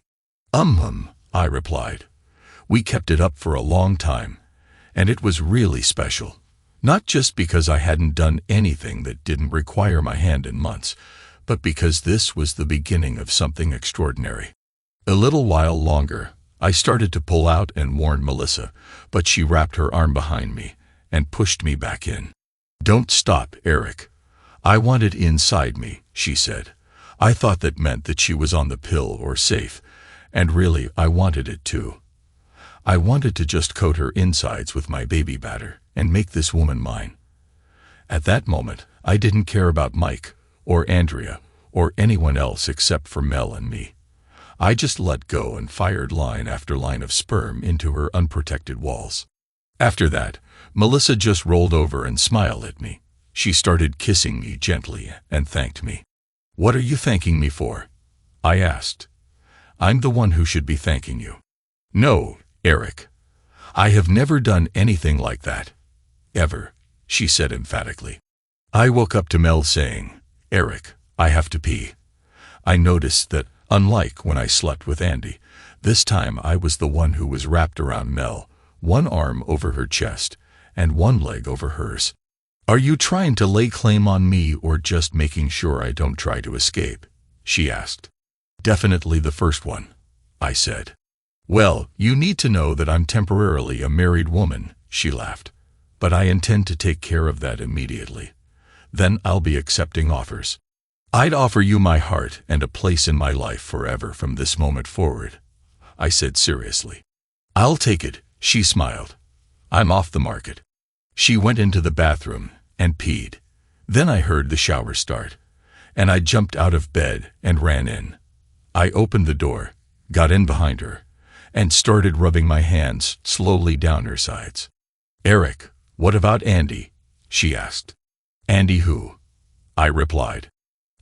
I replied. We kept it up for a long time, and it was really special. Not just because I hadn't done anything that didn't require my hand in months, but because this was the beginning of something extraordinary. A little while longer, I started to pull out and warn Melissa, but she wrapped her arm behind me and pushed me back in. "Don't stop, Eric. I want it inside me," she said. I thought that meant that she was on the pill or safe, and really I wanted it too. I wanted to just coat her insides with my baby batter and make this woman mine. At that moment, I didn't care about Mike or Andrea or anyone else except for Mel and me. I just let go and fired line after line of sperm into her unprotected walls. After that, Melissa just rolled over and smiled at me. She started kissing me gently and thanked me. "What are you thanking me for?" I asked. "I'm the one who should be thanking you." "No, Eric. I have never done anything like that. Ever," she said emphatically. I woke up to Mel saying, "Eric, I have to pee." I noticed that, unlike when I slept with Andy, this time I was the one who was wrapped around Mel, one arm over her chest and one leg over hers. "Are you trying to lay claim on me or just making sure I don't try to escape?" she asked. "Definitely the first one," I said. "Well, you need to know that I'm temporarily a married woman," she laughed. "But I intend to take care of that immediately. Then I'll be accepting offers. I'd offer you my heart and a place in my life forever from this moment forward," I said seriously. "I'll take it," she smiled. "I'm off the market." She went into the bathroom and peed. Then I heard the shower start, and I jumped out of bed and ran in. I opened the door, got in behind her, and started rubbing my hands slowly down her sides. "Eric, what about Andy?" she asked. "Andy who?" I replied.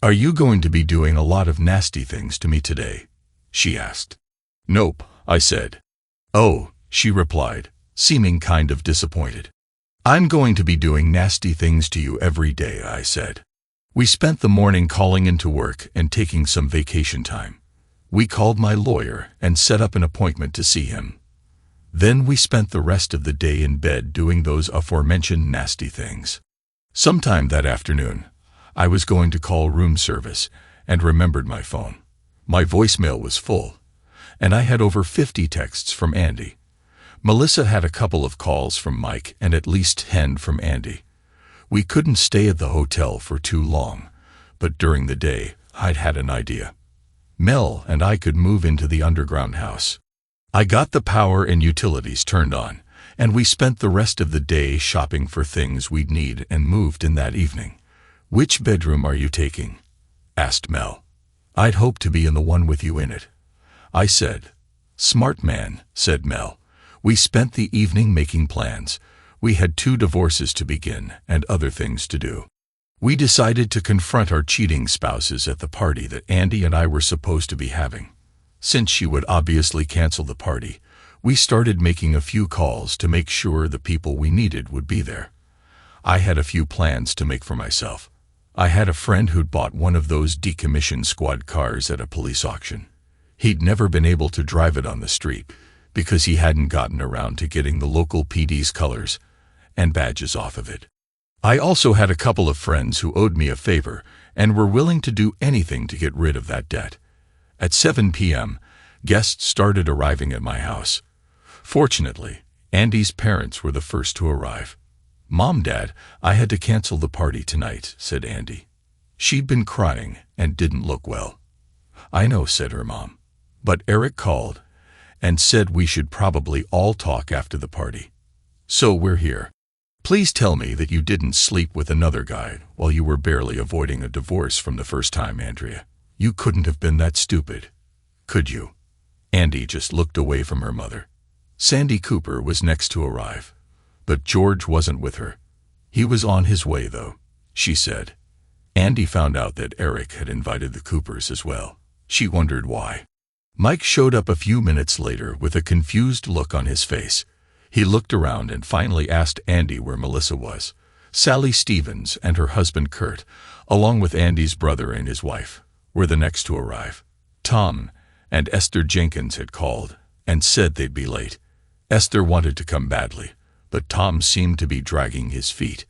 "Are you going to be doing a lot of nasty things to me today?" she asked. "Nope," I said. "Oh," she replied, seeming kind of disappointed. "I'm going to be doing nasty things to you every day," I said. We spent the morning calling into work and taking some vacation time. We called my lawyer and set up an appointment to see him. Then we spent the rest of the day in bed doing those aforementioned nasty things. Sometime that afternoon, I was going to call room service and remembered my phone. My voicemail was full, and I had over 50 texts from Andy. Melissa had a couple of calls from Mike and at least 10 from Andy. We couldn't stay at the hotel for too long, but during the day, I'd had an idea. Mel and I could move into the underground house. I got the power and utilities turned on, and we spent the rest of the day shopping for things we'd need and moved in that evening. "Which bedroom are you taking?" asked Mel. "I'd hope to be in the one with you in it," I said. "Smart man," said Mel. We spent the evening making plans. We had 2 divorces to begin and other things to do. We decided to confront our cheating spouses at the party that Andy and I were supposed to be having. Since she would obviously cancel the party, we started making a few calls to make sure the people we needed would be there. I had a few plans to make for myself. I had a friend who'd bought one of those decommissioned squad cars at a police auction. He'd never been able to drive it on the street because he hadn't gotten around to getting the local PD's colors and badges off of it. I also had a couple of friends who owed me a favor and were willing to do anything to get rid of that debt. At 7 p.m., guests started arriving at my house. Fortunately, Andy's parents were the first to arrive. "Mom, Dad, I had to cancel the party tonight," said Andy. She'd been crying and didn't look well. "I know," said her mom. "But Eric called and said we should probably all talk after the party. So we're here. Please tell me that you didn't sleep with another guy while you were barely avoiding a divorce from the first time, Andrea. You couldn't have been that stupid, could you?" Andy just looked away from her mother. Sandy Cooper was next to arrive, but George wasn't with her. "He was on his way, though," she said. Andy found out that Eric had invited the Coopers as well. She wondered why. Mike showed up a few minutes later with a confused look on his face. He looked around and finally asked Andy where Melissa was. Sally Stevens and her husband Kurt, along with Andy's brother and his wife, were the next to arrive. Tom and Esther Jenkins had called and said they'd be late. Esther wanted to come badly, but Tom seemed to be dragging his feet.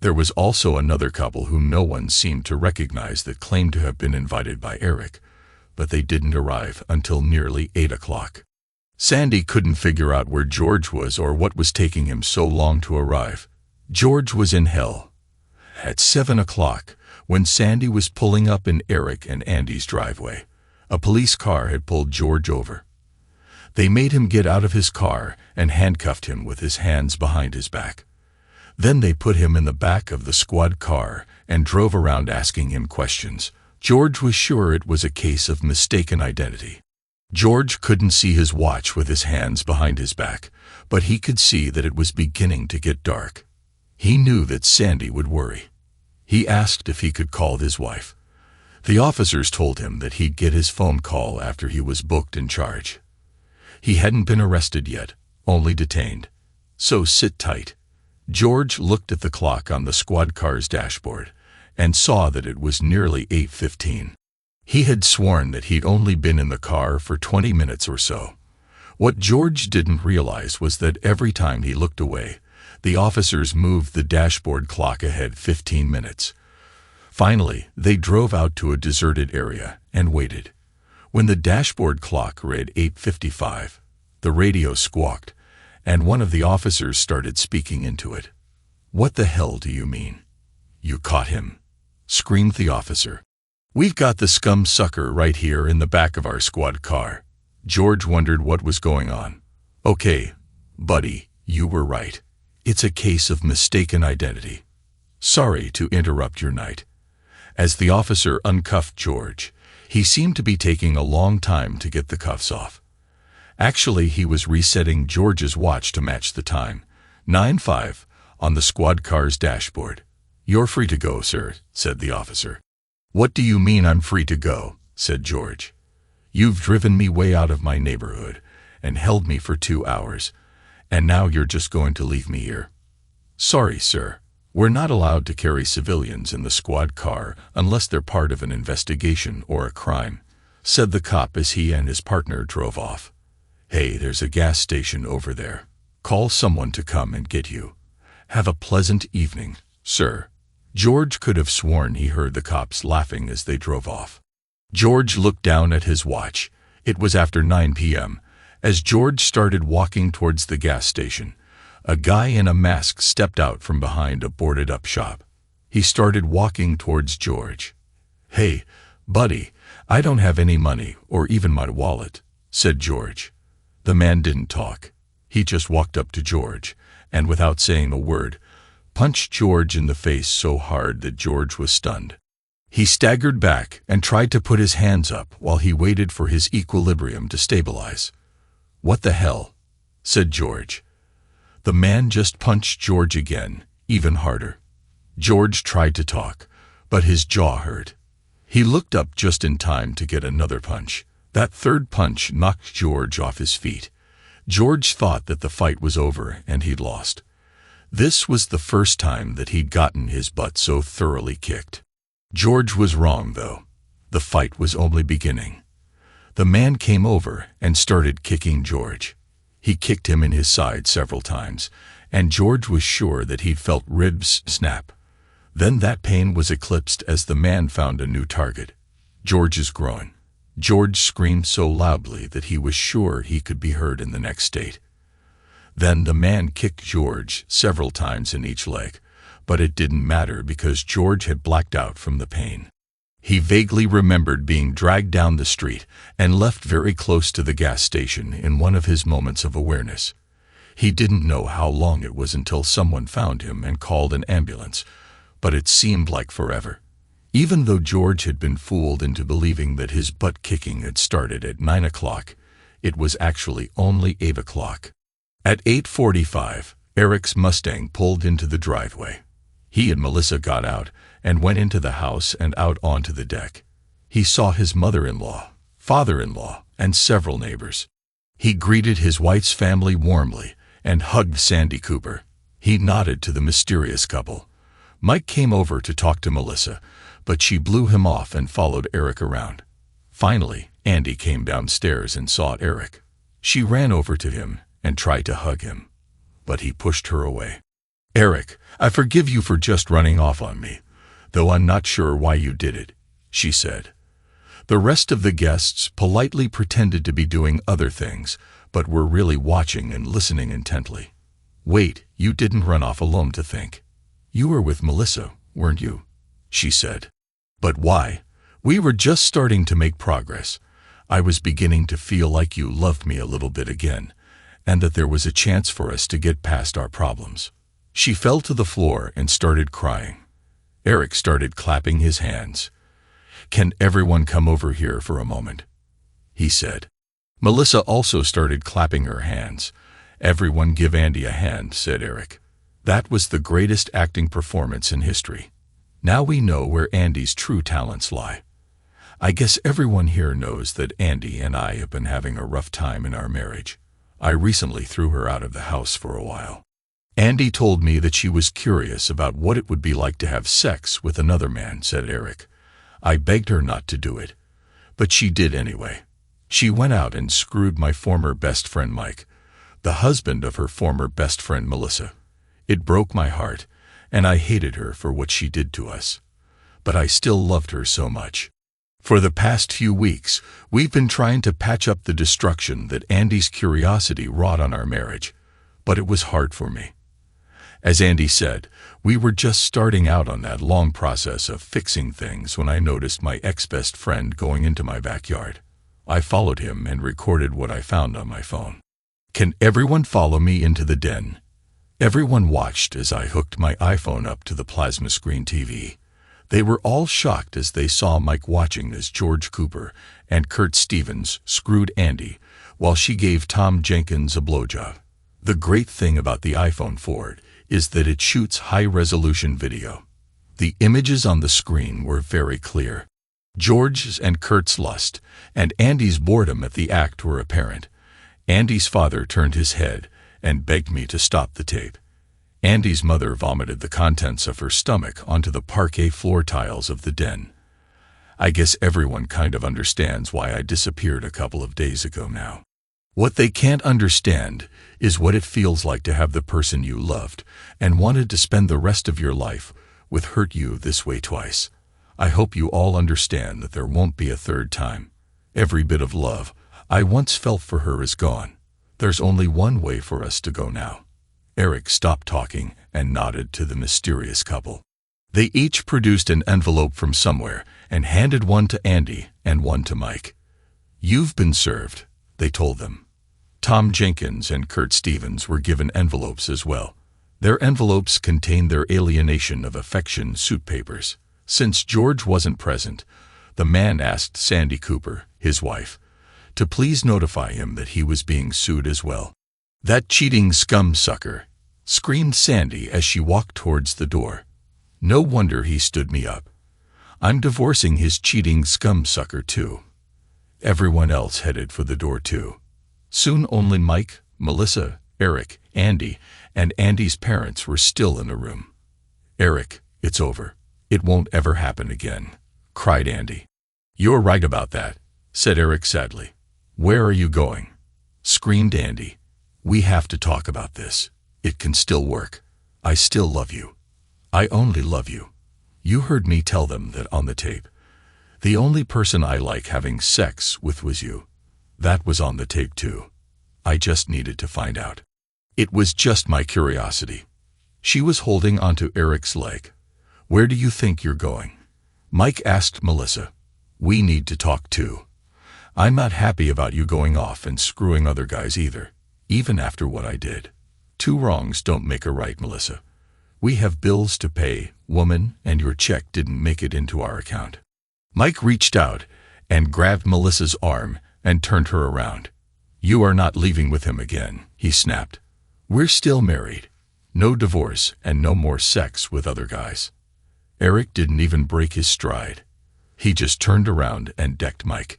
There was also another couple whom no one seemed to recognize that claimed to have been invited by Eric, but they didn't arrive until nearly 8 o'clock. Sandy couldn't figure out where George was or what was taking him so long to arrive. George was in hell. At 7 o'clock, when Sandy was pulling up in Eric and Andy's driveway, a police car had pulled George over. They made him get out of his car and handcuffed him with his hands behind his back. Then they put him in the back of the squad car and drove around asking him questions. George was sure it was a case of mistaken identity. George couldn't see his watch with his hands behind his back, but he could see that it was beginning to get dark. He knew that Sandy would worry. He asked if he could call his wife. The officers told him that he'd get his phone call after he was booked and charged. He hadn't been arrested yet, only detained. So sit tight. George looked at the clock on the squad car's dashboard and saw that it was nearly 8:15. He had sworn that he'd only been in the car for 20 minutes or so. What George didn't realize was that every time he looked away, the officers moved the dashboard clock ahead 15 minutes. Finally, they drove out to a deserted area and waited. When the dashboard clock read 8:55, the radio squawked, and one of the officers started speaking into it. "What the hell do you mean? You caught him?" screamed the officer. "We've got the scum sucker right here in the back of our squad car." George wondered what was going on. "Okay, buddy, you were right. It's a case of mistaken identity. Sorry to interrupt your night." As the officer uncuffed George, he seemed to be taking a long time to get the cuffs off. Actually, he was resetting George's watch to match the time, 9:05, on the squad car's dashboard. "You're free to go, sir," said the officer. "What do you mean I'm free to go?" said George. "You've driven me way out of my neighborhood and held me for 2 hours, and now you're just going to leave me here." "Sorry, sir. We're not allowed to carry civilians in the squad car unless they're part of an investigation or a crime," said the cop as he and his partner drove off. "Hey, there's a gas station over there. Call someone to come and get you. Have a pleasant evening, sir." George could have sworn he heard the cops laughing as they drove off. George looked down at his watch. It was after 9 p.m. As George started walking towards the gas station, a guy in a mask stepped out from behind a boarded-up shop. He started walking towards George. "Hey, buddy, I don't have any money or even my wallet," said George. The man didn't talk. He just walked up to George and, without saying a word, punched George in the face so hard that George was stunned. He staggered back and tried to put his hands up while he waited for his equilibrium to stabilize. "What the hell?" said George. The man just punched George again, even harder. George tried to talk, but his jaw hurt. He looked up just in time to get another punch. That third punch knocked George off his feet. George thought that the fight was over and he'd lost. This was the first time that he'd gotten his butt so thoroughly kicked. George was wrong, though. The fight was only beginning. The man came over and started kicking George. He kicked him in his side several times, and George was sure that he'd felt ribs snap. Then that pain was eclipsed as the man found a new target: George's groin. George screamed so loudly that he was sure he could be heard in the next state. Then the man kicked George several times in each leg, but it didn't matter because George had blacked out from the pain. He vaguely remembered being dragged down the street and left very close to the gas station in one of his moments of awareness. He didn't know how long it was until someone found him and called an ambulance, but it seemed like forever. Even though George had been fooled into believing that his butt kicking had started at 9 o'clock, it was actually only 8 o'clock. At 8:45, Eric's Mustang pulled into the driveway. He and Melissa got out and went into the house and out onto the deck. He saw his mother-in-law, father-in-law, and several neighbors. He greeted his wife's family warmly and hugged Sandy Cooper. He nodded to the mysterious couple. Mike came over to talk to Melissa, but she blew him off and followed Eric around. Finally, Andy came downstairs and saw Eric. She ran over to him and tried to hug him, but he pushed her away. "Eric, I forgive you for just running off on me, though I'm not sure why you did it," she said. The rest of the guests politely pretended to be doing other things, but were really watching and listening intently. "Wait, you didn't run off alone to think. You were with Melissa, weren't you?" she said. "But why? We were just starting to make progress. I was beginning to feel like you loved me a little bit again, and that there was a chance for us to get past our problems." She fell to the floor and started crying. Eric started clapping his hands. "Can everyone come over here for a moment?" he said. Melissa also started clapping her hands. "Everyone give Andy a hand," said Eric. That was the greatest acting performance in history. Now we know where Andy's true talents lie. I guess everyone here knows that Andy and I have been having a rough time in our marriage. I recently threw her out of the house for a while. Andy told me that she was curious about what it would be like to have sex with another man, said Eric. I begged her not to do it, but she did anyway. She went out and screwed my former best friend Mike, the husband of her former best friend Melissa. It broke my heart, and I hated her for what she did to us. But I still loved her so much. For the past few weeks, we've been trying to patch up the destruction that Andy's curiosity wrought on our marriage, but it was hard for me. As Andy said, we were just starting out on that long process of fixing things when I noticed my ex-best friend going into my backyard. I followed him and recorded what I found on my phone. Can everyone follow me into the den? Everyone watched as I hooked my iPhone up to the plasma screen TV. They were all shocked as they saw Mike watching as George Cooper and Kurt Stevens screwed Andy while she gave Tom Jenkins a blowjob. The great thing about the iPhone 4 is that it shoots high-resolution video. The images on the screen were very clear. George's and Kurt's lust and Andy's boredom at the act were apparent. Andy's father turned his head and begged me to stop the tape. Andy's mother vomited the contents of her stomach onto the parquet floor tiles of the den. I guess everyone kind of understands why I disappeared a couple of days ago now. What they can't understand is what it feels like to have the person you loved and wanted to spend the rest of your life with hurt you this way twice. I hope you all understand that there won't be a third time. Every bit of love I once felt for her is gone. There's only one way for us to go now. Eric stopped talking and nodded to the mysterious couple. They each produced an envelope from somewhere and handed one to Andy and one to Mike. You've been served, they told them. Tom Jenkins and Kurt Stevens were given envelopes as well. Their envelopes contained their alienation of affection suit papers. Since George wasn't present, the man asked Sandy Cooper, his wife, to please notify him that he was being sued as well. That cheating scum sucker, screamed Sandy as she walked towards the door. No wonder he stood me up. I'm divorcing his cheating scumsucker too. Everyone else headed for the door too. Soon only Mike, Melissa, Eric, Andy, and Andy's parents were still in the room. "Eric, it's over. It won't ever happen again," cried Andy. "You're right about that," said Eric sadly. "Where are you going?" screamed Andy. "We have to talk about this. It can still work. I still love you. I only love you. You heard me tell them that on the tape. The only person I like having sex with was you. That was on the tape too. I just needed to find out. It was just my curiosity." She was holding onto Eric's leg. "Where do you think you're going?" Mike asked Melissa. "We need to talk too. I'm not happy about you going off and screwing other guys either, even after what I did. Two wrongs don't make a right, Melissa. We have bills to pay, woman, and your check didn't make it into our account." Mike reached out and grabbed Melissa's arm and turned her around. "You are not leaving with him again," he snapped. "We're still married. No divorce and no more sex with other guys." Eric didn't even break his stride. He just turned around and decked Mike,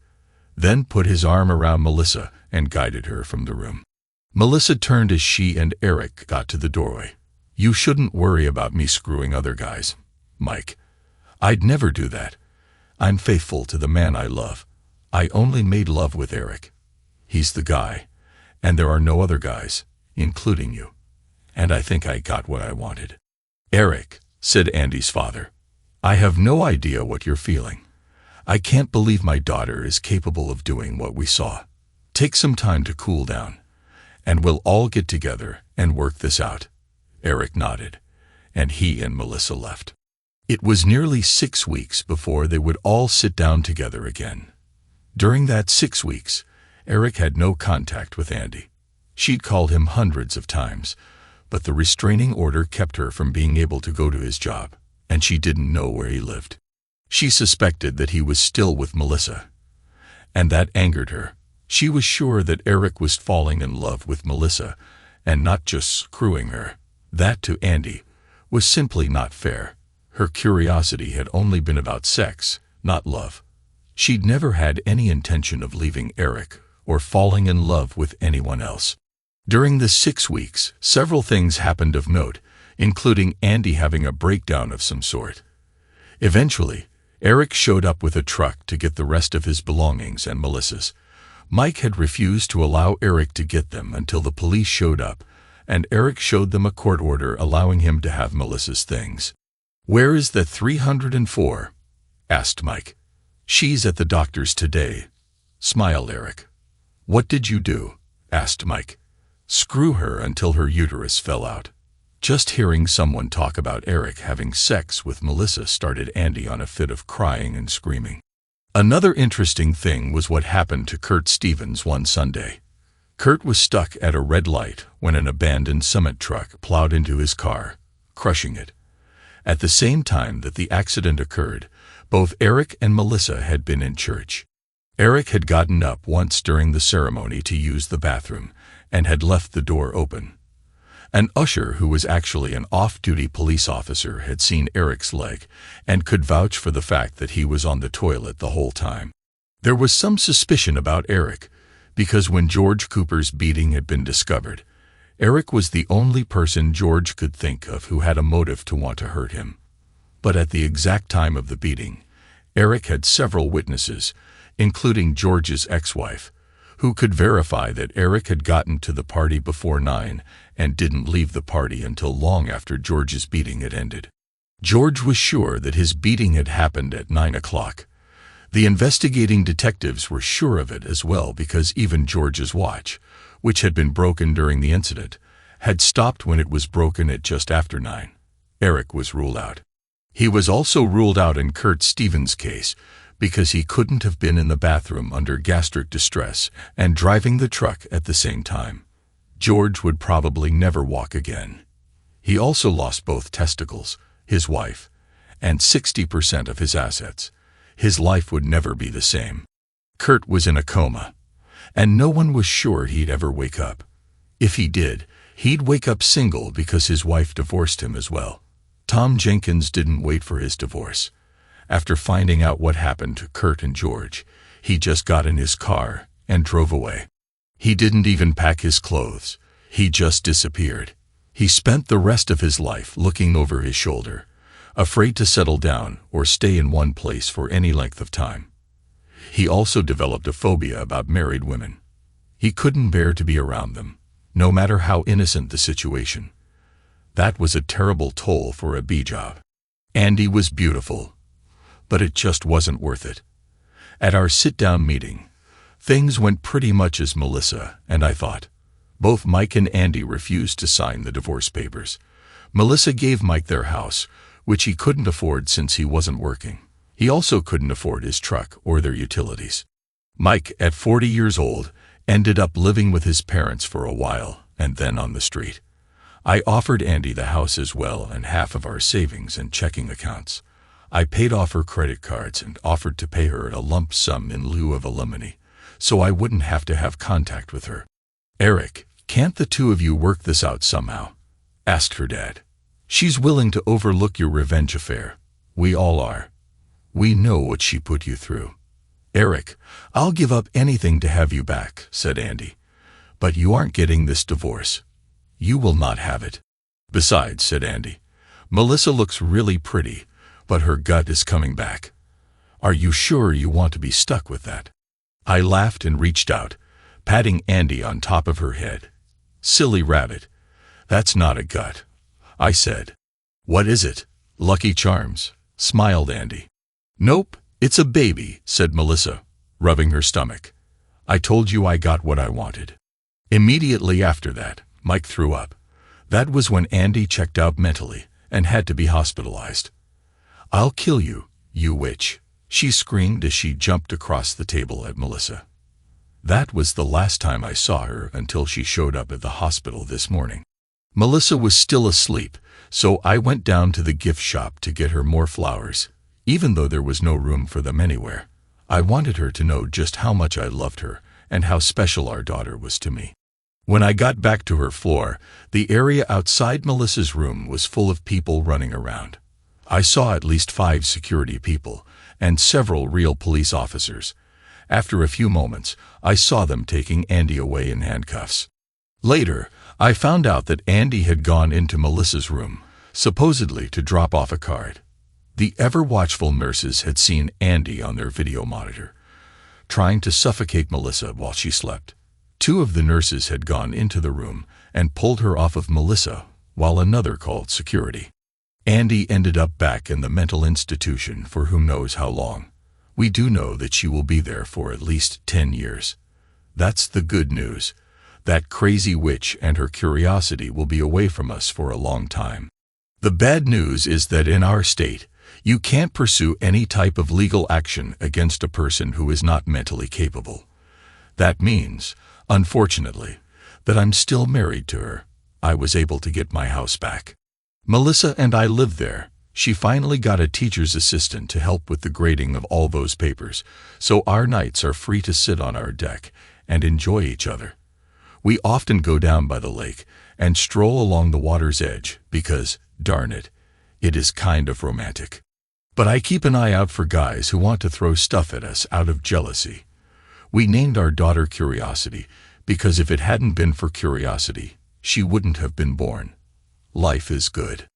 then put his arm around Melissa and guided her from the room. Melissa turned as she and Eric got to the doorway. "You shouldn't worry about me screwing other guys, Mike. I'd never do that. I'm faithful to the man I love. I only made love with Eric. He's the guy, and there are no other guys, including you. And I think I got what I wanted." "Eric," said Andy's father, "I have no idea what you're feeling. I can't believe my daughter is capable of doing what we saw. Take some time to cool down, and we'll all get together and work this out." Eric nodded, and he and Melissa left. It was nearly 6 weeks before they would all sit down together again. During that 6 weeks, Eric had no contact with Andy. She'd called him hundreds of times, but the restraining order kept her from being able to go to his job, and she didn't know where he lived. She suspected that he was still with Melissa, and that angered her. She was sure that Eric was falling in love with Melissa and not just screwing her. That, to Andy, was simply not fair. Her curiosity had only been about sex, not love. She'd never had any intention of leaving Eric or falling in love with anyone else. During the 6 weeks, several things happened of note, including Andy having a breakdown of some sort. Eventually, Eric showed up with a truck to get the rest of his belongings and Melissa's. Mike had refused to allow Eric to get them until the police showed up, and Eric showed them a court order allowing him to have Melissa's things. "Where is the 304? asked Mike. "She's at the doctor's today," smiled Eric. "What did you do?" asked Mike. "Screw her until her uterus fell out." Just hearing someone talk about Eric having sex with Melissa started Andy on a fit of crying and screaming. Another interesting thing was what happened to Kurt Stevens one Sunday. Kurt was stuck at a red light when an abandoned cement truck plowed into his car, crushing it. At the same time that the accident occurred, both Eric and Melissa had been in church. Eric had gotten up once during the ceremony to use the bathroom and had left the door open. An usher who was actually an off-duty police officer had seen Eric's leg and could vouch for the fact that he was on the toilet the whole time. There was some suspicion about Eric because when George Cooper's beating had been discovered, Eric was the only person George could think of who had a motive to want to hurt him. But at the exact time of the beating, Eric had several witnesses, including George's ex-wife, who could verify that Eric had gotten to the party before 9 and didn't leave the party until long after George's beating had ended. George was sure that his beating had happened at 9 o'clock. The investigating detectives were sure of it as well because even George's watch, which had been broken during the incident, had stopped when it was broken at just after 9. Eric was ruled out. He was also ruled out in Kurt Stevens' case because he couldn't have been in the bathroom under gastric distress and driving the truck at the same time. George would probably never walk again. He also lost both testicles, his wife, and 60% of his assets. His life would never be the same. Kurt was in a coma, and no one was sure he'd ever wake up. If he did, He'd wake up single because his wife divorced him as well. Tom Jenkins didn't wait for his divorce. After finding out what happened to Kurt and George, he just got in his car and drove away. He didn't even pack his clothes. He just disappeared. He spent the rest of his life looking over his shoulder, afraid to settle down or stay in one place for any length of time. He also developed a phobia about married women. He couldn't bear to be around them, no matter how innocent the situation. That was a terrible toll for a B-job. Andy was beautiful, but it just wasn't worth it. At our sit-down meeting, things went pretty much as Melissa and I thought. Both Mike and Andy refused to sign the divorce papers. Melissa gave Mike their house, which he couldn't afford since he wasn't working. He also couldn't afford his truck or their utilities. Mike, at 40 years old, ended up living with his parents for a while and then on the street. I offered Andy the house as well and half of our savings and checking accounts. I paid off her credit cards and offered to pay her a lump sum in lieu of alimony, so I wouldn't have to have contact with her. "Eric, can't the two of you work this out somehow?" asked her dad. "She's willing to overlook your revenge affair. We all are. We know what she put you through." "Eric, I'll give up anything to have you back," said Andy. "But you aren't getting this divorce. You will not have it." "Besides," said Andy, "Melissa looks really pretty, but her gut is coming back. Are you sure you want to be stuck with that?" I laughed and reached out, patting Andy on top of her head. "Silly rabbit. That's not a gut," I said. "What is it? Lucky Charms?" smiled Andy. "Nope, it's a baby," said Melissa, rubbing her stomach. "I told you I got what I wanted." Immediately after that, Mike threw up. That was when Andy checked out mentally and had to be hospitalized. "I'll kill you, you witch," she screamed as she jumped across the table at Melissa. That was the last time I saw her until she showed up at the hospital this morning. Melissa was still asleep, so I went down to the gift shop to get her more flowers, even though there was no room for them anywhere. I wanted her to know just how much I loved her and how special our daughter was to me. When I got back to her floor, the area outside Melissa's room was full of people running around. I saw at least 5 security people and several real police officers. After a few moments, I saw them taking Andy away in handcuffs. Later, I found out that Andy had gone into Melissa's room, supposedly to drop off a card. The ever-watchful nurses had seen Andy on their video monitor, trying to suffocate Melissa while she slept. 2 of the nurses had gone into the room and pulled her off of Melissa, while another called security. Andy ended up back in the mental institution for who knows how long. We do know that she will be there for at least 10 years. That's the good news. That crazy witch and her curiosity will be away from us for a long time. The bad news is that in our state, you can't pursue any type of legal action against a person who is not mentally capable. That means, unfortunately, that I'm still married to her. I was able to get my house back. Melissa and I lived there. She finally got a teacher's assistant to help with the grading of all those papers, so our nights are free to sit on our deck and enjoy each other. We often go down by the lake and stroll along the water's edge because, darn it, it is kind of romantic. But I keep an eye out for guys who want to throw stuff at us out of jealousy. We named our daughter Curiosity because if it hadn't been for curiosity, she wouldn't have been born. Life is good.